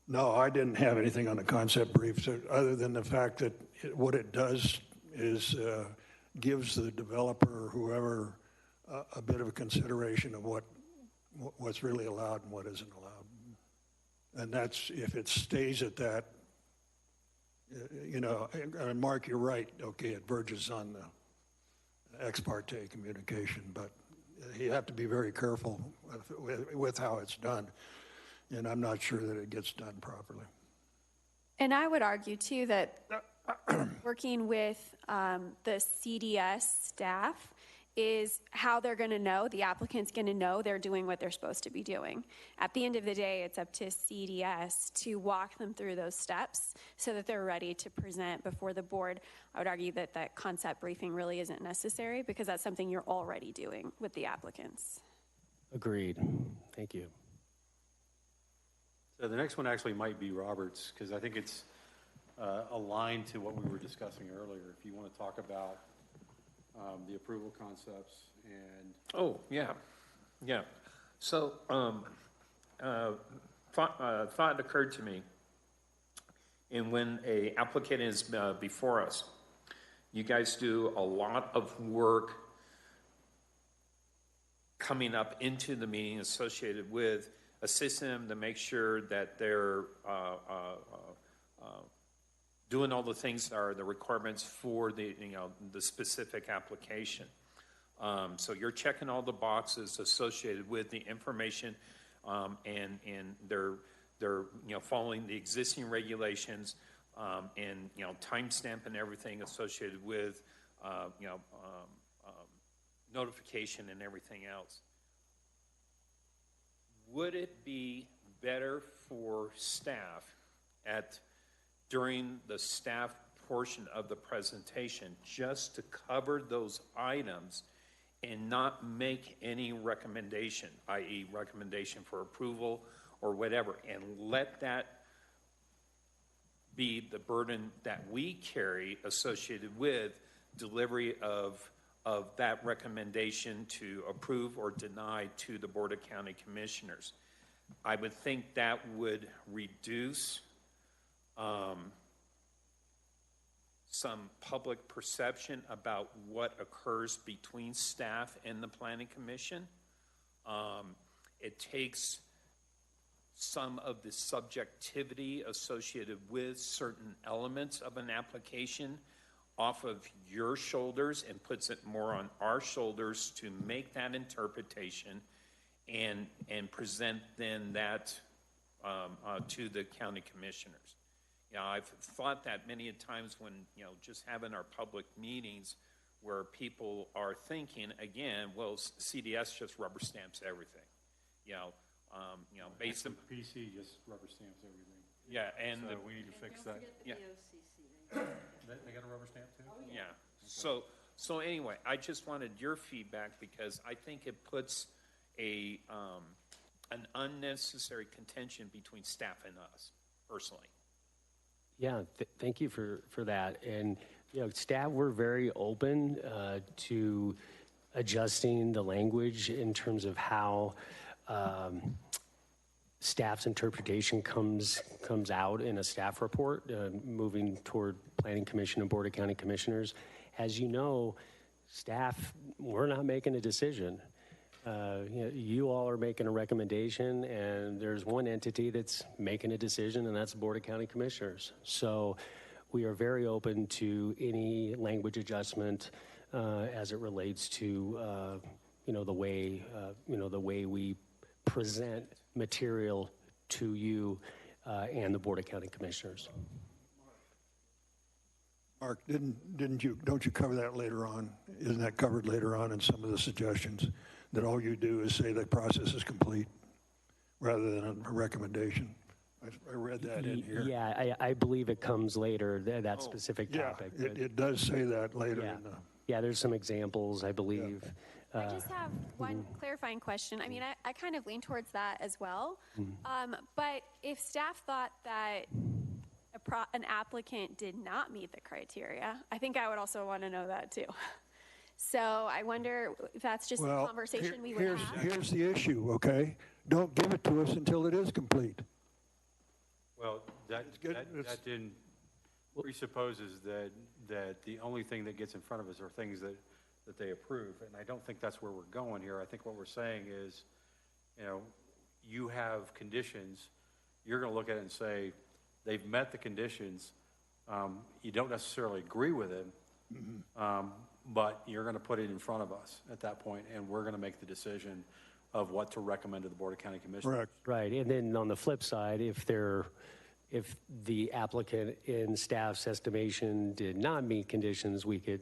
No, I didn't have anything on the concept brief, so other than the fact that what it does is gives the developer or whoever a bit of a consideration of what's really allowed and what isn't allowed. And that's, if it stays at that, you know, and Mark, you're right, okay, it verges on the ex parte communication, but you have to be very careful with how it's done. And I'm not sure that it gets done properly. And I would argue too that working with the CDS staff is how they're going to know, the applicant's going to know they're doing what they're supposed to be doing. At the end of the day, it's up to CDS to walk them through those steps so that they're ready to present before the board. I would argue that that concept briefing really isn't necessary because that's something you're already doing with the applicants. Agreed. Thank you. So the next one actually might be Robert's, because I think it's aligned to what we were discussing earlier. If you want to talk about the approval concepts and... Oh, yeah, yeah. So thought occurred to me, and when a applicant is before us, you guys do a lot of work coming up into the meeting associated with assisting them to make sure that they're doing all the things that are the requirements for the, you know, the specific application. So you're checking all the boxes associated with the information, and they're you know, following the existing regulations, and you know, timestamp and everything associated with you know, notification and everything else. Would it be better for staff during the staff portion of the presentation just to cover those items and not make any recommendation, i.e. recommendation for approval or whatever, and let that be the burden that we carry associated with delivery of that recommendation to approve or deny to the Board of County Commissioners? I would think that would reduce some public perception about what occurs between staff and the Planning Commission. It takes some of the subjectivity associated with certain elements of an application off of your shoulders and puts it more on our shoulders to make that interpretation and present then that to the county commissioners. You know, I've thought that many a times when, you know, just having our public meetings where people are thinking, again, well, CDS just rubber stamps everything. You know, based on PC just rubber stamps everything. Yeah, and so we need to fix that. Yeah. They got a rubber stamp too? Oh, yeah. Okay. So anyway, I just wanted your feedback because I think it puts an unnecessary contention between staff and us, personally. Yeah, thank you for that. And, you know, staff, we're very open to adjusting the language in terms of how staff's interpretation comes out in a staff report, moving toward Planning Commission and Board of County Commissioners. As you know, staff, we're not making a decision. You all are making a recommendation, and there's one entity that's making a decision, and that's the Board of County Commissioners. So we are very open to any language adjustment as it relates to the way we present material to you and the Board of County Commissioners. Mark, don't you cover that later on? Isn't that covered later on in some of the suggestions? that all you do is say the process is complete rather than a recommendation. I read that in here. Yeah, I believe it comes later, that specific topic. Yeah, it does say that later in the. Yeah, there's some examples, I believe. I just have one clarifying question. I mean, I kind of lean towards that as well. But if staff thought that an applicant did not meet the criteria, I think I would also want to know that too. So I wonder if that's just a conversation we would have. Here's the issue, okay? Don't give it to us until it is complete. Well, that then presupposes that the only thing that gets in front of us are things that they approve, and I don't think that's where we're going here. I think what we're saying is, you have conditions, you're going to look at it and say, they've met the conditions, you don't necessarily agree with it, but you're going to put it in front of us at that point, and we're going to make the decision of what to recommend to the Board of County Commissioners. Correct. Right, and then on the flip side, if the applicant in staff's estimation did not meet conditions, we could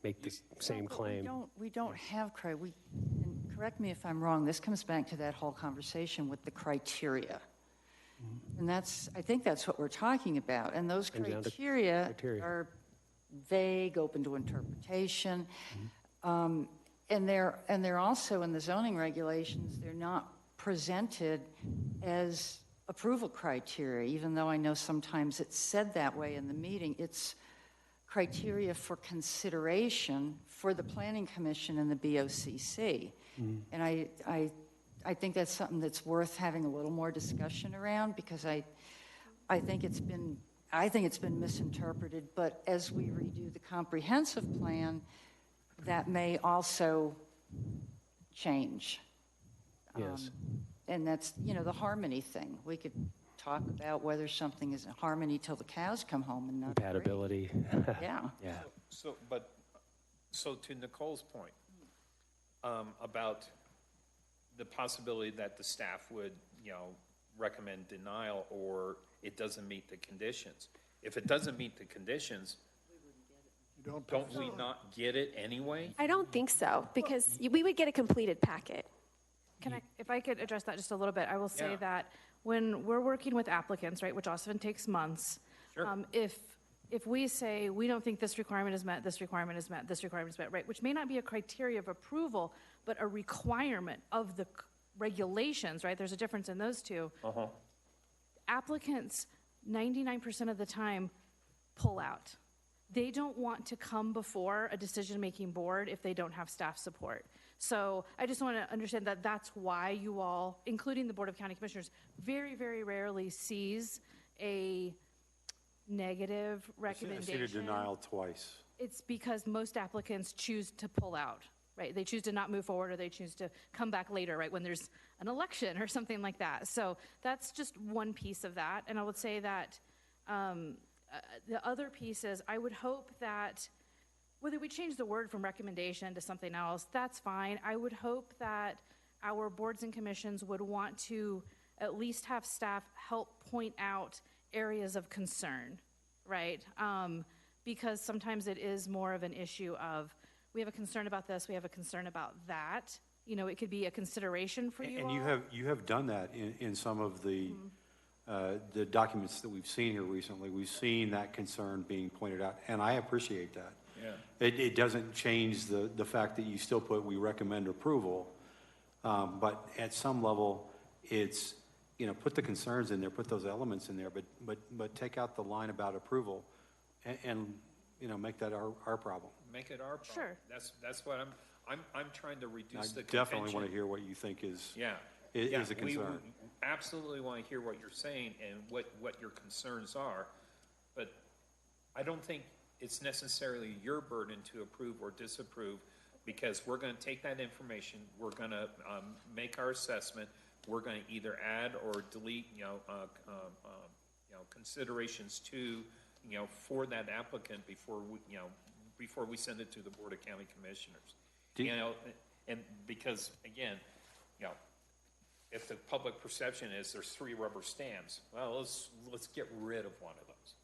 make the same claim. We don't have and correct me if I'm wrong, this comes back to that whole conversation with the criteria. And I think that's what we're talking about. And those criteria are vague, open to interpretation. And they're also in the zoning regulations, they're not presented as approval criteria, even though I know sometimes it's said that way in the meeting. It's criteria for consideration for the Planning Commission and the BOCC. And I think that's something that's worth having a little more discussion around, because I think it's been misinterpreted, but as we redo the comprehensive plan, that may also change. Yes. And that's, the harmony thing. We could talk about whether something is in harmony till the cows come home and not compatibility. Yeah. Yeah. So to Nicole's point, about the possibility that the staff would, recommend denial or it doesn't meet the conditions. If it doesn't meet the conditions, don't we not get it anyway? I don't think so, because we would get a completed packet. If I could address that just a little bit, I will say that when we're working with applicants, right, which often takes months, if we say we don't think this requirement is met, this requirement is met, this requirement is met, right, which may not be a criteria of approval, but a requirement of the regulations, right? There's a difference in those two. Applicants, 99% of the time, pull out. They don't want to come before a decision-making board if they don't have staff support. So I just want to understand that that's why you all, including the Board of County Commissioners, very, very rarely sees a negative recommendation. I see the denial twice. It's because most applicants choose to pull out, right? They choose to not move forward, or they choose to come back later, right, when there's an election or something like that. So that's just one piece of that. And I would say that the other piece is, I would hope that whether we change the word from recommendation to something else, that's fine. I would hope that our boards and commissions would want to at least have staff help point out areas of concern, right? Because sometimes it is more of an issue of, we have a concern about this, we have a concern about that. It could be a consideration for you And all. you have done that in some of the documents that we've seen here recently. We've seen that concern being pointed out, and I appreciate that. Yeah. It doesn't change the fact that you still put, we recommend approval, but at some level, it's, put the concerns in there, put those elements in there, but take out the line about approval, and make that our problem. Make it our problem. Sure. That's what I'm trying to reduce the I contention. definitely want to hear what you think is is a concern. We absolutely want to hear what you're saying and what your concerns are, but I don't think it's necessarily your burden to approve or disapprove, because we're going to take that information, we're going to make our assessment, we're going to either add or delete, considerations to, for that applicant before we send it to the Board of County Commissioners. And because again, if the public perception is there's 3 rubber stamps, well, let's get rid of one of those,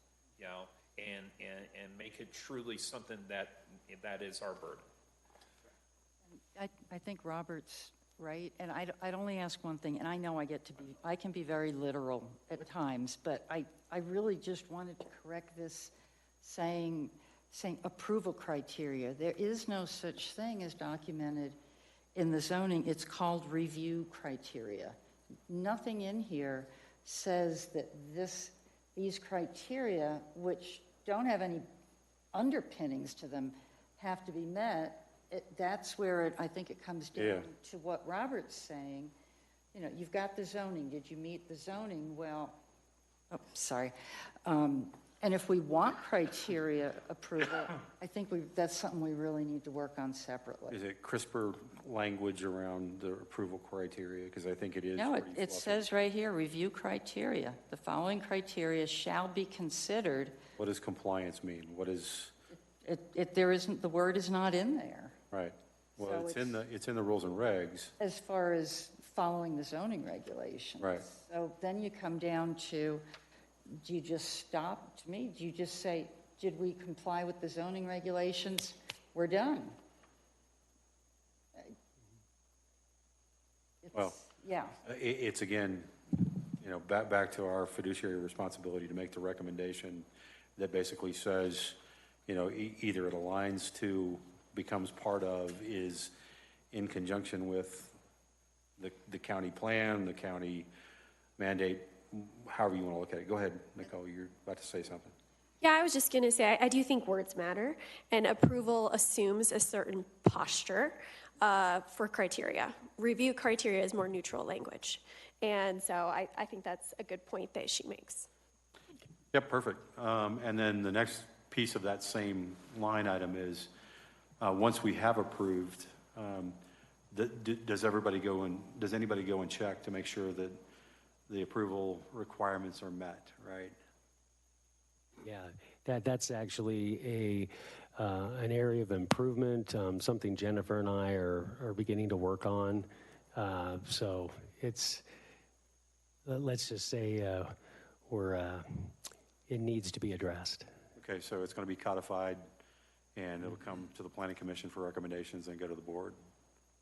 and make it truly something that is our burden. think Robert's right, and I'd only ask one thing, and I know I can be very literal at times, but I really just wanted to correct this saying approval criteria. There is no such thing as documented in the zoning. It's called review criteria. Nothing in here says that these criteria, which don't have any underpinnings to them, have to be met. That's where I think it comes down to what Robert's saying. You know, you've got the zoning. Did you meet the zoning? Well, sorry. And if we want criteria approval, I think that's something we really need to work on separately. Is it crisper language around the approval criteria? Because I think it is. No, pretty it fluffy. says right here, review criteria. The following criteria shall be considered. What does compliance mean? What is? The word is not in there. Right. Well, So it's in the rules and regs. As far as following the zoning regulations. Right. So then you come down to, do you just stop, to me, do you just say, did we comply with the zoning regulations? We're done. Well, yeah. It's again, you know, back to our fiduciary responsibility to make the recommendation that basically says, you know, either it aligns to, becomes part of, is in conjunction with the county plan, the county mandate, however you want to look at it. Go ahead, Nicole, you're about to say something. Yeah, I was just going to say, I do think words matter, and approval assumes a certain posture for criteria. Review criteria is more neutral language. And so I think that's a good point that she makes. Yep, perfect. And then the next piece of that same line item is, once we have approved, does anybody go and check to make sure that the approval requirements are met, right? Yeah, that's actually an area of improvement, something Jennifer and I are beginning to work on. So it's, let's just say it needs to be addressed. Okay, so it's going to be codified, and it'll come to the Planning Commission for recommendations and go to the board?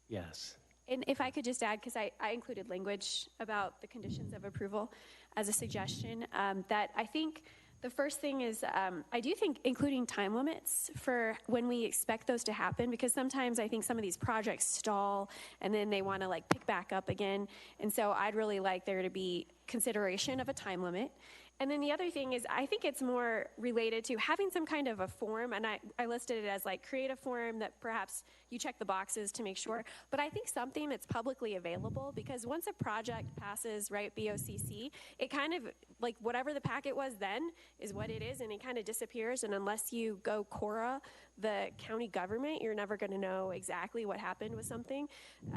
Yes. And if I could just add, because I included language about the conditions of approval as a suggestion, that I think the first thing is, I do think including time limits for when we expect those to happen, because sometimes I think some of these projects stall and then they want to like pick back up again. And so I'd really like there to be consideration of a time limit. And then the other thing is, I think it's more related to having some kind of a form, and I listed it as like create a form that perhaps you check the boxes to make sure, but I think something that's publicly available, because once a project passes, right, BOCC, it kind of, like whatever the packet was then is what it is, and it kind of disappears, and unless you go Cora, the county government, you're never going to know exactly what happened with something.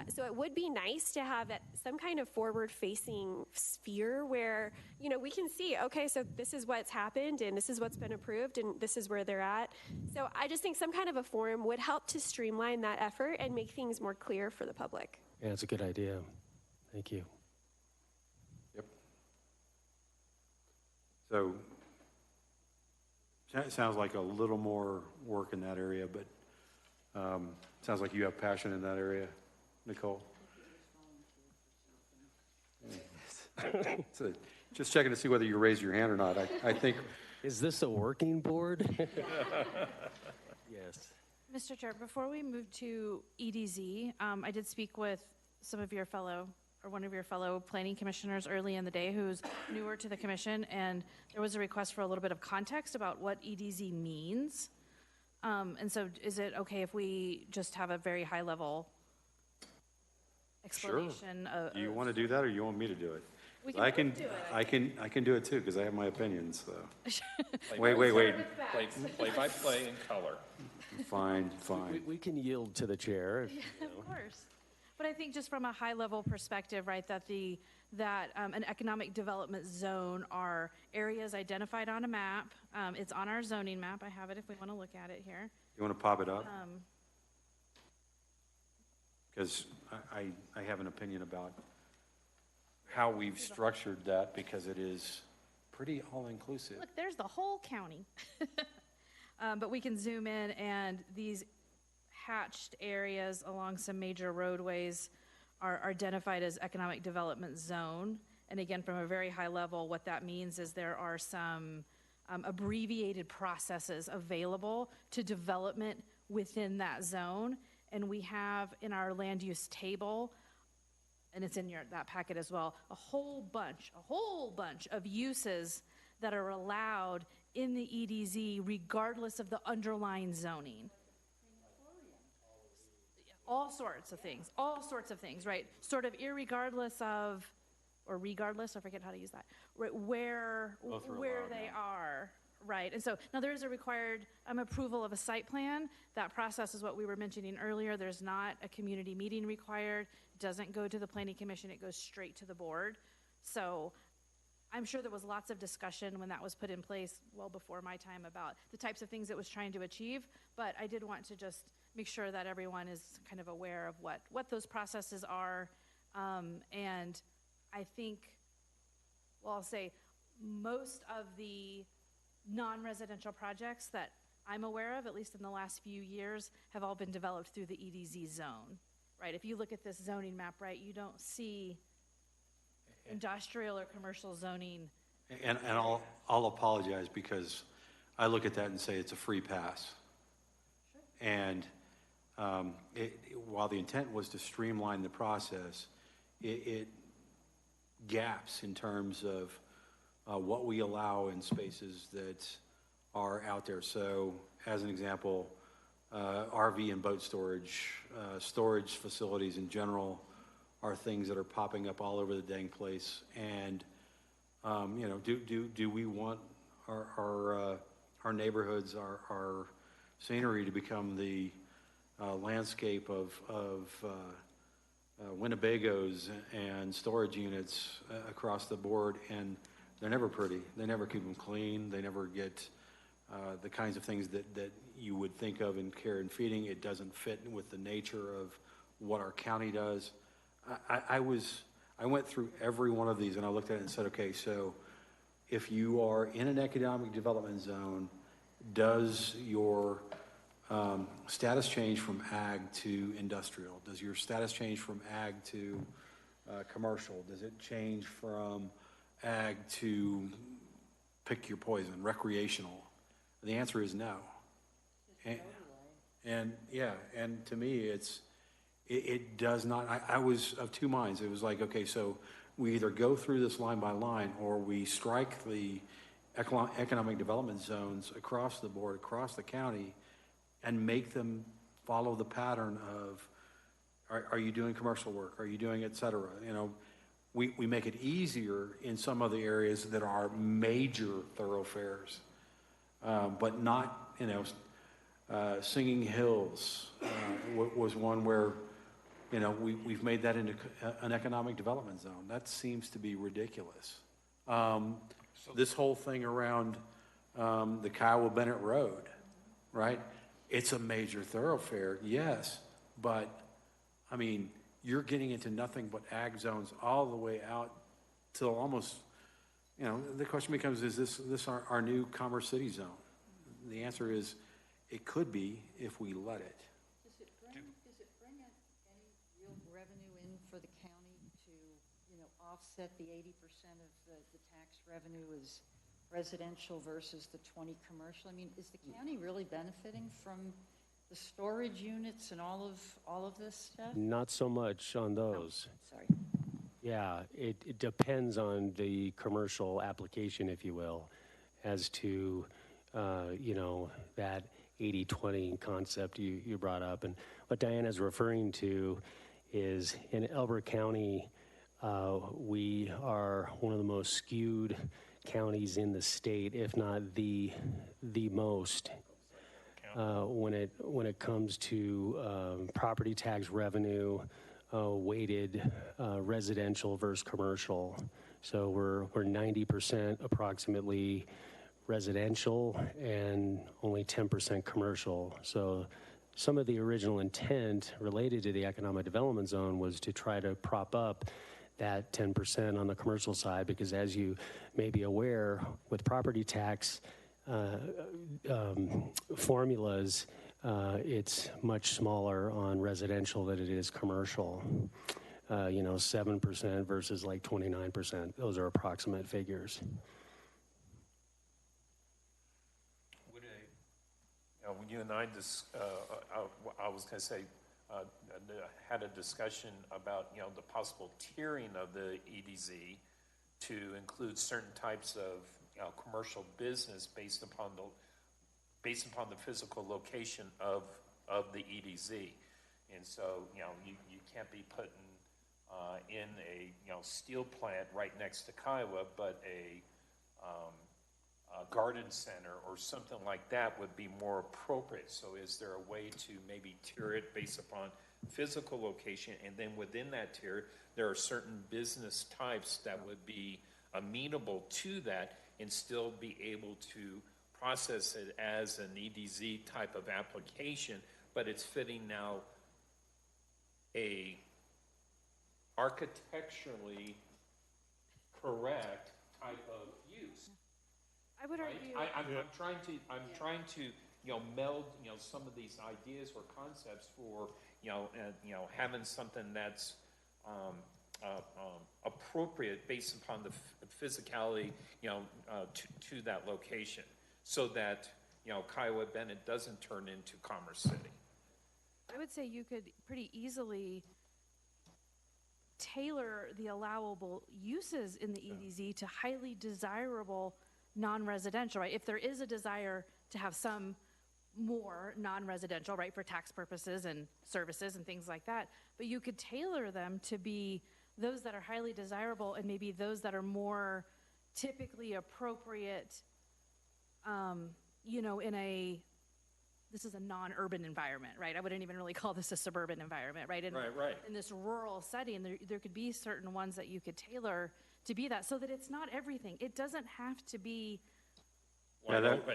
So it would be nice to have some kind of forward-facing sphere where, you know, we can see, okay, so this is what's happened, and this is what's been approved, and this is where they're at. So I just think some kind of a forum would help to streamline that effort and make things more clear for the public. Yeah, it's a good idea. Thank you. Yep. So it sounds like a little more work in that area, but sounds like you have passion in that area, Nicole. So just checking to see whether you raised your hand or not. I think. Is this a working board? Yes. Mr. Chair, before we move to EDZ, I did speak with some of your one of your fellow planning commissioners early in the day who's newer to the commission, and there was a request for a little bit of context about what EDZ means. And so is it okay if we just have a very high level explanation? Sure. Do you want to do that, or you want me to do it? We can do it. I can do it too, because I have my opinions. So. Wait. Play by play in color. Fine. We can yield to the chair. Of course. But I think just from a high level perspective, right, that an economic development zone are areas identified on a map. It's on our zoning map. I have it if we want to look at it here. You want to pop it up? Because I have an opinion about how we've structured that, because it is pretty all-inclusive. Look, there's the whole county. But we can zoom in, and these hatched areas along some major roadways are identified as economic development zone. And again, from a very high level, what that means is there are some abbreviated processes available to development within that zone. And we have in our land use table, and it's in that packet as well, a whole bunch of uses that are allowed in the EDZ regardless of the underlying zoning. All sorts of things, right? Sort of irregardless of, or regardless, I forget how to use that, right, where they are, right? And so now there is a required approval of a site plan. That process is what we were mentioning earlier. There's not a community meeting required. It doesn't go to the Planning Commission. It goes straight to the board. So I'm sure there was lots of discussion when that was put in place well before my time about the types of things it was trying to achieve, but I did want to just make sure that everyone is kind of aware of what those processes are. And I think, well, I'll say most of the non-residential projects that I'm aware of, at least in the last few years, have all been developed through the EDZ zone, right? If you look at this zoning map, right, you don't see industrial or commercial zoning. And I'll apologize because I look at that and say it's a free pass. Sure. And while the intent was to streamline the process, it gaps in terms of what we allow in spaces that are out there. So as an example, RV and boat storage, storage facilities in general are things that are popping up all over the dang place. And, you know, do we want our neighborhoods, our scenery to become the landscape of Winnebagos and storage units across the board? And they're never pretty. They never keep them clean. They never get the kinds of things that you would think of in care and feeding. It doesn't fit with the nature of what our county does. I went through every one of these and I looked at it and said, okay, so if you are in an economic development zone, does your status change from ag to industrial? Does your status change from ag to commercial? Does it change from ag to, pick your poison, recreational? The answer is no. And yeah, and to me, it does not. I was of two minds. It was like, okay, so we either go through this line by line or we strike the economic development zones across the board, across the county, and make them follow the pattern of, are you doing commercial work? Are you doing et cetera? You know, we make it easier in some of the areas that are major thoroughfares, but not, you know, Singing Hills was one where, you know, we've made that into an economic development zone. That seems to be ridiculous. This whole thing around the Kiowa Bennett Road, right? It's a major thoroughfare, yes, but I mean, you're getting into nothing but ag zones all the way out till almost, you know, the question becomes, is this our new Commerce City zone? The answer is, it could be if we let it. Does it bring any real revenue in for the county to, you know, offset the 80% of the tax revenue is residential versus the 20 commercial? I mean, is the county really benefiting from the storage units and all of this stuff? Not so much on those. Oh, sorry. Yeah, it depends on the commercial application, if you will, as to, you know, that 80-20 concept you brought up. And what Diana's referring to is in Elbert County, we are one of the most skewed counties in the state, if not the most, when it comes to property tax revenue, weighted residential versus commercial. So we're 90% approximately residential and only 10% commercial. So some of the original intent related to the economic development zone was to try to prop up that 10% on the commercial side, because as you may be aware, with property tax formulas, It's much smaller on residential than it is commercial. 7% versus like 29%. Those are approximate figures. When you and I I was going to say, had a discussion about, the possible tiering of the EDZ to include certain types of, commercial business based upon the physical location of the EDZ. And so, you can't be putting in a, steel plant right next to Kiowa, but a garden center or something like that would be more appropriate. So is there a way to maybe tier it based upon physical location, and then within that tier, there are certain business types that would be amenable to that and still be able to process it as an EDZ type of application, but it's fitting now a architecturally correct type of use. I would Right? argue. I'm trying to meld some of these ideas or concepts for having something that's appropriate based upon the physicality to that location, so that Kiowa Bennett doesn't turn into Commerce City. I would say you could pretty easily tailor the allowable uses in the EDZ to highly desirable non-residential, right? If there is a desire to have some more non-residential, right, for tax purposes and services and things like that, but you could tailor them to be those that are highly desirable and maybe those that are more typically appropriate, this is a non-urban environment, right? I wouldn't even really call this a suburban environment, right? Right. In this rural setting, there could be certain ones that you could tailor to be that, so that it's not everything. It doesn't have to be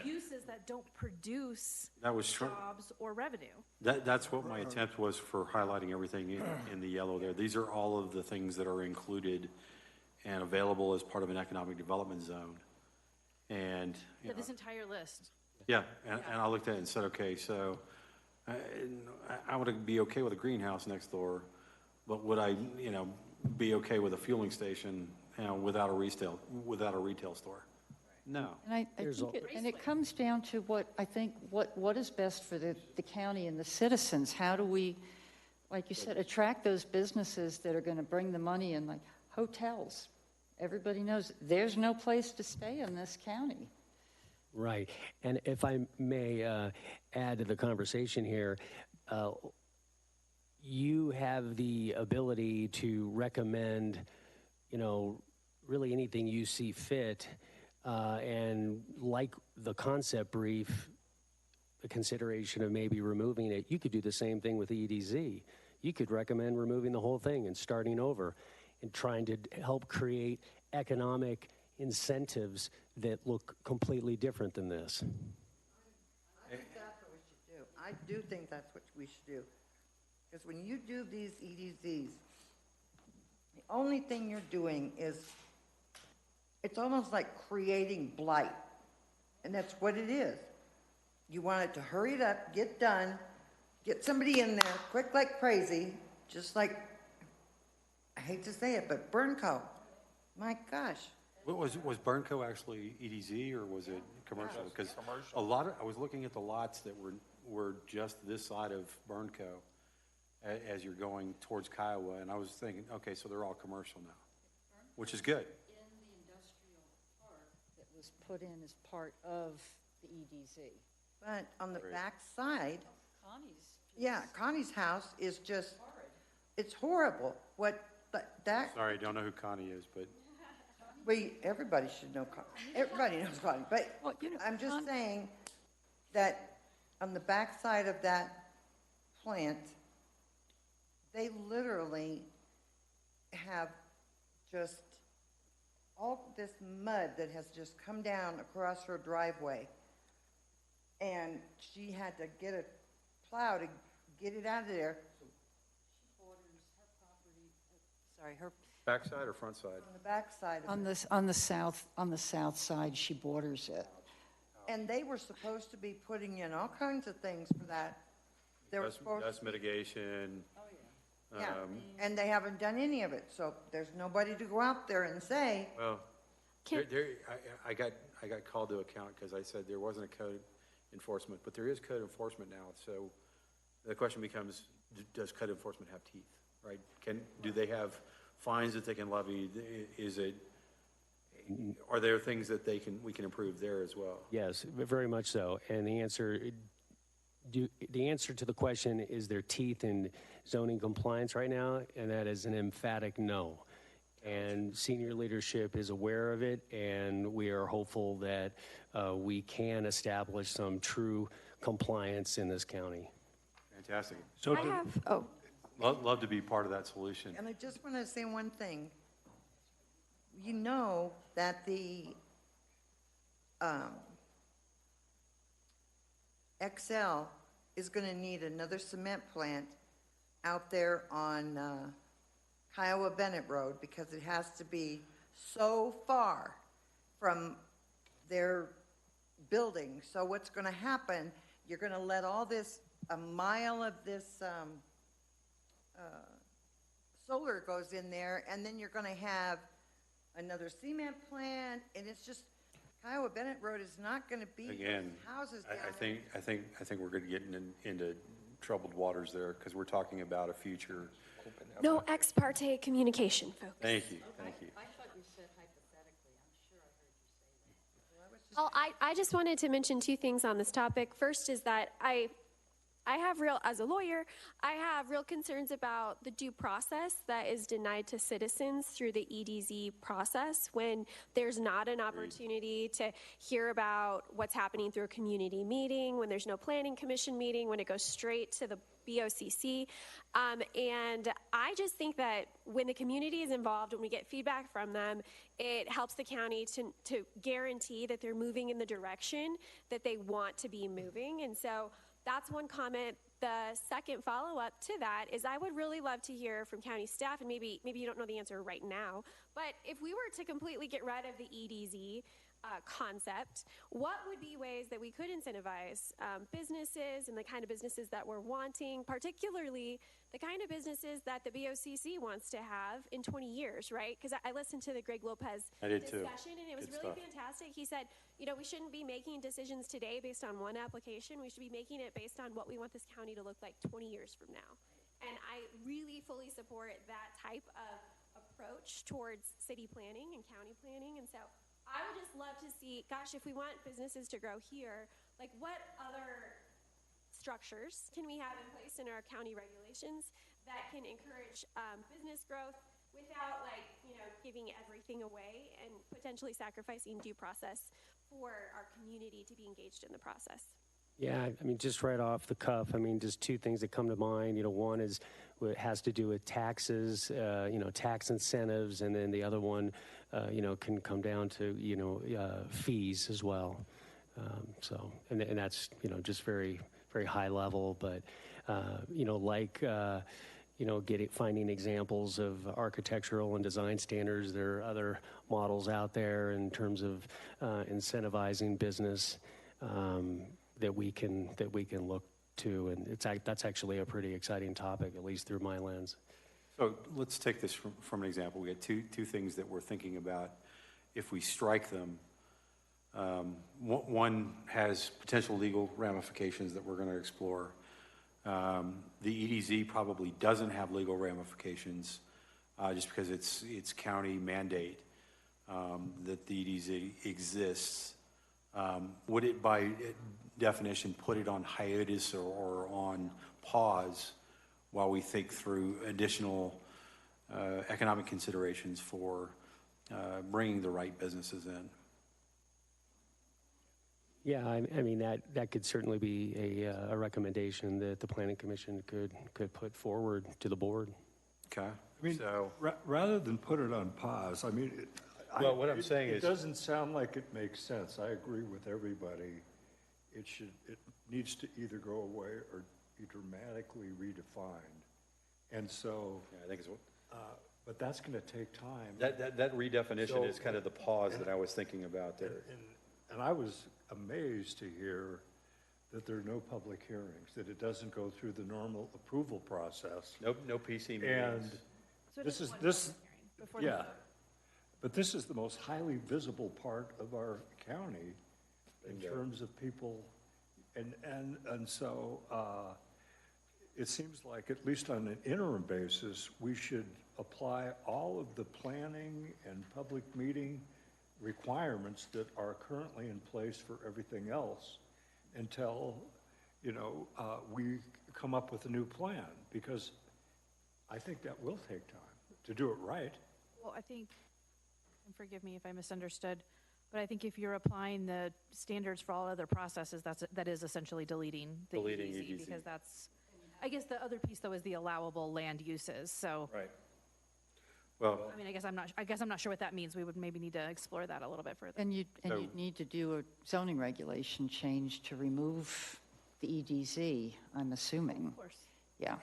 uses that don't produce jobs or revenue. That's what my attempt was for highlighting everything in the yellow there. These are all of the things that are included and available as part of an economic development zone. And This entire list. Yeah, and I looked at it and said, okay, so I would be okay with a greenhouse next door, but would I, be okay with a fueling station, without a retail store? No. And I think it comes down to what is best for the county and the citizens. How do we, like you said, attract those businesses that are going to bring the money in, like hotels? Everybody knows there's no place to stay in this county. Right. And if I may add to the conversation here, you have the ability to recommend, really anything you see fit. And like the concept brief, the consideration of maybe removing it, you could do the same thing with EDZ. You could recommend removing the whole thing and starting over and trying to help create economic incentives that look completely different than this. I think that's what we should do. I do think that's what we should do. Because when you do these EDZs, the only thing you're doing is, it's almost like creating blight. And that's what it is. You want it to hurry it up, get done, get somebody in there quick like crazy, just like, I hate to say it, but Burnco. My gosh. Was Burnco actually EDZ or was it commercial? Because I was looking at the lots that were just this side of Burnco as you're going towards Kiowa, and I was thinking, okay, so they're all commercial now, which is good. In the industrial park that was put in as part of the EDZ. But on the back side, Connie's. Connie's house is just, it's horrible. Sorry, I don't know who Connie is, but. Everybody should know Connie. Everybody knows Connie. But I'm just saying that on the back side of that plant, they literally have just all this mud that has just come down across her driveway. And she had to get a plow to get it out of there. She borders her property, her Backside or front side? On the back side of on the south side, she borders it. And they were supposed to be putting in all kinds of things for that. They were supposed Dust mitigation. Yeah, and they haven't done any of it, so there's nobody to go out there and say, Well, I got called to account because I said there wasn't a code enforcement, but there is code enforcement now. So the question becomes, does code enforcement have teeth, right? Do they have fines that they can levy? Are there things that we can improve there as well? Yes, very much so. And the answer to the question, is there teeth in zoning compliance right now? And that is an emphatic no. And senior leadership is aware of it, and we are hopeful that we can establish some true compliance in this county. Fantastic. I have, Love to be part of that solution. and I just want to say one thing. You know that the XL is going to need another cement plant out there on Kiowa Bennett Road because it has to be so far from their building. So what's going to happen, you're going to let all this, a mile of this solar goes in there, and then you're going to have another cement plant, and it's just, Kiowa Bennett Road is not going to be Again, houses down I think we're going to get into troubled waters there because we're talking about a future. No ex parte communication, folks. Thank you. I thought you said hypothetically. I'm sure I heard you say that. Well, I just wanted to mention two things on this topic. First is that I have as a lawyer, I have real concerns about the due process that is denied to citizens through the EDZ process when there's not an opportunity to hear about what's happening through a community meeting, when there's no planning commission meeting, when it goes straight to the BOCC. And I just think that when the community is involved, when we get feedback from them, it helps the county to guarantee that they're moving in the direction that they want to be moving. And so that's one comment. The second follow-up to that is I would really love to hear from county staff, and maybe you don't know the answer right now, but if we were to completely get rid of the EDZ concept, what would be ways that we could incentivize businesses and the kind of businesses that we're wanting, particularly the kind of businesses that the BOCC wants to have in 20 years, right? Because I listened to the Greg Lopez discussion, and it was really fantastic. He said, we shouldn't be making decisions today based on one application. We should be making it based on what we want this county to look like 20 years from now. And I really fully support that type of approach towards city planning and county planning. And so I would just love to see, gosh, if we want businesses to grow here, like what other structures can we have in place in our county regulations that can encourage business growth without giving everything away and potentially sacrificing due process for our community to be engaged in the process? Yeah, just right off the cuff, just two things that come to mind. One is it has to do with taxes, tax incentives, and then the other one, can come down to, fees as well. And that's, just very, very high level, but, finding examples of architectural and design standards. There are other models out there in terms of incentivizing business that we can look to, and that's actually a pretty exciting topic, at least through my lens. So let's take this from an example. We had two things that we're thinking about. If we strike them, one has potential legal ramifications that we're going to explore. The EDZ probably doesn't have legal ramifications just because it's county mandate that the EDZ exists. Would it, by definition, put it on hiatus or on pause while we think through additional economic considerations for bringing the right businesses in? Yeah, that could certainly be a recommendation that the Planning Commission could put forward to the board. Okay. Rather than put it on pause, what I'm saying is, it doesn't sound like it makes sense. I agree with everybody. It needs to either go away or be dramatically redefined. And so, I think it's but that's going to take time. That redefinition is kind of the pause that I was thinking about there. And I was amazed to hear that there are no public hearings, that it doesn't go through the normal approval process. No PC And meetings. So it this is is, one this, public hearing before the yeah. vote. But this is the most highly visible part of our county in terms of people. And so it seems like, at least on an interim basis, we should apply all of the planning and public meeting requirements that are currently in place for everything else until, we come up with a new plan, because I think that will take time to do it right. Well, I think, and forgive me if I misunderstood, but I think if you're applying the standards for all other processes, that is essentially deleting the Deleting EDZ, EDZ. because that's, I guess the other piece though is the allowable land uses, so. Right. Well, I mean, I guess I'm not sure what that means. We would maybe need to explore that a little bit further. And you'd need to do a zoning regulation change to remove the EDZ, I'm assuming. Of course. Yeah,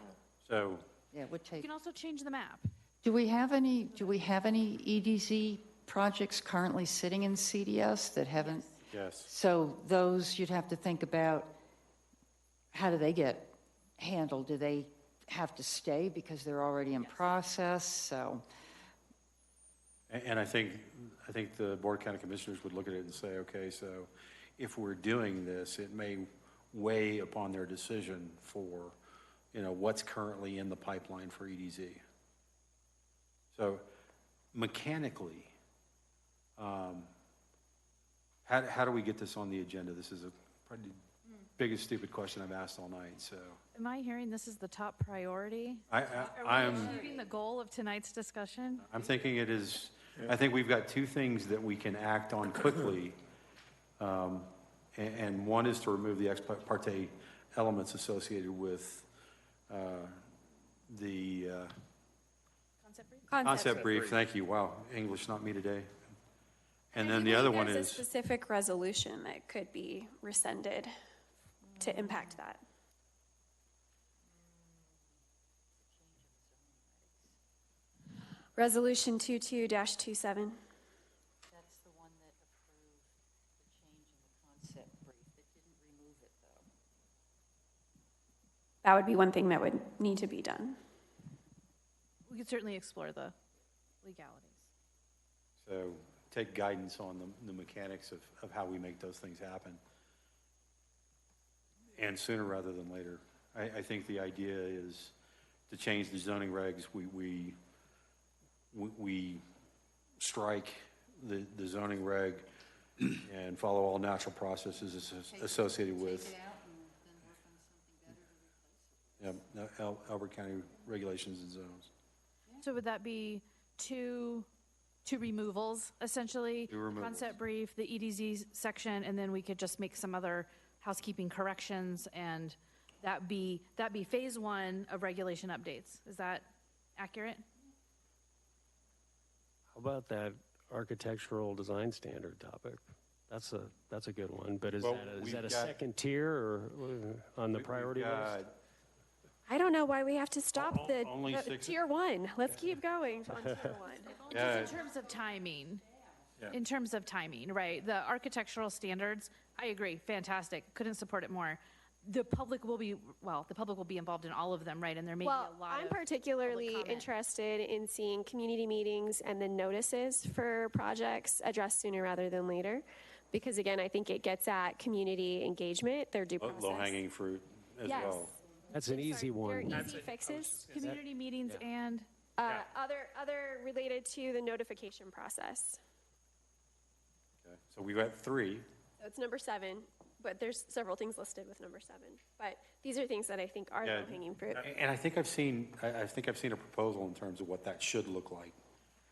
so yeah, it would You take. can also change the map. Do we have any EDZ projects currently sitting in CDS that haven't? yes. So those, you'd have to think about, how do they get handled? Do they have to stay because they're already in process? So, And I think the Board of County Commissioners would look at it and say, okay, so if we're doing this, it may weigh upon their decision for, what's currently in the pipeline for EDZ. So mechanically, how do we get this on the agenda? This is probably the biggest stupid question I've asked all night, so. Am I hearing this is the top priority? I'm Are we achieving the goal of tonight's discussion? thinking it is, I think we've got two things that we can act on quickly. And one is to remove the ex parte elements associated with the concept brief. Thank you. Wow, English, not me today. And then the other one There's a is, specific resolution that could be rescinded to impact that. Resolution 22-27. that's the one that approved the change in the concept brief. That didn't remove it, though. That would be one thing that would need to be done. We could certainly explore the legalities. so take guidance on the mechanics of how we make those things happen. And sooner rather than later. I think the idea is to change the zoning regs. We strike the zoning reg and follow all natural processes associated with. Elbert County regulations and zones. So would that be two removals, essentially? Two removals. Concept brief, the EDZ section, and then we could just make some other housekeeping corrections, and that be phase one of regulation updates. Is that accurate? How about that architectural design standard topic? That's a good one, but is Well, that a we've got- second tier or on the priority list? I don't know why we have to stop the Only six- tier one. Let's keep going on tier one. Just in terms of timing. In terms of timing, right? The architectural standards, I agree, fantastic. Couldn't support it more. The public will be involved in all of them, right? And there may be a lot I'm of particularly public comment. interested in seeing community meetings and then notices for projects addressed sooner rather than later. Because again, I think it gets at community engagement, their due process. Low-hanging fruit as Yes. well. That's an easy Your one. easy fixes. Community meetings and Other related to the notification process. Okay. So we've got three. So it's number 7, but there's several things listed with number 7. But these are things that I think are low-hanging fruit. And I think I've seen a proposal in terms of what that should look like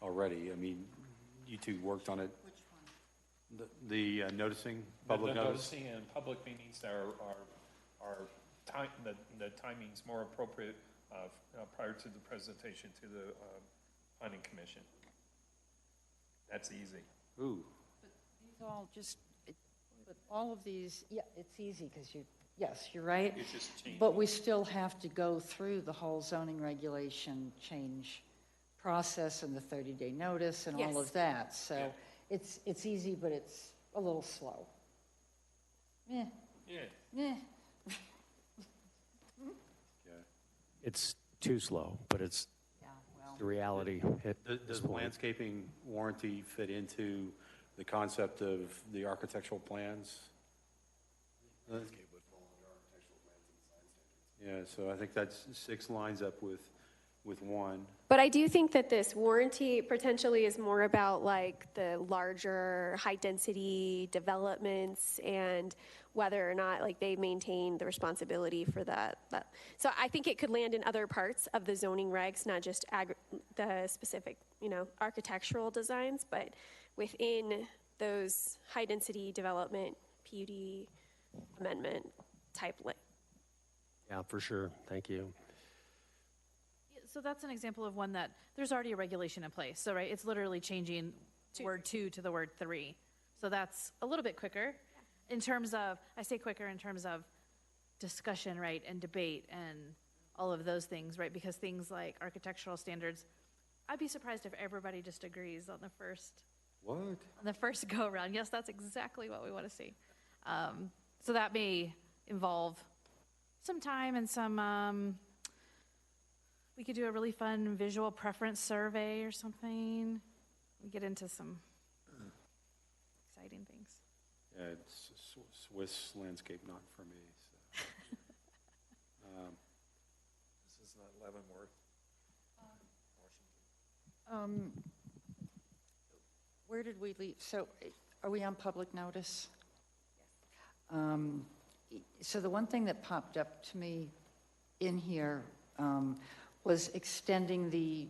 already. I mean, you two worked on it. Which one? The noticing, public The notice. noticing and public meetings the timing's more appropriate prior to the presentation to the planning commission. That's easy. Ooh. These all just, but all of these, yeah, it's easy because yes, you're right. It's just changing. But we still have to go through the whole zoning regulation change process and the 30-day notice and all Yes. of that. So it's easy, but it's a little slow. Yeah. Yeah. Yeah. It's too slow, but it's the reality at this Does the point. landscaping warranty fit into the concept of the architectural plans? Yeah, so I think that's 6 lines up with 1. But I do think that this warranty potentially is more about like the larger high density developments and whether or not like they maintain the responsibility for that. So I think it could land in other parts of the zoning regs, not just the specific, architectural designs, but within those high density development PUD amendment type. Yeah, for sure. Thank you. So that's an example of one that there's already a regulation in place. So, right, it's literally changing word 2 to the word 3. So that's a little bit quicker in terms of, I say quicker in terms of discussion, right, and debate and all of those things, right? Because things like architectural standards, I'd be surprised if everybody just agrees on the first. What? On the first go around. Yes, that's exactly what we want to see. So that may involve some time and some, we could do a really fun visual preference survey or something. We get into some exciting things. Yeah, it's Swiss landscape, not for me. So. This is not Leavenworth. Where did we leave? So are we on public notice? So the one thing that popped up to me in here was extending the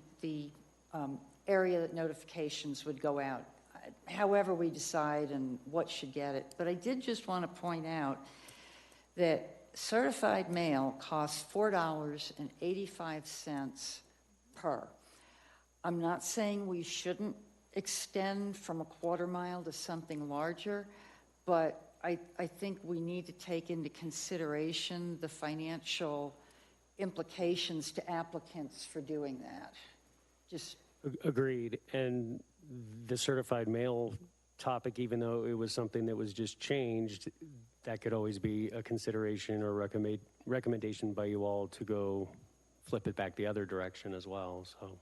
area that notifications would go out, however we decide and what should get it. But I did just want to point out that certified mail costs $4.85 per. I'm not saying we shouldn't extend from a quarter mile to something larger, but I think we need to take into consideration the financial implications to applicants for doing that. Just Agreed. And the certified mail topic, even though it was something that was just changed, that could always be a consideration or recommendation by you all to go flip it back the other direction as well. So.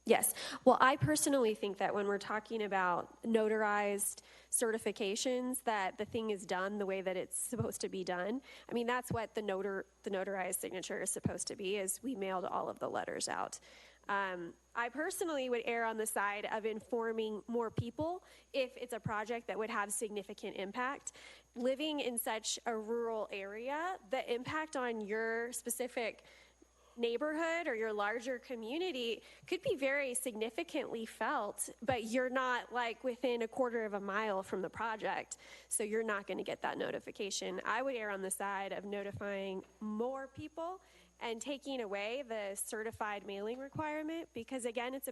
Yes. Well, I personally think that when we're talking about notarized certifications, that the thing is done the way that it's supposed to be done. I mean, that's what the notarized signature is supposed to be, is we mailed all of the letters out. I personally would err on the side of informing more people if it's a project that would have significant impact. Living in such a rural area, the impact on your specific neighborhood or your larger community could be very significantly felt, but you're not like within a quarter of a mile from the project, so you're not going to get that notification. I would err on the side of notifying more people and taking away the certified mailing requirement, because again, it's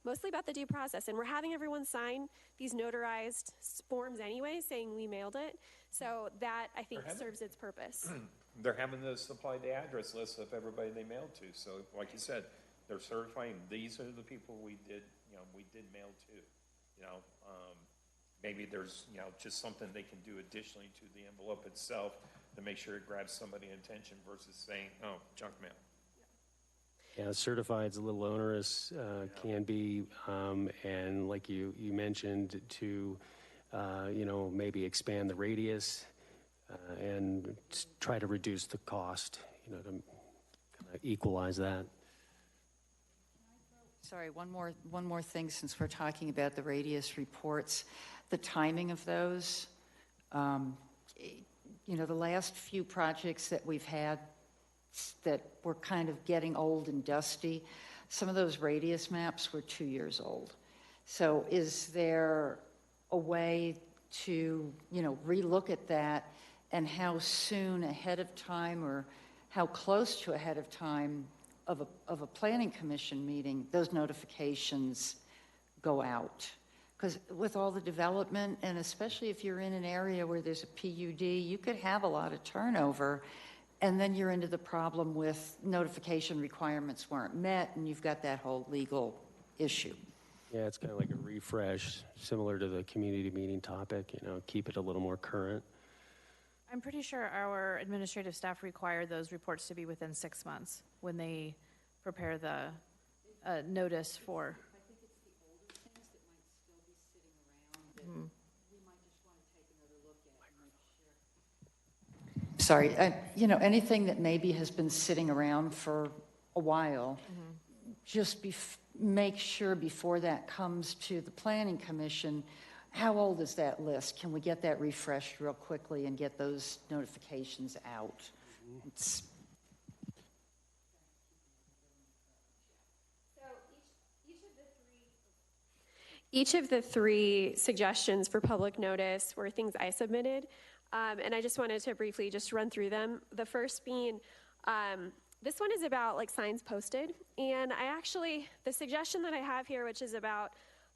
mostly about the due process, and we're having everyone sign these notarized forms anyway saying we mailed it, so that I think serves its purpose. They're having to supply the address list of everybody they mailed to. So like you said, they're certifying these are the people we did mail to. Maybe there's, just something they can do additionally to the envelope itself to make sure it grabs somebody's attention versus saying, oh, junk mail. Yeah, certified's a little onerous, can be, and like you mentioned, to, maybe expand the radius and try to reduce the cost, to kind of equalize that. sorry, one more thing, since we're talking about the radius reports, the timing of those. The last few projects that we've had that were kind of getting old and dusty, some of those radius maps were 2 years old. So is there a way to, relook at that, and how soon ahead of time or how close to ahead of time of a planning commission meeting those notifications go out? Because with all the development, and especially if you're in an area where there's a PUD, you could have a lot of turnover, and then you're into the problem with notification requirements weren't met, and you've got that whole legal issue. Yeah, it's kind of like a refresh, similar to the community meeting topic, keep it a little more current. I'm pretty sure our administrative staff require those reports to be within 6 months when they prepare the notice for. I think it's the older things that might still be sitting around that we might just want to take another look at and make sure. Sorry, anything that maybe has been sitting around for a while, just make sure before that comes to the Planning Commission, how old is that list? Can we get that refreshed real quickly and get those notifications out? It's Each of the three suggestions for public notice were things I submitted, and I just wanted to briefly just run through them. The first being, this one is about like signs posted, and the suggestion that I have here, which is about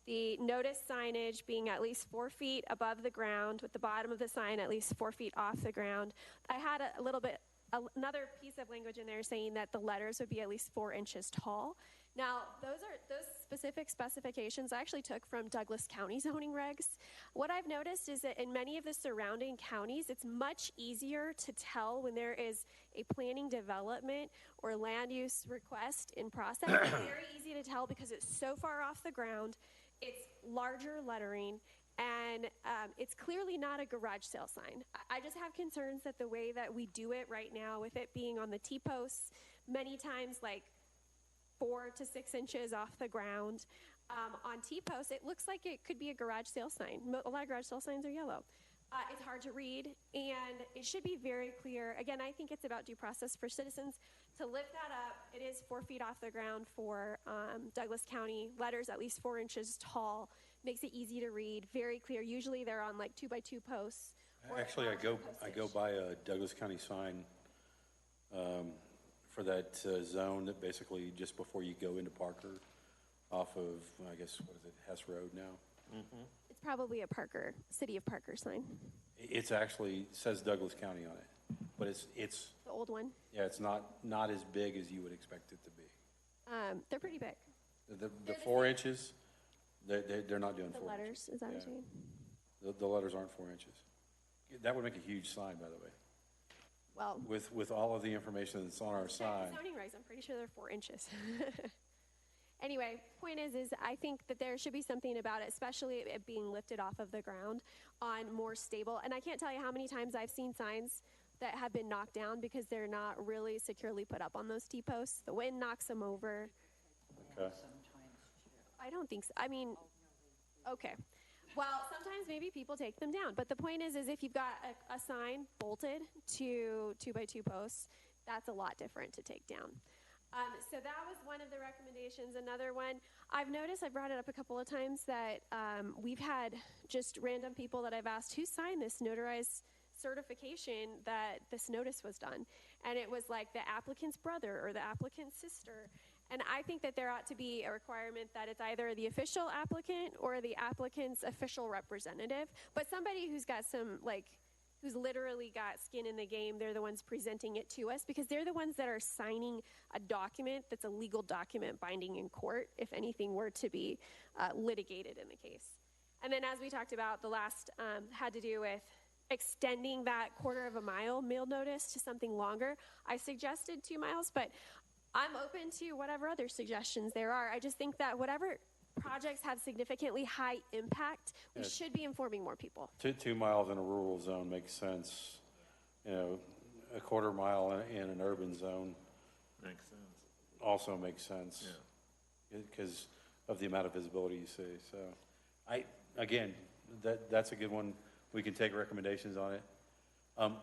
the notice signage being at least 4 feet above the ground, with the bottom of the sign at least 4 feet off the ground. I had another piece of language in there saying that the letters would be at least 4 inches tall. Now, those specific specifications I actually took from Douglas County zoning regs. What I've noticed is that in many of the surrounding counties, it's much easier to tell when there is a planning development or land use request in process. It's very easy to tell because it's so far off the ground, it's larger lettering, and it's clearly not a garage sale sign. I just have concerns that the way that we do it right now, with it being on the T-posts, many times like 4 to 6 inches off the ground. On T-posts, it looks like it could be a garage sale sign. A lot of garage sale signs are yellow. It's hard to read, and it should be very clear. Again, I think it's about due process for citizens. To lift that up, it is 4 feet off the ground for Douglas County. Letters at least 4 inches tall. Makes it easy to read, very clear. Usually they're on like 2x2 posts. Actually, I go by a Douglas County sign for that zone that basically just before you go into Parker, off of, I guess, what is it, Hess Road now? It's probably a City of Parker sign. It's actually says Douglas County on it, but it's The old one. yeah, it's not as big as you would expect it to be. They're pretty big. The 4 inches, they're not doing The 4 letters, inches. is that what you're saying? The letters aren't 4 inches. That would make a huge sign, by the way. Well, With all of the information that's on our sign. zoning regs, I'm pretty sure they're 4 inches. Anyway, point is I think that there should be something about it, especially it being lifted off of the ground on more stable. And I can't tell you how many times I've seen signs that have been knocked down because they're not really securely put up on those T-posts. The wind knocks them over. Okay. I don't think so. I mean, okay. Well, sometimes maybe people take them down. But the point is if you've got a sign bolted to 2x2 posts, that's a lot different to take down. So that was one of the recommendations. Another one, I've noticed, I brought it up a couple of times, that we've had just random people that I've asked, who signed this notarized certification that this notice was done? And it was like the applicant's brother or the applicant's sister. And I think that there ought to be a requirement that it's either the official applicant or the applicant's official representative, but somebody who's got some, who's literally got skin in the game. They're the ones presenting it to us because they're the ones that are signing a document that's a legal document binding in court if anything were to be litigated in the case. And then as we talked about, the last had to do with extending that 1/4 mile mail notice to something longer. I suggested 2 miles, but I'm open to whatever other suggestions there are. I just think that whatever projects have significantly high impact, we should be informing more people. 2 miles in a rural zone makes sense. You know, a 1/4 mile in an urban zone makes sense. Also makes sense. Yeah. Because of the amount of visibility you see. So, that's a good one. We can take recommendations on it.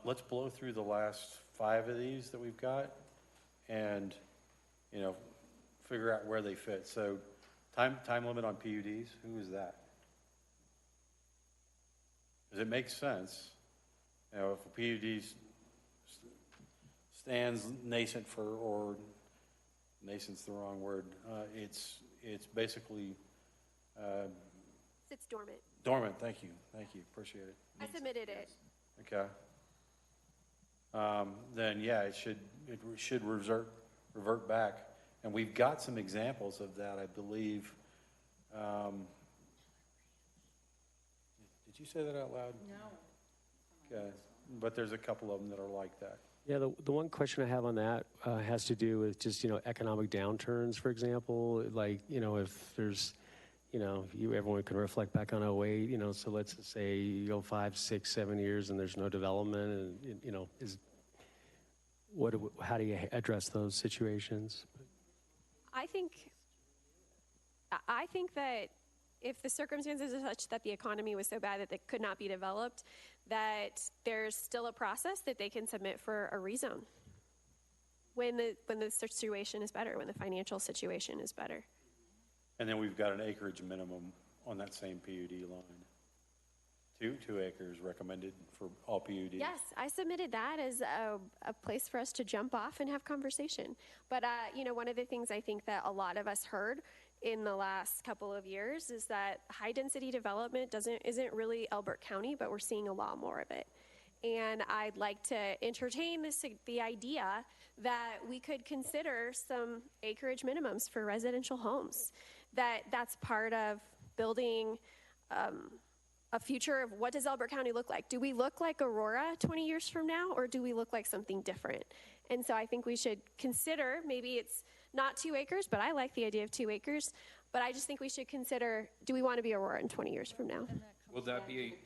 Let's blow through the last 5 of these that we've got, and figure out where they fit. So, time limit on PUDs. Who is that? Because it makes sense. If a PUD stands nascent or nascent's the wrong word. It's basically It's dormant. Dormant. Thank you. Appreciate it. I submitted it. Okay. Then it should revert back, and we've got some examples of that, I believe. Did you say that out loud? No. Okay. but there's a couple of them that are like that. Yeah, the one question I have on that has to do with just, economic downturns, for example, like, if there's, everyone can reflect back on 08, so let's just say you go 5, 6, 7 years and there's no development and, how do you address those situations? I think that if the circumstances are such that the economy was so bad that it could not be developed, that there's still a process that they can submit for a rezone when the situation is better, when the financial situation is better. And then we've got an acreage minimum on that same PUD line. 2 acres recommended for all PUDs. Yes, I submitted that as a place for us to jump off and have conversation. But, one of the things I think that a lot of us heard in the last couple of years is that high density development isn't really Elbert County, but we're seeing a lot more of it. And I'd like to entertain the idea that we could consider some acreage minimums for residential homes. That's part of building a future of what does Elbert County look like? Do we look like Aurora 20 years from now, or do we look like something different? And so I think we should consider, maybe it's not 2 acres, but I like the idea of 2 acres. But I just think we should consider, do we want to be Aurora in 20 years from now? Will that be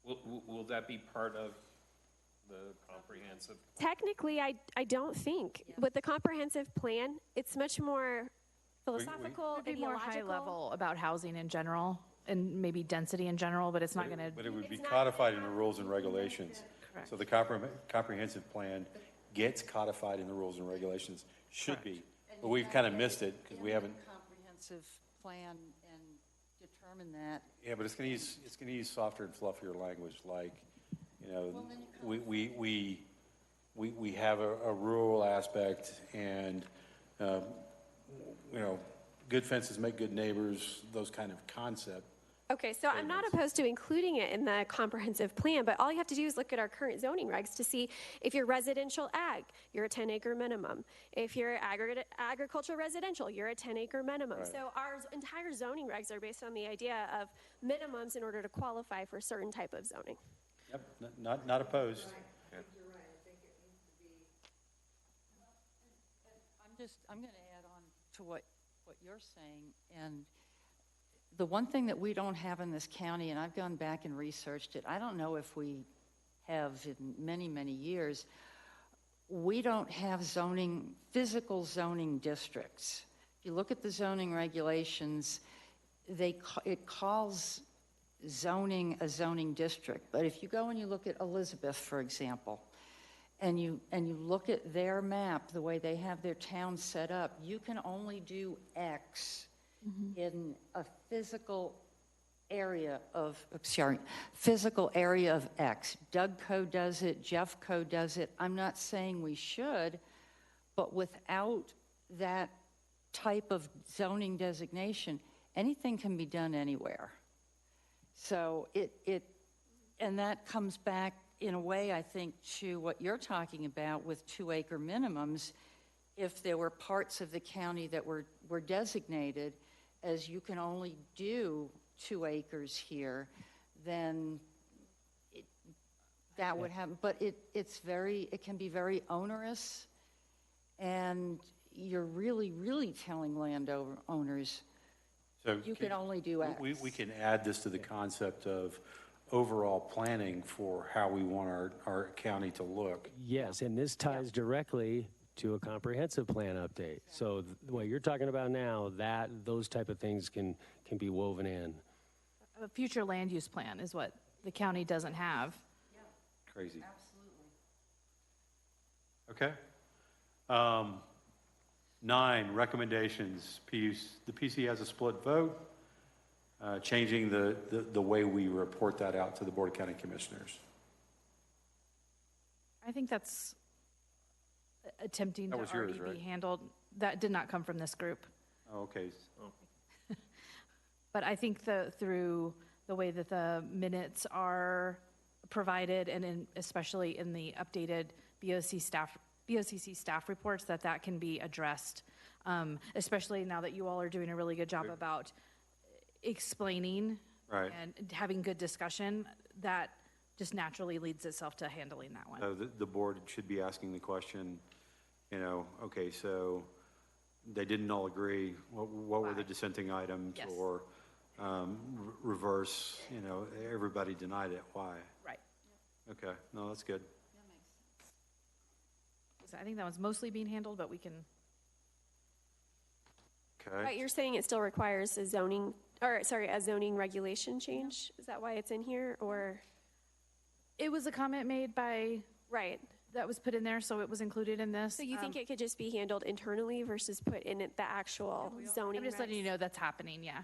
will that be part of the comprehensive? Technically, I don't think. With the comprehensive plan, it's much more philosophical, It'd be more high ideological. level about housing in general and maybe density in general, but it's not going to. But it would be codified in the rules and regulations. Correct. So the comprehensive plan gets codified in the rules and regulations, should be. But we've kind of missed it because we haven't. Comprehensive plan and determine that. Yeah, but it's going to use softer and fluffier language, like, we have a rural aspect, and good fences make good neighbors, those kind of concept. Okay, so I'm not opposed to including it in the comprehensive plan, but all you have to do is look at our current zoning regs to see if you're residential ag, you're a 10-acre minimum. If you're agricultural residential, you're a 10-acre minimum. Right. So our entire zoning regs are based on the idea of minimums in order to qualify for a certain type of zoning. Yep, not opposed. I'm going to add on to what you're saying. And the one thing that we don't have in this county, and I've gone back and researched it, I don't know if we have in many, many years, we don't have physical zoning districts. If you look at the zoning regulations, it calls zoning a zoning district. But if you go and you look at Elizabeth, for example, and you look at their map, the way they have their town set up, you can only do X in a physical area of X. Doug Co does it, Jeff Co does it. I'm not saying we should, but without that type of zoning designation, anything can be done anywhere. So and that comes back in a way, I think, to what you're talking about with 2-acre minimums. If there were parts of the county that were designated as you can only do 2 acres here, then that would happen. But it can be very onerous, and you're really, really telling landowners, So you can only do X. We can add this to the concept of overall planning for how we want our county to look. Yes, and this ties directly to a comprehensive plan update. So what you're talking about now, those type of things can be woven in. A future land use plan is what the county doesn't have. Crazy. Absolutely. Okay. 9 recommendations. The PC has a split vote, changing the way we report that out to the Board of County Commissioners. I think that's attempting That to was already yours, right? be handled. That did not come from this group. Oh, okay. But I think through the way that the minutes are provided, and especially in the updated BOCC staff reports, that can be addressed, especially now that you all are doing a really good job about explaining Right. and having good discussion, that just naturally leads itself to handling that one. The board should be asking the question, okay, so they didn't all agree. What were the dissenting items? Yes. Or reverse, everybody denied it. Why? Right. Okay, no, that's good. So I think that was mostly being handled, but we can. Okay. Right, you're saying it still requires a zoning regulation change? Is that why it's in here, or? It was a comment made by. Right. That was put in there, so it was included in this. So you think it could just be handled internally versus put in the actual zoning? I'm just letting you know that's happening, yeah.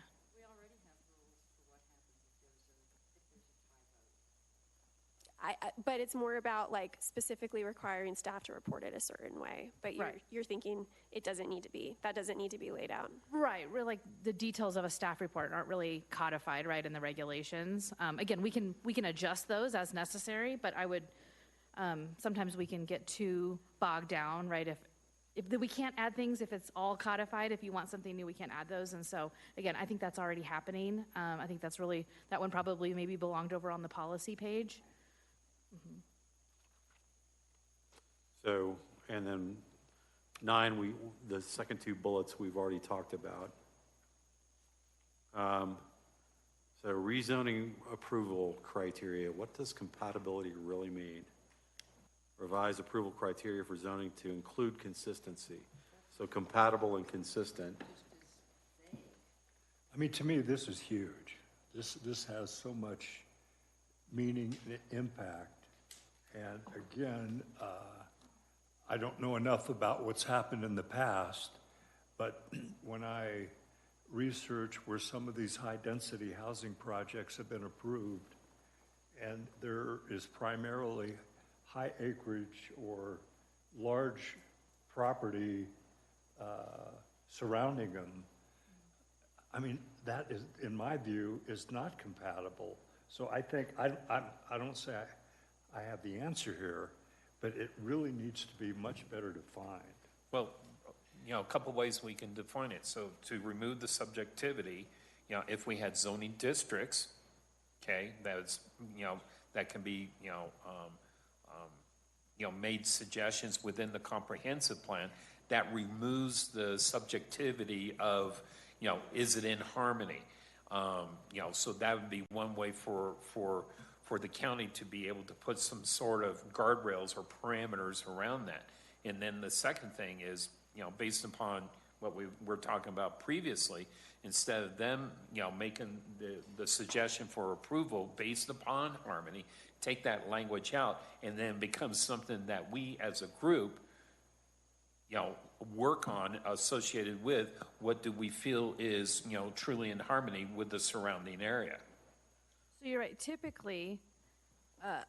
But it's more about like specifically requiring staff to report it a certain way. But you're thinking that doesn't need to be laid out. Right, really, like the details of a staff report aren't really codified, right, in the regulations. Again, we can adjust those as necessary, but I would, sometimes we can get too bogged down, right, if we can't add things, if it's all codified, if you want something new, we can't add those. And so, again, I think that's already happening. I think that's really, that one probably maybe belonged over on the policy page. So, and then 9, the second 2 bullets we've already talked about. So rezoning approval criteria, what does compatibility really mean? Revise approval criteria for zoning to include consistency. So compatible and consistent. I mean, to me, this is huge. This has so much meaning and impact. And again, I don't know enough about what's happened in the past, but when I research where some of these high-density housing projects have been approved, and there is primarily high acreage or large property surrounding them, I mean, that is, in my view, is not compatible. So I think, I don't say I have the answer here, but it really needs to be much better defined. Well, a couple ways we can define it. So to remove the subjectivity, if we had zoning districts, okay, that's, that can be, made suggestions within the comprehensive plan that removes the subjectivity of, is it in harmony? So that would be one way for the county to be able to put some sort of guardrails or parameters around that. And then the second thing is, based upon what we were talking about previously, instead of them, making the suggestion for approval based upon harmony, take that language out and then becomes something that we as a group, work on associated with what do we feel is, truly in harmony with the surrounding area. So you're right. Typically,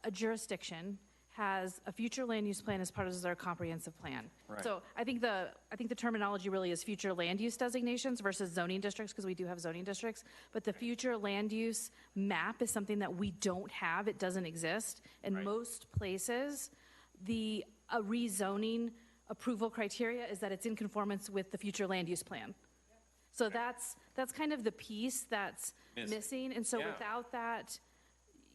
a jurisdiction has a future land use plan as part of their comprehensive plan. Right. So I think the terminology really is future land use designations versus zoning districts, because we do have zoning districts. But the future land use map is something that we don't have. It doesn't exist. In most places, the rezoning approval criteria is that it's in conformance with the future land use plan. So that's kind of the piece that's missing. And so without that,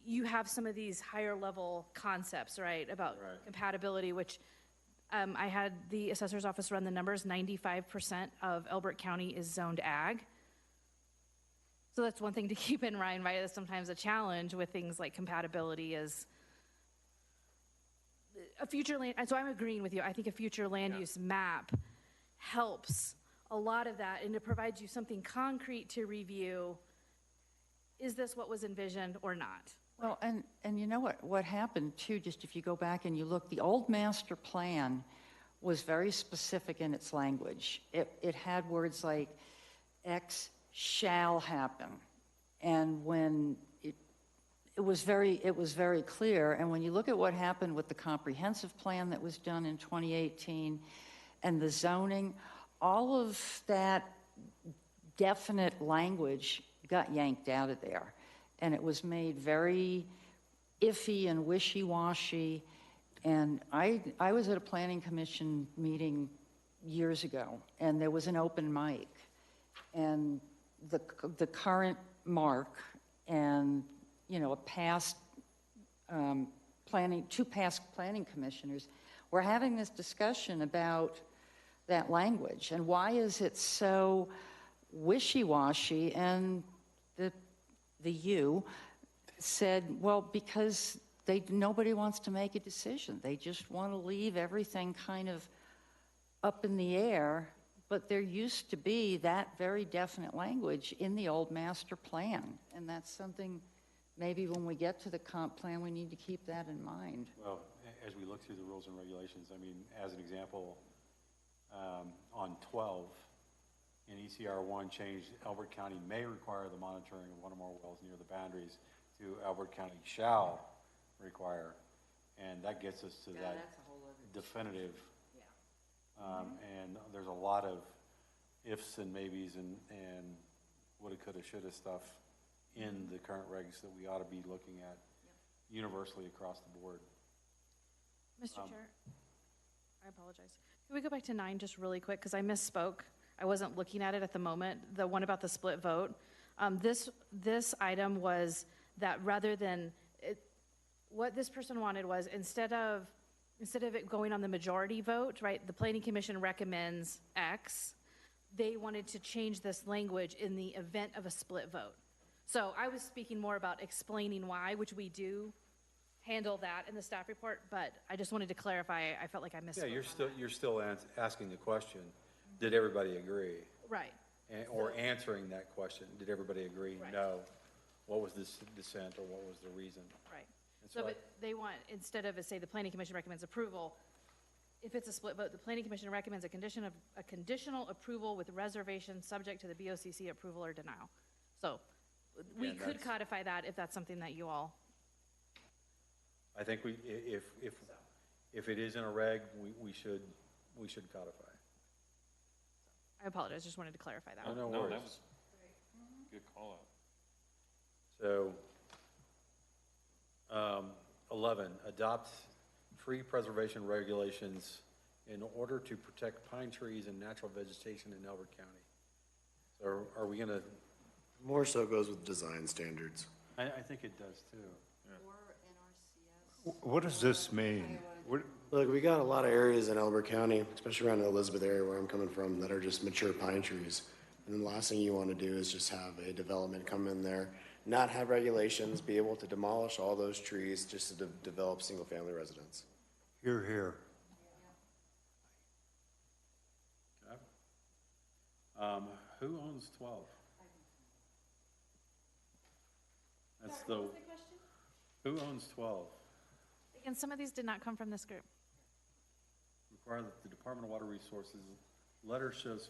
you have some of these higher level concepts, right, about compatibility, which I had the assessor's office run the numbers. 95% of Elbert County is zoned ag. So that's one thing to keep in mind, right? That's sometimes a challenge with things like compatibility is a future land. And so I'm agreeing with you. I think a future land use map helps a lot of that, and it provides you something concrete to review. Is this what was envisioned or not? Well, and you know what happened too, just if you go back and you look, the old master plan was very specific in its language. It had words like X shall happen. And when it was very clear. And when you look at what happened with the comprehensive plan that was done in 2018 and the zoning, all of that definite language got yanked out of there. And it was made very iffy and wishy-washy. And I was at a planning commission meeting years ago, and there was an open mic. And the current mark and, a past two past planning commissioners were having this discussion about that language and why is it so wishy-washy, and the you said, well, because nobody wants to make a decision. They just want to leave everything kind of up in the air, but there used to be that very definite language in the old master plan, and that's something maybe when we get to the comp plan, we need to keep that in mind. Well, as we look through the rules and regulations, I mean, as an example, on 12, in ECR 1 changed, Elbert County may require the monitoring of one or more wells near the boundaries to Elbert County shall require. And that gets us to that definitive. Yeah. And there's a lot of ifs and maybes and woulda, coulda, shoulda stuff in the current regs that we ought to be looking at universally across the board. Mr. Chair, I apologize. Can we go back to 9 just really quick, because I misspoke. I wasn't looking at it at the moment, the one about the split vote. This item was that rather than, what this person wanted was instead of it going on the majority vote, right, the Planning Commission recommends X, they wanted to change this language in the event of a split vote. So I was speaking more about explaining why, which we do handle that in the staff report, but I just wanted to clarify. I felt like I missed. Yeah, you're still asking the question, did everybody agree? Right. Or answering that question, did everybody agree? Right. No. What was this dissent, or what was the reason? Right. So but they want, instead of, say, the Planning Commission recommends approval, if it's a split vote, the Planning Commission recommends a conditional approval with reservation subject to the BOCC approval or denial. So we could codify that if that's something that you all. I think if it is in a reg, we should codify. I apologize, just wanted to clarify that. No No, worries. that was good call out. So, 11, adopt tree preservation regulations in order to protect pine trees and natural vegetation in Elbert County. So are we gonna? More so goes with design standards. I think it does too. What does this mean? Look, we got a lot of areas in Elbert County, especially around the Elizabeth area where I'm coming from, that are just mature pine trees. And the last thing you want to do is just have a development come in there, not have regulations, be able to demolish all those trees just to develop single-family residence. Here, here. Okay. Who owns 12? That's the question? Who owns 12? Again, some of these did not come from this group. Require that the Department of Water Resources letter shows,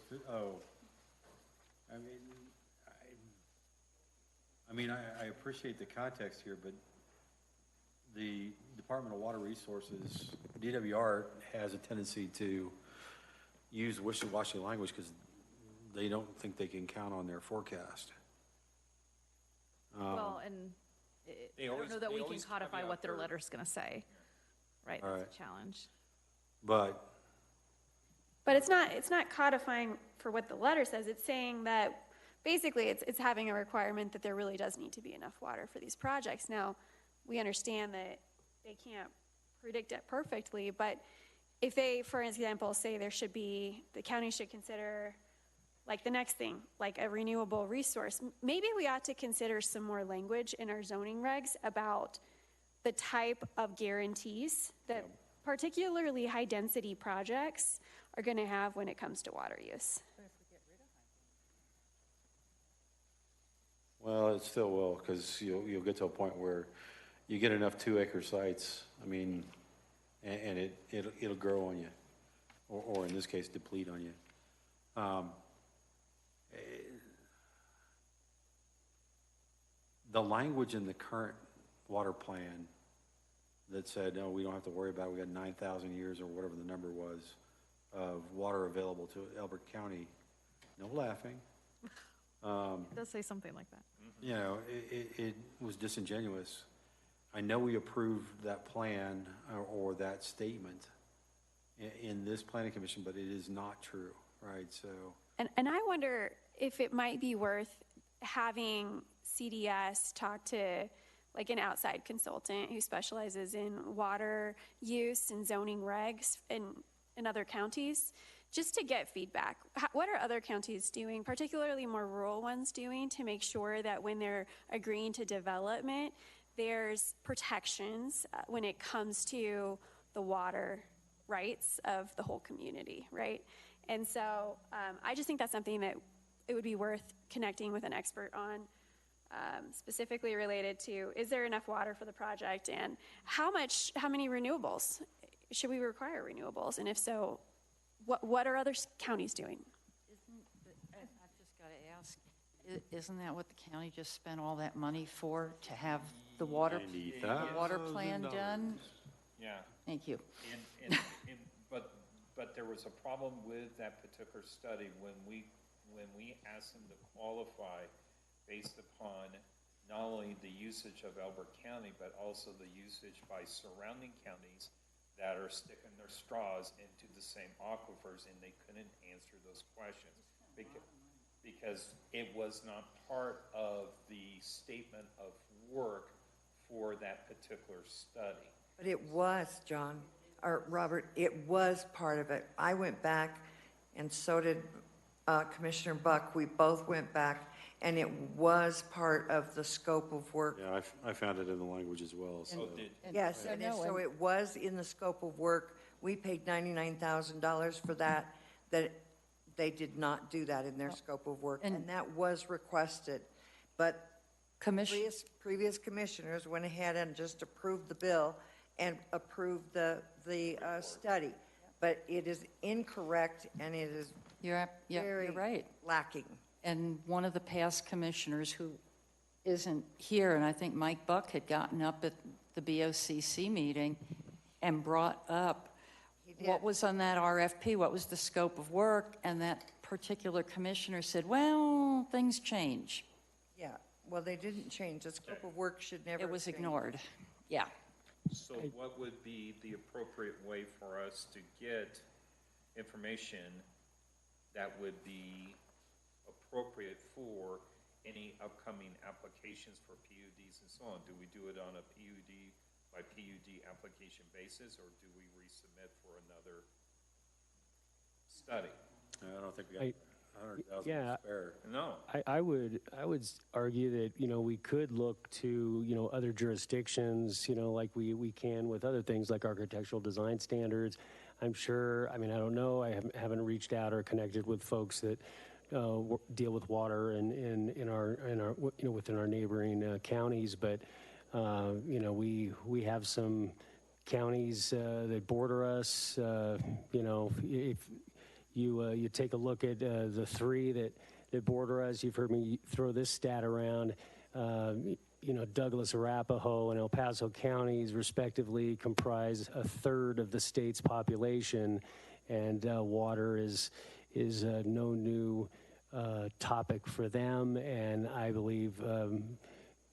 I appreciate the context here, but the Department of Water Resources, DWR, has a tendency to use wishy-washy language because they don't think they can count on their forecast. Well, and I don't know that we can codify what their letter's going to say. Right, that's a challenge. But it's not codifying for what the letter says. It's saying that basically it's having a requirement that there really does need to be enough water for these projects. Now, we understand that they can't predict it perfectly, but if they, for example, say the county should consider, like the next thing, like a renewable resource, maybe we ought to consider some more language in our zoning regs about the type of guarantees that particularly high density projects are going to have when it comes to water use. well, it still will, because you'll get to a point where you get enough 2-acre sites, and it'll grow on you, or in this case, deplete on you. The language in the current water plan that said, no, we don't have to worry about it, we got 9,000 years or whatever the number was of water available to Elbert County, no laughing. It does say something like that. It was disingenuous. I know we approved that plan or that statement in this planning commission, but it is not true, right? So. And I wonder if it might be worth having CDS talk to like an outside consultant who specializes in water use and zoning regs in other counties, just to get feedback. What are other counties doing, particularly more rural ones, doing to make sure that when they're agreeing to development, there's protections when it comes to the water rights of the whole community, right? And so I just think that's something that it would be worth connecting with an expert on, specifically related to, is there enough water for the project, and how many renewables? Should we require renewables? And if so, what are other counties doing? I've just got to ask, isn't that what the county just spent all that money for, to have the water plan done? Yeah. Thank you. But there was a problem with that particular study when we asked them to qualify based upon not only the usage of Elbert County, but also the usage by surrounding counties that are sticking their straws into the same aquifers, and they couldn't answer those questions because it was not part of the statement of work for that particular study. But it was, John, or Robert, it was part of it. I went back, and so did Commissioner Buck. We both went back, and it was part of the scope of work. Yeah, I found it in the language as well. So. Yes, and so it was in the scope of work. We paid $99,000 for that they did not do that in their scope of work, and that was requested. But previous commissioners went ahead and just approved the bill and approved the study. But it is incorrect, and it is You're right. lacking. And one of the past commissioners who isn't here, and I think Mike Buck had gotten up at the BOCC meeting and brought up what was on that RFP, what was the scope of work, and that particular commissioner said, well, things change. Yeah, well, they didn't change. The scope of work should never It was change. ignored. Yeah. So what would be the appropriate way for us to get information that would be appropriate for any upcoming applications for PUDs and so on? Do we do it on a PUD by PUD application basis, or do we resubmit for another study? I don't think we got 100,000 spare. No. I would argue that, we could look to, other jurisdictions, like we can with other things like architectural design standards. I'm sure, I don't know, I haven't reached out or connected with folks that deal with water in our within our neighboring counties, but we have some counties that border us. If you take a look at the three that border us, you've heard me throw this stat around. Douglas, Arapahoe, and El Paso counties respectively comprise a third of the state's population, and water is no new topic for them. And I believe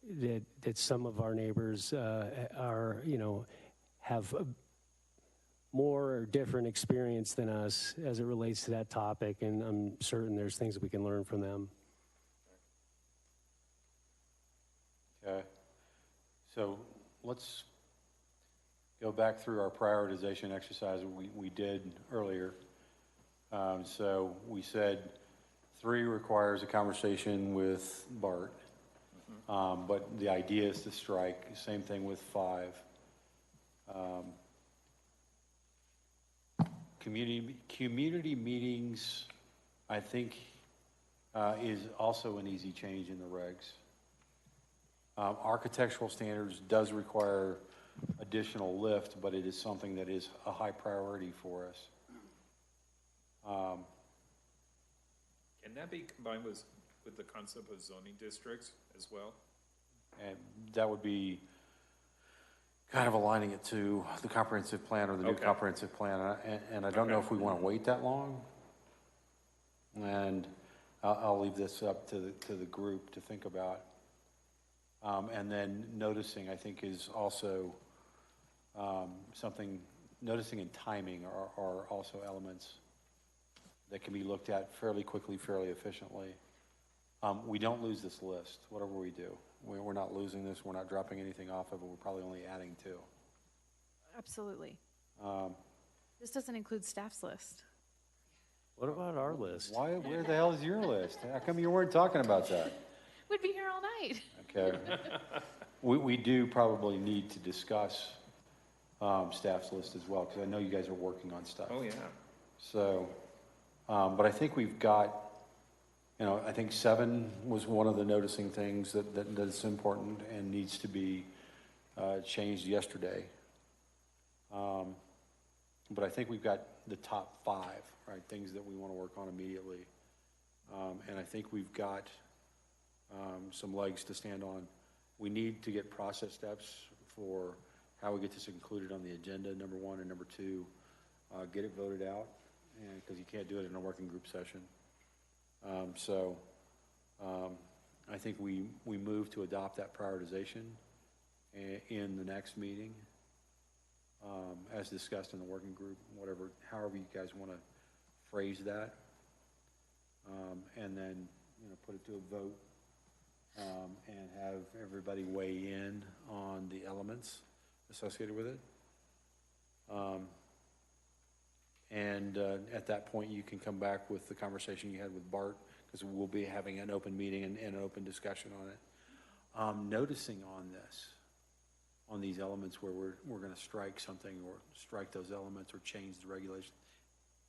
that some of our neighbors have a more or different experience than us as it relates to that topic, and I'm certain there's things that we can learn from them. Okay, so let's go back through our prioritization exercise we did earlier. So we said 3 requires a conversation with Bart, but the idea is to strike. Same thing with 5. Community meetings, I think, is also an easy change in the regs. Architectural standards does require additional lift, but it is something that is a high priority for us. Can that be combined with the concept of zoning districts as well? And that would be kind of aligning it to the comprehensive plan or the new comprehensive plan. And I don't know if we want to wait that long. And I'll leave this up to the group to think about. And then noticing, I think, is also something, noticing and timing are also elements that can be looked at fairly quickly, fairly efficiently. We don't lose this list, whatever we do. We're not losing this, we're not dropping anything off of it, we're probably only adding to. Absolutely. Um, This doesn't include staff's list. What about our list? Where the hell is your list? How come you weren't talking about that? We'd be here all night. Okay. We do probably need to discuss staff's list as well, because I know you guys are working on stuff. Oh, yeah. So, but I think we've got, I think 7 was one of the noticing things that's important and needs to be changed yesterday. But I think we've got the top 5, right, things that we want to work on immediately. And I think we've got some legs to stand on. We need to get process steps for how we get this included on the agenda, number 1, and number 2, get it voted out, because you can't do it in a working group session. I think we move to adopt that prioritization in the next meeting, as discussed in the working group, however you guys want to phrase that, and then put it to a vote, and have everybody weigh in on the elements associated with it. At that point, you can come back with the conversation you had with Bart, because we'll be having an open meeting and an open discussion on it. Noticing on these elements where we're going to strike something or strike those elements or change the regulation,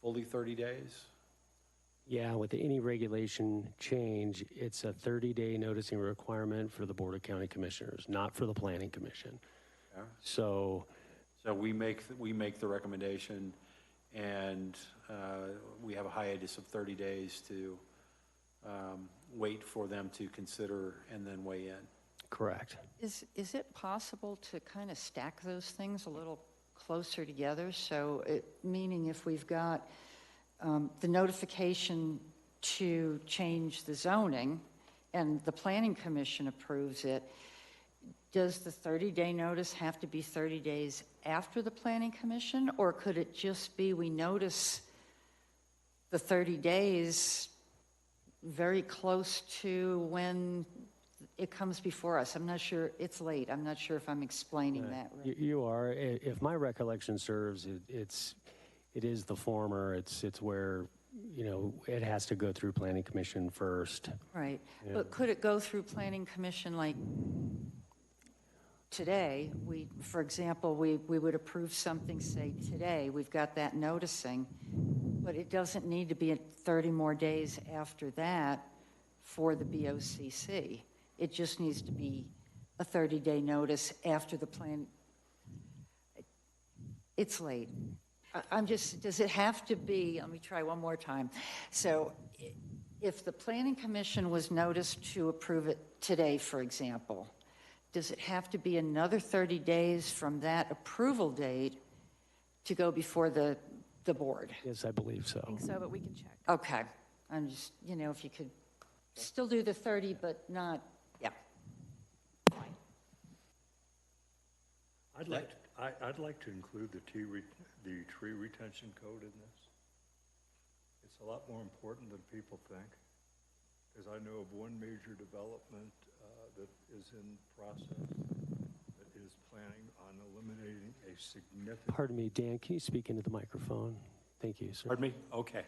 fully 30 days? Yeah, with any regulation change, it's a 30-day noticing requirement for the Board of County Commissioners, not for the Planning Commission. Yeah. So we make the recommendation, and we have a hiatus of 30 days to wait for them to consider and then weigh in. correct. Is it possible to kind of stack those things a little closer together? So, meaning if we've got the notification to change the zoning and the Planning Commission approves it, does the 30-day notice have to be 30 days after the Planning Commission? Or could it just be we notice the 30 days very close to when it comes before us? I'm not sure, it's late. I'm not sure if I'm explaining that right. You are. If my recollection serves, it is the former. It's where, it has to go through Planning Commission first. Right. Yeah. But could it go through Planning Commission like today? For example, we would approve something, say, today. We've got that noticing, but it doesn't need to be 30 more days after that for the BOCC. It just needs to be a 30-day notice after the plan. It's late. Does it have to be, let me try one more time. So if the Planning Commission was noticed to approve it today, for example, does it have to be another 30 days from that approval date to go before the board? Yes, I believe so. I think so, but we can check. Okay. I'm just, if you could still do the 30, but not, yeah. I'd like to include the tree retention code in this. It's a lot more important than people think, because I know of one major development that is in process that is planning on eliminating a significant. Pardon me, Dan, can you speak into the microphone? Thank you, sir. Pardon me? Okay.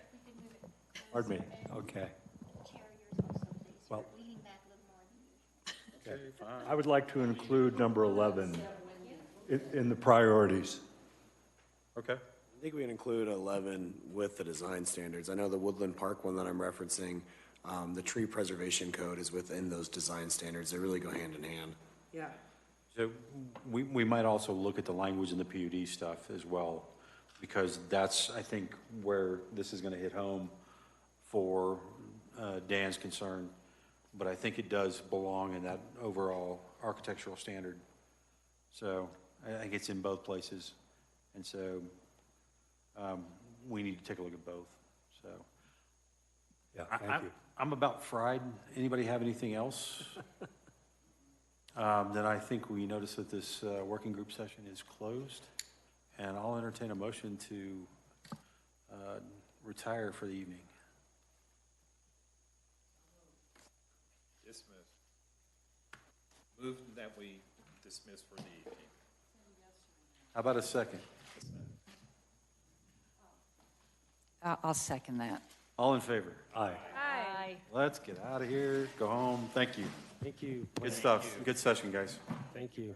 Pardon me. Okay. Well, okay. I would like to include number 11 in the priorities. Okay. I think we can include 11 with the design standards. I know the Woodland Park one that I'm referencing, the tree preservation code is within those design standards. They really go hand in hand. Yeah. So we might also look at the language in the PUD stuff as well, because that's, I think, where this is going to hit home for Dan's concern. But I think it does belong in that overall architectural standard. So I think it's in both places. And so we need to take a look at both. So Yeah, thank you. I'm about fried. Anybody have anything else? Then I think we notice that this working group session is closed, and I'll entertain a motion to retire for the evening. we dismiss for the evening. How about a second? I'll second that. All in favor? Aye. Aye. Let's get out of here, go home. Thank you. Thank you. Good stuff. Good session, guys. Thank you.